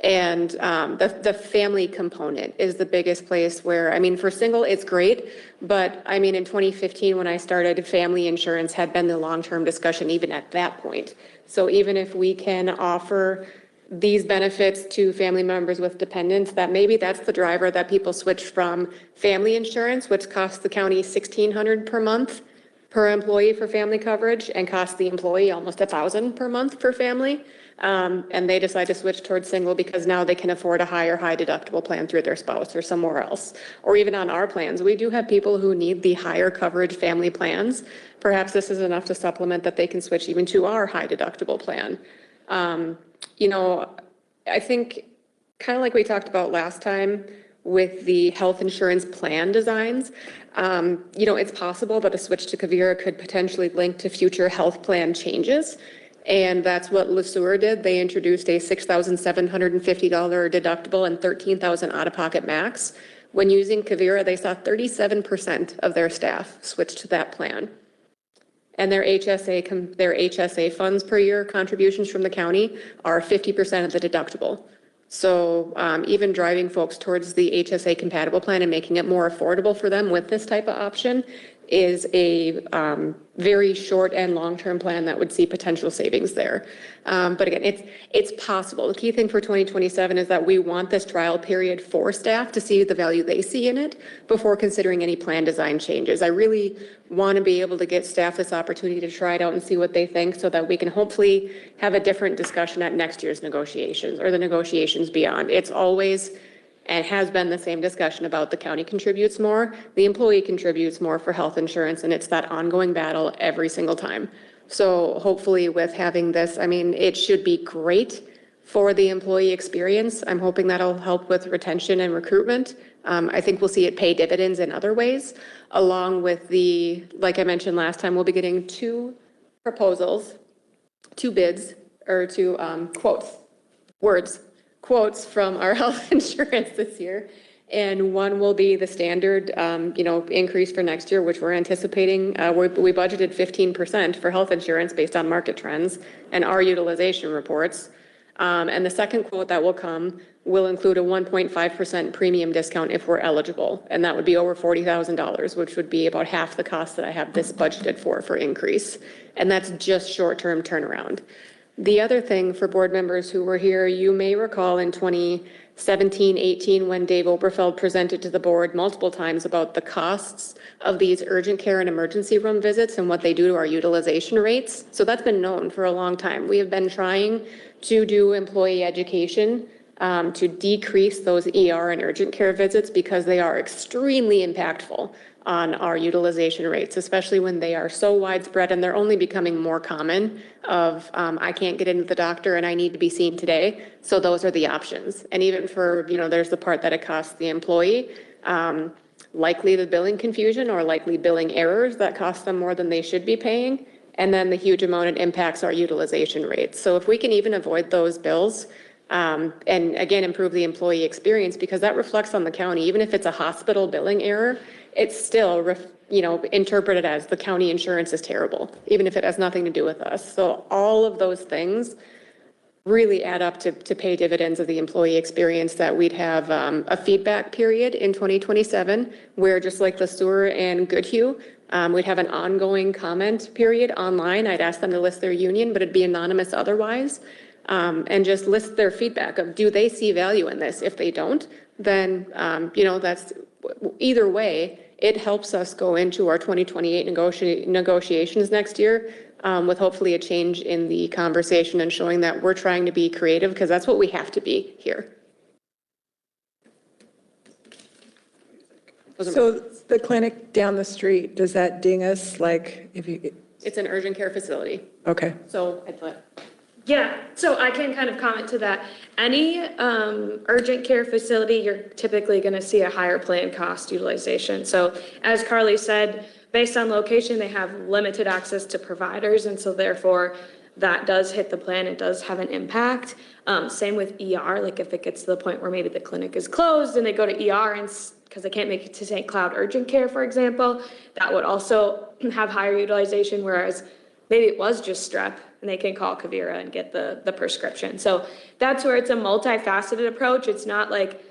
And the family component is the biggest place where, I mean, for single, it's great. But I mean, in 2015, when I started, family insurance had been the long-term discussion even at that point. So even if we can offer these benefits to family members with dependents, that maybe that's the driver that people switch from family insurance, which costs the county $1,600 per month per employee for family coverage and costs the employee almost $1,000 per month per family. And they decide to switch towards single because now they can afford a higher high deductible plan through their spouse or somewhere else. Or even on our plans, we do have people who need the higher coverage family plans. Perhaps this is enough to supplement that they can switch even to our high deductible plan. You know, I think kind of like we talked about last time with the health insurance plan designs, you know, it's possible that a switch to Quivira could potentially link to future health plan changes. And that's what LeSueur did. They introduced a $6,750 deductible and $13,000 out-of-pocket max. When using Quivira, they saw 37% of their staff switch to that plan. And their HSA funds per year contributions from the county are 50% of the deductible. So even driving folks towards the HSA compatible plan and making it more affordable for them with this type of option is a very short and long-term plan that would see potential savings there. But again, it's possible. The key thing for 2027 is that we want this trial period for staff to see the value they see in it before considering any plan design changes. I really want to be able to get staff this opportunity to try it out and see what they think so that we can hopefully have a different discussion at next year's negotiations or the negotiations beyond. It's always and has been the same discussion about the county contributes more, the employee contributes more for health insurance, and it's that ongoing battle every single time. So hopefully with having this, I mean, it should be great for the employee experience. I'm hoping that'll help with retention and recruitment. I think we'll see it pay dividends in other ways, along with the, like I mentioned last time, we'll be getting 2 proposals, 2 bids, or 2 quotes from our health insurance this year. And one will be the standard, increase for next year, which we're anticipating. We budgeted 15% for health insurance based on market trends and our utilization reports. And the second quote that will come will include a 1.5% premium discount if we're eligible. And that would be over $40,000, which would be about half the cost that I have this budgeted for increase. And that's just short-term turnaround. The other thing for board members who were here, you may recall in 2017-18 when Dave Oberfeld presented to the board multiple times about the costs of these urgent care and emergency room visits and what they do to our utilization rates. So that's been known for a long time. We have been trying to do employee education to decrease those ER and urgent care visits because they are extremely impactful on our utilization rates, especially when they are so widespread and they're only becoming more common of I can't get into the doctor and I need to be seen today. So those are the options. And even for, there's the part that it costs the employee, likely the billing confusion or likely billing errors that cost them more than they should be paying. And then the huge amount it impacts our utilization rates. So if we can even avoid those bills, and again, improve the employee experience, because that reflects on the county, even if it's a hospital billing error, it's still, interpreted as the county insurance is terrible, even if it has nothing to do with us. So all of those things really add up to pay dividends of the employee experience that we'd have a feedback period in 2027, where just like LeSueur and Goodhue, we'd have an ongoing comment period online. I'd ask them to list their union, but it'd be anonymous otherwise. And just list their feedback of, do they see value in this? If they don't, then, that's either way, it helps us go into our 2028 negotiations next year with hopefully a change in the conversation and showing that we're trying to be creative, because that's what we have to be here. So the clinic down the street, does that ding us? Like if you? It's an urgent care facility. Okay. So Yeah, so I can kind of comment to that. Any urgent care facility, you're typically going to see a higher plan cost utilization. So as Carly said, based on location, they have limited access to providers, and so therefore that does hit the plan. It does have an impact. Same with ER, like if it gets to the point where maybe the clinic is closed and they go to ER and because they can't make it to St. Cloud Urgent Care, for example, that would also have higher utilization, whereas maybe it was just strep and they can call Kavira and get the prescription. So that's where it's a multifaceted approach. It's not like,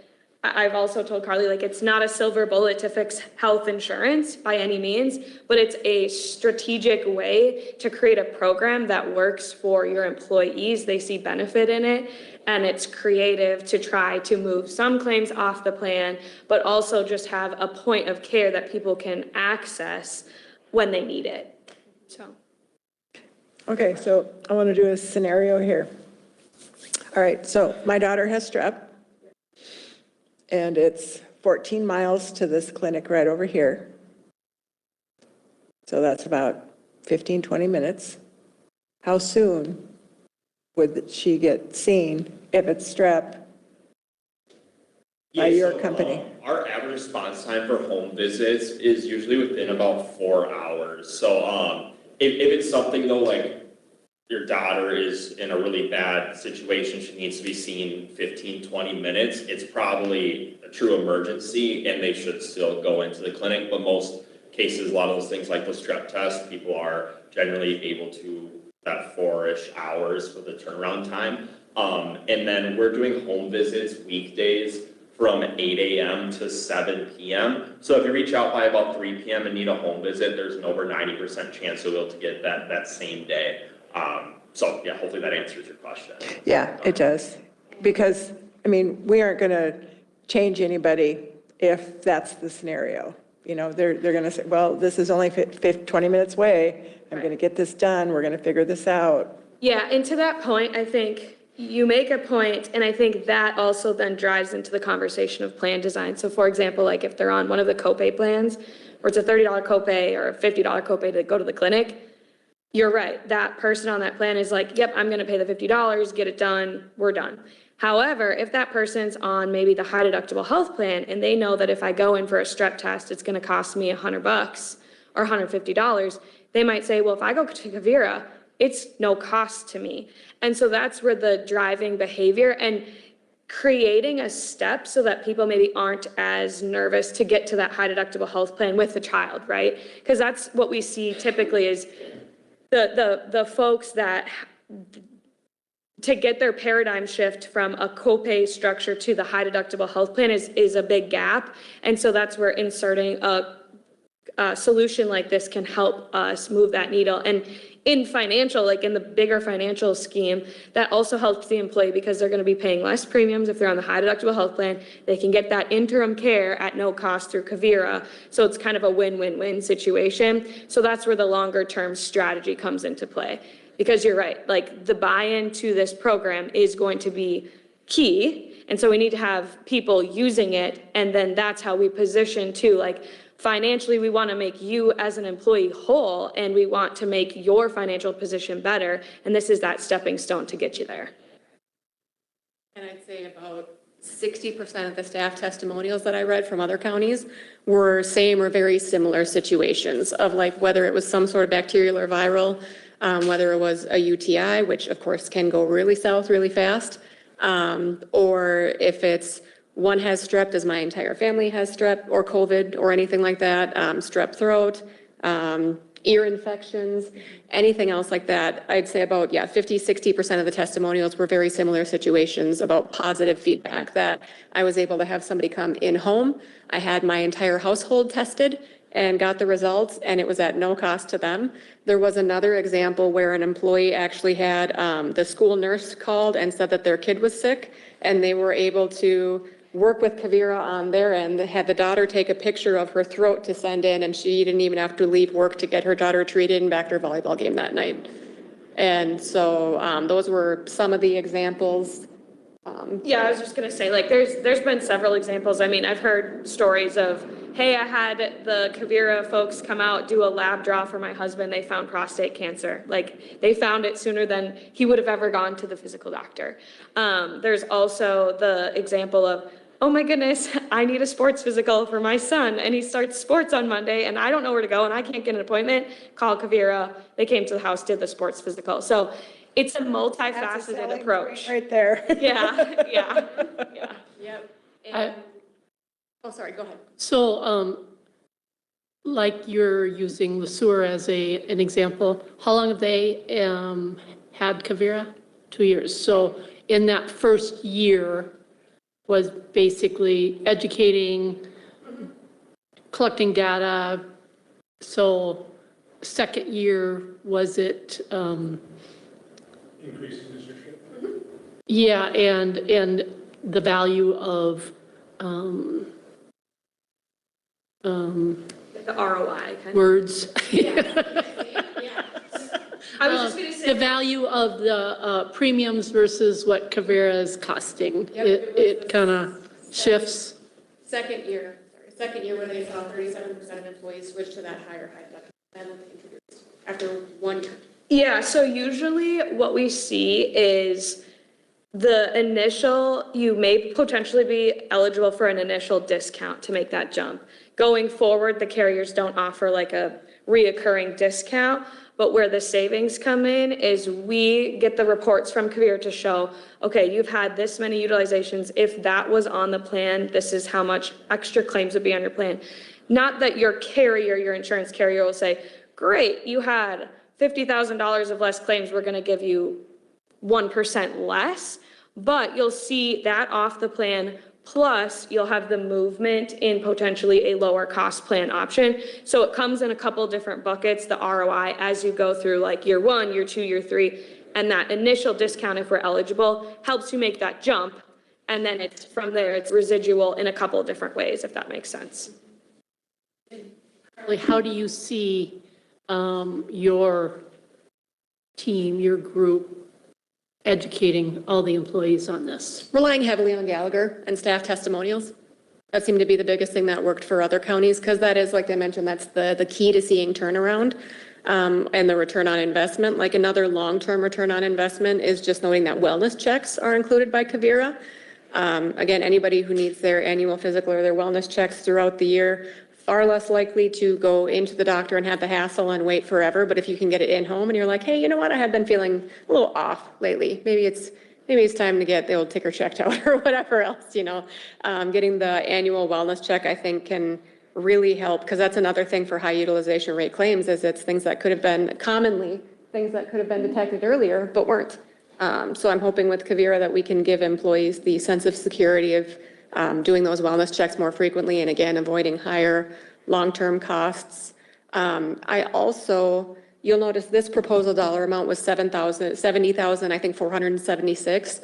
I've also told Carly, like it's not a silver bullet to fix health insurance by any means, but it's a strategic way to create a program that works for your employees. They see benefit in it, and it's creative to try to move some claims off the plan, but also just have a point of care that people can access when they need it. So. Okay, so I want to do a scenario here. All right, so my daughter has strep, and it's 14 miles to this clinic right over here. So that's about 15, 20 minutes. How soon would she get seen if it's strep by your company? Our average response time for home visits is usually within about 4 hours. So if it's something though, like your daughter is in a really bad situation, she needs to be seen 15, 20 minutes, it's probably a true emergency and they should still go into the clinic. But most cases, a lot of those things like the strep test, people are generally able to that 4-ish hours for the turnaround time. And then we're doing home visits weekdays from 8 a.m. to 7 p.m. So if you reach out by about 3 p.m. and need a home visit, there's an over 90% chance you'll be able to get that same day. So yeah, hopefully that answers your question. Yeah, it does. Because, I mean, we aren't going to change anybody if that's the scenario. You know, they're going to say, well, this is only 20 minutes away. I'm going to get this done. We're going to figure this out. Yeah, and to that point, I think you make a point, and I think that also then drives into the conversation of plan design. So for example, like if they're on one of the copay plans, where it's a $30 copay or a $50 copay to go to the clinic, you're right. That person on that plan is like, yep, I'm going to pay the $50, get it done, we're done. However, if that person's on maybe the high deductible health plan and they know that if I go in for a strep test, it's going to cost me $100 or $150, they might say, well, if I go to Kavira, it's no cost to me. And so that's where the driving behavior and creating a step so that people maybe aren't as nervous to get to that high deductible health plan with the child, right? Because that's what we see typically is the folks that to get their paradigm shift from a copay structure to the high deductible health plan is a big gap. And so that's where inserting a solution like this can help us move that needle. And in financial, like in the bigger financial scheme, that also helps the employee because they're going to be paying less premiums if they're on the high deductible health plan. They can get that interim care at no cost through Kavira. So it's kind of a win-win-win situation. So that's where the longer term strategy comes into play. Because you're right, like the buy-in to this program is going to be key. And so we need to have people using it. And then that's how we position too, like financially, we want to make you as an employee whole, and we want to make your financial position better. And this is that stepping stone to get you there. And I'd say about 60% of the staff testimonials that I read from other counties were same or very similar situations of like whether it was some sort of bacterial or viral, whether it was a UTI, which of course can go really south really fast, or if it's one has strep, does my entire family has strep or COVID or anything like that, strep throat, ear infections, anything else like that. I'd say about, 50, 60% of the testimonials were very similar situations about positive feedback that I was able to have somebody come in home. I had my entire household tested and got the results, and it was at no cost to them. There was another example where an employee actually had the school nurse called and said that their kid was sick, and they were able to work with Kavira on their end, had the daughter take a picture of her throat to send in, and she didn't even have to leave work to get her daughter treated and back to her volleyball game that night. And so those were some of the examples. Yeah, I was just going to say, like, there's been several examples. I mean, I've heard stories of hey, I had the Kavira folks come out, do a lab draw for my husband. They found prostate cancer. Like, they found it sooner than he would have ever gone to the physical doctor. There's also the example of, oh my goodness, I need a sports physical for my son, and he starts sports on Monday, and I don't know where to go, and I can't get an appointment. Call Kavira. They came to the house, did the sports physical. So it's a multifaceted approach. Right there. Yeah, yeah, yeah. Yep. And, oh, sorry, go ahead. So, like you're using Lesueur as an example, how long have they had Kavira? 2 years. So in that first year was basically educating, collecting data. So second year, was it? Increasing usership. Yeah, and the value of The ROI kind words. I was just gonna say. The value of the premiums versus what Kavira is costing. It kind of shifts. Second year where they saw 37% of employees switch to that higher plan that they introduced after 1 year. Yeah, so usually what we see is the initial, you may potentially be eligible for an initial discount to make that jump. Going forward, the carriers don't offer like a reoccurring discount, but where the savings come in is we get the reports from Kavira to show, okay, you've had this many utilizations. If that was on the plan, this is how much extra claims would be on your plan. Not that your carrier, your insurance carrier will say, great, you had $50,000 of less claims, we're gonna give you 1% less, but you'll see that off the plan, plus you'll have the movement in potentially a lower cost plan option. So it comes in a couple different buckets, the ROI, as you go through like year 1, year 2, year 3, and that initial discount, if we're eligible, helps you make that jump. And then it's from there, it's residual in a couple of different ways, if that makes sense. How do you see your team, your group, educating all the employees on this? Relying heavily on Gallagher and staff testimonials. That seemed to be the biggest thing that worked for other counties, because that is, like I mentioned, that's the key to seeing turnaround and the return on investment. Like another long-term return on investment is just knowing that wellness checks are included by Kavira. Again, anybody who needs their annual physical or their wellness checks throughout the year, far less likely to go into the doctor and have the hassle and wait forever. But if you can get it in home and you're like, hey, you know what, I have been feeling a little off lately. Maybe it's time to get the old ticker checked out or whatever else, you know. Getting the annual wellness check, I think, can really help, because that's another thing for high utilization rate claims, is it's things that could have been detected earlier but weren't. So I'm hoping with Kavira that we can give employees the sense of security of doing those wellness checks more frequently, and again, avoiding higher long-term costs. I also, you'll notice this proposal dollar amount was $70,000, I think 476.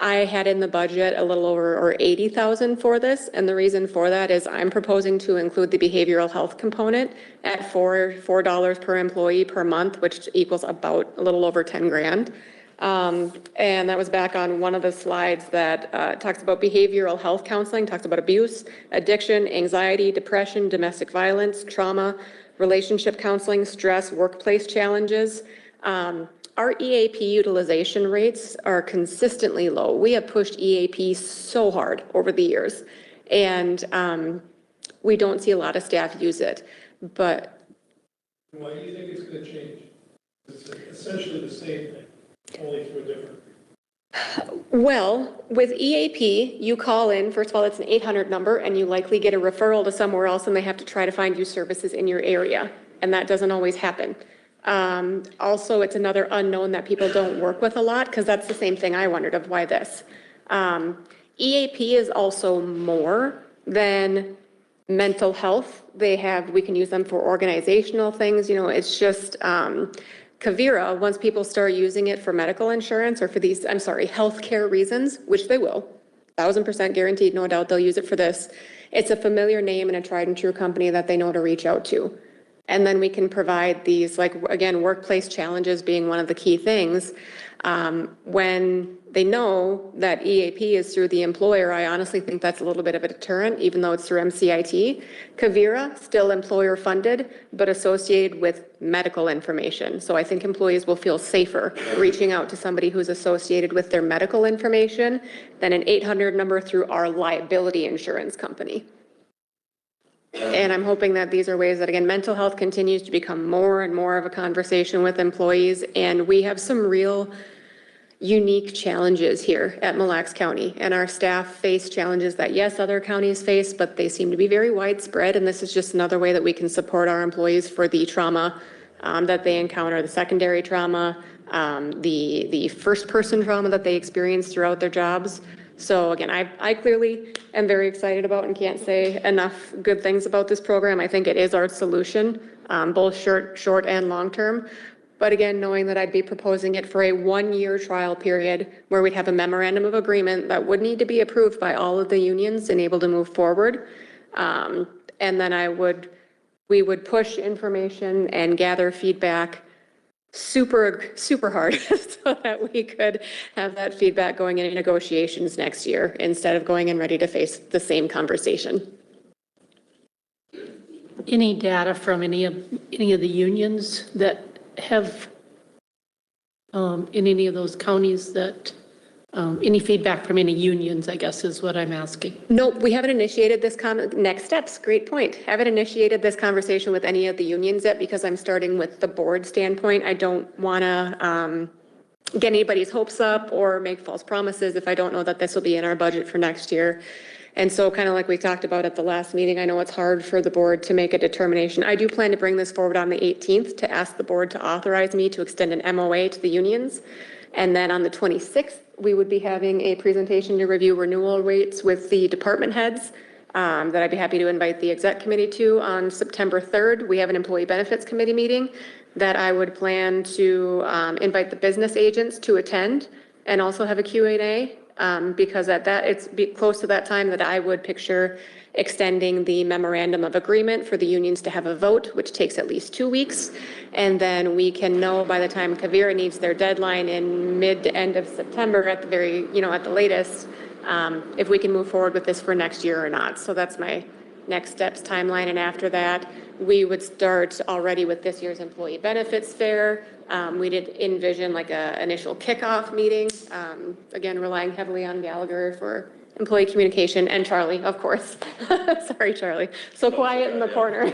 I had in the budget a little over or 80,000 for this, and the reason for that is I'm proposing to include the behavioral health component at $4 per employee per month, which equals about a little over 10 grand. And that was back on one of the slides that talks about behavioral health counseling, talks about abuse, addiction, anxiety, depression, domestic violence, trauma, relationship counseling, stress, workplace challenges. Our EAP utilization rates are consistently low. We have pushed EAP so hard over the years, and we don't see a lot of staff use it. But why do you think it's going to change? It's essentially the same thing, only through a different. Well, with EAP, you call in, first of all, it's an 800 number, and you likely get a referral to somewhere else, and they have to try to find you services in your area, and that doesn't always happen. Also, it's another unknown that people don't work with a lot, because that's the same thing I wondered of why this. EAP is also more than mental health. We can use them for organizational things. You know, it's just, Kavira, once people start using it for medical insurance or for these, healthcare reasons, which they will, 1000% guaranteed, no doubt they'll use it for this. It's a familiar name and a tried and true company that they know to reach out to. And then we can provide these, like, again, workplace challenges being one of the key things. When they know that EAP is through the employer, I honestly think that's a little bit of a deterrent, even though it's through MCIT. Kavira, still employer funded, but associated with medical information. So I think employees will feel safer reaching out to somebody who's associated with their medical information than an 800 number through our liability insurance company. And I'm hoping that these are ways that, again, mental health continues to become more and more of a conversation with employees. And we have some real unique challenges here at Mille Lacs County. And our staff face challenges that, yes, other counties face, but they seem to be very widespread. And this is just another way that we can support our employees for the trauma that they encounter, the secondary trauma, the first person trauma that they experience throughout their jobs. So again, I clearly am very excited about and can't say enough good things about this program. I think it is our solution, both short and long term. But again, knowing that I'd be proposing it for a 1-year trial period where we'd have a memorandum of agreement that would need to be approved by all of the unions and able to move forward. And then we would push information and gather feedback super hard so that we could have that feedback going into negotiations next year instead of going in ready to face the same conversation. Any data from any of the unions that have in any of those counties that any feedback from any unions, I guess is what I'm asking. Nope, we haven't initiated this next steps, great point. Haven't initiated this conversation with any of the unions yet because I'm starting with the board standpoint. I don't want to get anybody's hopes up or make false promises if I don't know that this will be in our budget for next year. And so kind of like we talked about at the last meeting, I know it's hard for the board to make a determination. I do plan to bring this forward on the 18th to ask the board to authorize me to extend an MOA to the unions. And then on the 26th, we would be having a presentation to review renewal rates with the department heads that I'd be happy to invite the exec committee to. On September 3rd, we have an employee benefits committee meeting that I would plan to invite the business agents to attend and also have a Q&A because it's close to that time that I would picture extending the memorandum of agreement for the unions to have a vote, which takes at least 2 weeks. And then we can know by the time Kavira needs their deadline in mid to end of September at the latest, if we can move forward with this for next year or not. So that's my next steps timeline. And after that, we would start already with this year's employee benefits fair. We did envision like a initial kickoff meeting, again, relying heavily on Gallagher for employee communication, and Charlie, of course. Sorry, Charlie. So quiet in the corner.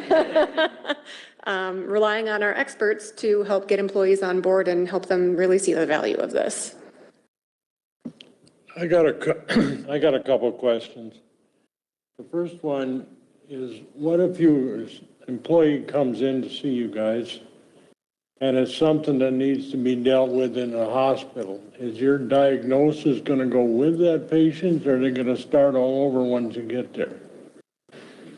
Relying on our experts to help get employees on board and help them really see the value of this. I got a couple of questions. The first one is, what if an employee comes in to see you guys and it's something that needs to be dealt with in a hospital? Is your diagnosis going to go with that patient, or are they going to start all over once you get there?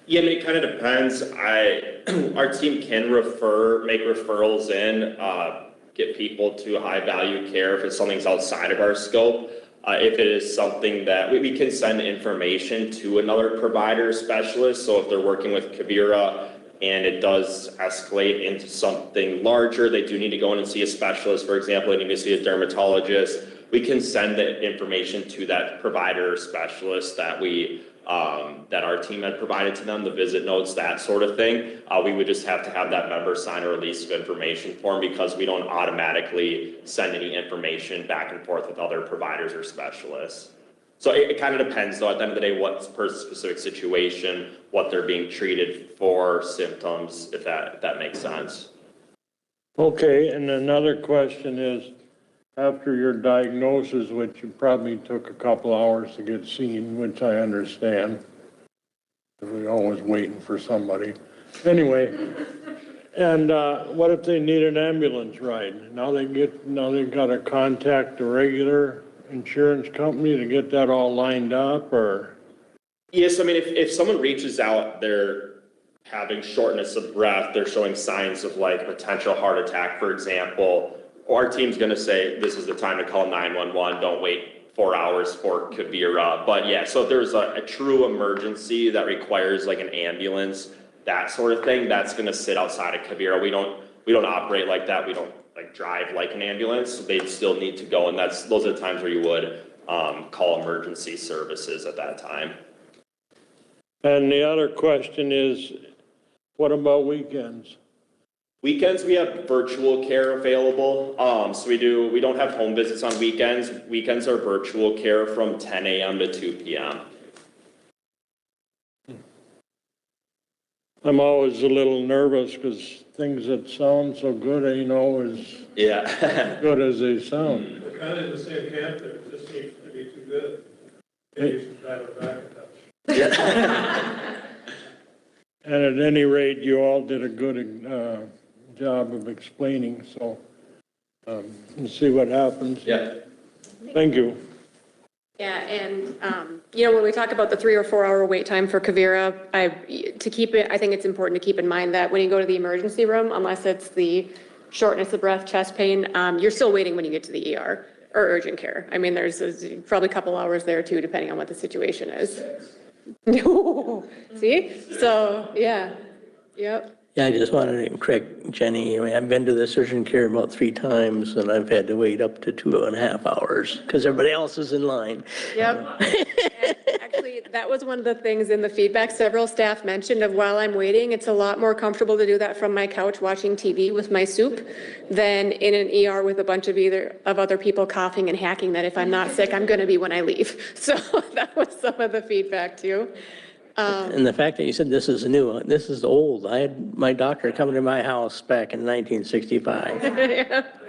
Yeah, I mean, it kind of depends. Our team can make referrals in, get people to high value care if it's something's outside of our scope. If it is something that we can send information to another provider specialist. So if they're working with Kavira and it does escalate into something larger, they do need to go in and see a specialist. For example, they need to see a dermatologist. We can send the information to that provider or specialist that that our team had provided to them, the visit notes, that sort of thing. We would just have to have that member sign a release of information form because we don't automatically send any information back and forth with other providers or specialists. So it kind of depends, though, at the end of the day, what person's specific situation, what they're being treated for, symptoms, if that makes sense. Okay, and another question is, after your diagnosis, which you probably took a couple hours to get seen, which I understand, we're always waiting for somebody. Anyway, and what if they need an ambulance ride? Now they've got to contact a regular insurance company to get that all lined up, or? Yes, I mean, if someone reaches out, they're having shortness of breath, they're showing signs of like potential heart attack, for example, our team's going to say, this is the time to call 911, don't wait 4 hours for Kavira. But yeah, so if there's a true emergency that requires like an ambulance, that sort of thing, that's gonna sit outside of Kavira. We don't operate like that. We don't like drive like an ambulance. They'd still need to go, and those are the times where you would call emergency services at that time. And the other question is, what about weekends? Weekends, we have virtual care available. So we don't have home visits on weekends. Weekends are virtual care from 10 a.m. to 2 p.m. I'm always a little nervous because things that sound so good ain't always good as they sound. We're kind of in the same camp there, it just seems to be too good. Maybe some kind of back touch. And at any rate, you all did a good job of explaining, so we'll see what happens. Yeah. Thank you. Yeah, and, when we talk about the 3 or 4 hour wait time for Kavira, I think it's important to keep in mind that when you go to the emergency room, unless it's the shortness of breath, chest pain, you're still waiting when you get to the ER or urgent care. I mean, there's probably a couple hours there too, depending on what the situation is. See? So, yeah, yep. Yeah, I just wanted to correct Jenny. I mean, I've been to this urgent care about 3 times and I've had to wait up to 2.5 hours because everybody else is in line. Yep. Actually, that was one of the things in the feedback several staff mentioned of while I'm waiting, it's a lot more comfortable to do that from my couch watching TV with my soup than in an ER with a bunch of other people coughing and hacking that if I'm not sick, I'm going to be when I leave. So that was some of the feedback too. And the fact that you said this is new, this is old. I had my doctor coming to my house back in 1965.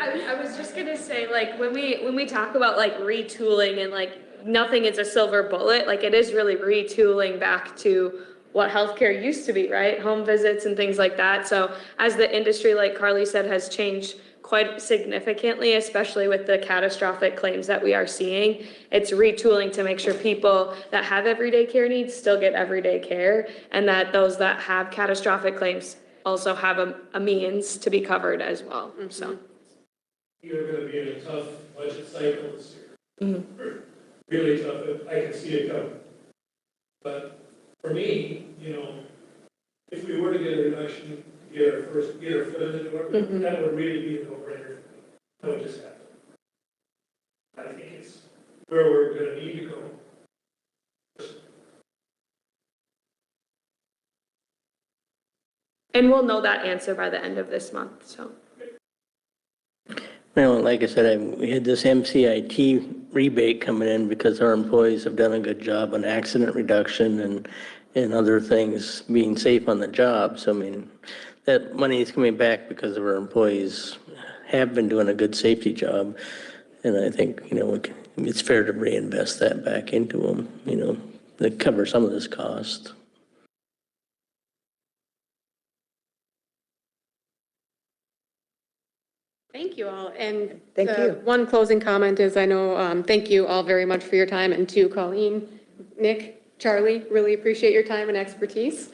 I was just gonna say, like, when we talk about like retooling and like nothing is a silver bullet, like it is really retooling back to what healthcare used to be, right? Home visits and things like that. So as the industry, like Carly said, has changed quite significantly, especially with the catastrophic claims that we are seeing. It's retooling to make sure people that have everyday care needs still get everyday care, and that those that have catastrophic claims also have a means to be covered as well. So You're going to be in a tough budget cycle this year. Really tough. I can see it coming. But for me, if we were to get a reduction, get our foot in the door, that would really be a no-brainer. That would just happen. I think it's where we're going to need to go. and we'll know that answer by the end of this month. So Well, like I said, we had this MCIT rebate coming in because our employees have done a good job on accident reduction and other things, being safe on the job. So, I mean, that money is coming back because of our employees have been doing a good safety job. And I think, it's fair to reinvest that back into them, to cover some of this cost. Thank you all. And Thank you. One closing comment is I know, thank you all very much for your time, and to Colleen, Nick, Charlie, really appreciate your time and expertise.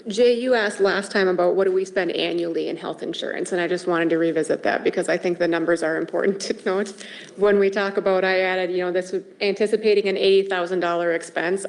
Jay, you asked last time about what do we spend annually in health insurance, and I just wanted to revisit that because I think the numbers are important to note. When we talk about, I added, this was anticipating an $80,000 expense.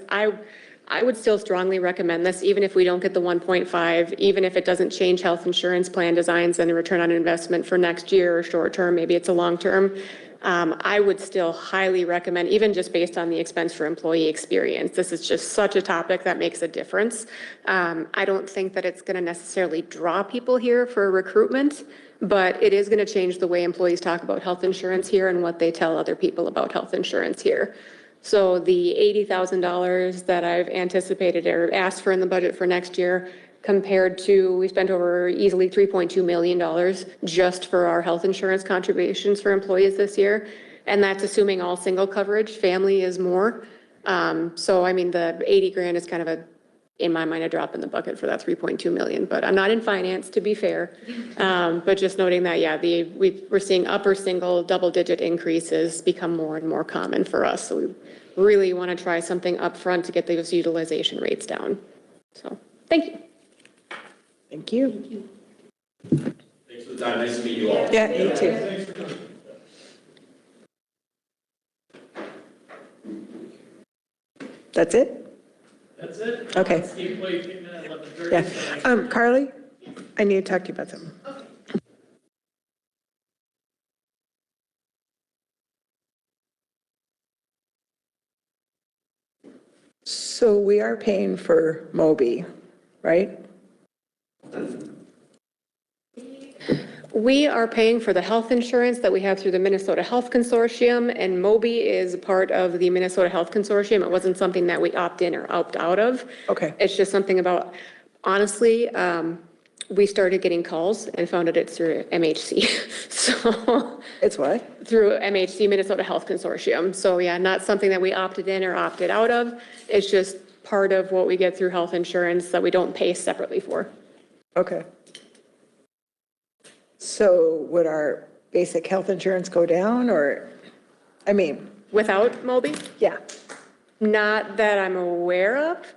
I would still strongly recommend this, even if we don't get the 1.5, even if it doesn't change health insurance plan designs and the return on investment for next year or short term, maybe it's a long term. I would still highly recommend, even just based on the expense for employee experience. This is just such a topic that makes a difference. I don't think that it's going to necessarily draw people here for recruitment, but it is going to change the way employees talk about health insurance here and what they tell other people about health insurance here. So the $80,000 that I've anticipated or asked for in the budget for next year, compared to, we spent over easily $3.2 million just for our health insurance contributions for employees this year. And that's assuming all single coverage, family is more. So, I mean, the 80 grand is kind of in my mind, a drop in the bucket for that 3.2 million, but I'm not in finance, to be fair. But just noting that, yeah, we're seeing upper single, double-digit increases become more and more common for us. So we really want to try something upfront to get those utilization rates down. So, thank you. Thank you. Thanks for the time. Nice to meet you all. Yeah, you too. That's it? That's it. Okay. Steve Clay came in at 11:30. Yeah. Carly, I need to talk to you about something. So we are paying for Moby, right? We are paying for the health insurance that we have through the Minnesota Health Consortium, and Moby is part of the Minnesota Health Consortium. It wasn't something that we opt in or opt out of. Okay. It's just something about, honestly, we started getting calls and found out it's through MHC. So. It's what? Through MHC, Minnesota Health Consortium. So yeah, not something that we opted in or opted out of. It's just part of what we get through health insurance that we don't pay separately for. Okay. So would our basic health insurance go down or, I mean? Without Moby? Yeah. Not that I'm aware of.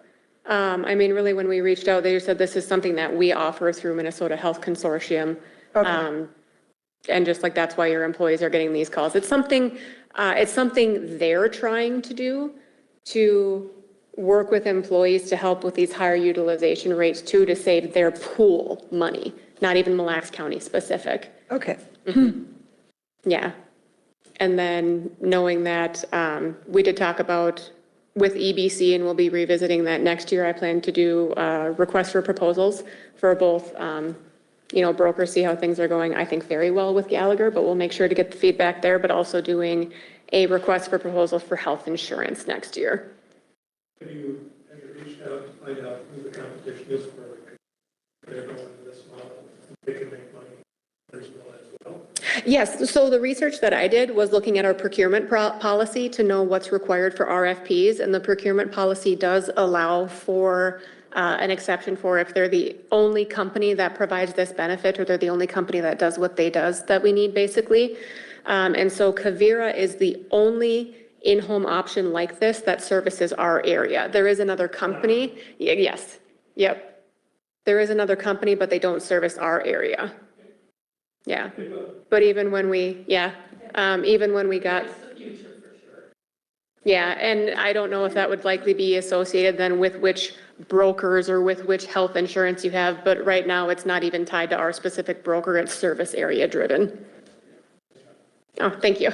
I mean, really, when we reached out, they just said this is something that we offer through Minnesota Health Consortium. Okay. And just like that's why your employees are getting these calls. It's something they're trying to do to work with employees to help with these higher utilization rates too, to save their pool money, not even Mille Lacs County specific. Okay. Yeah. And then knowing that we did talk about with EBC, and we'll be revisiting that next year, I plan to do requests for proposals for both, brokers, see how things are going, I think very well with Gallagher, but we'll make sure to get the feedback there, but also doing a request for proposals for health insurance next year. Have you reached out to find out who the competition is for, they're going to this model, they can make money as well? Yes, so the research that I did was looking at our procurement policy to know what's required for RFPs, and the procurement policy does allow for an exception for if they're the only company that provides this benefit, or they're the only company that does what they does that we need basically. And so Kavira is the only in-home option like this that services our area. There is another company. Yes. Yep. There is another company, but they don't service our area. Yeah. But even when we, even when we got. Yeah, and I don't know if that would likely be associated then with which brokers or with which health insurance you have, but right now it's not even tied to our specific broker, it's service area driven. Oh, thank you.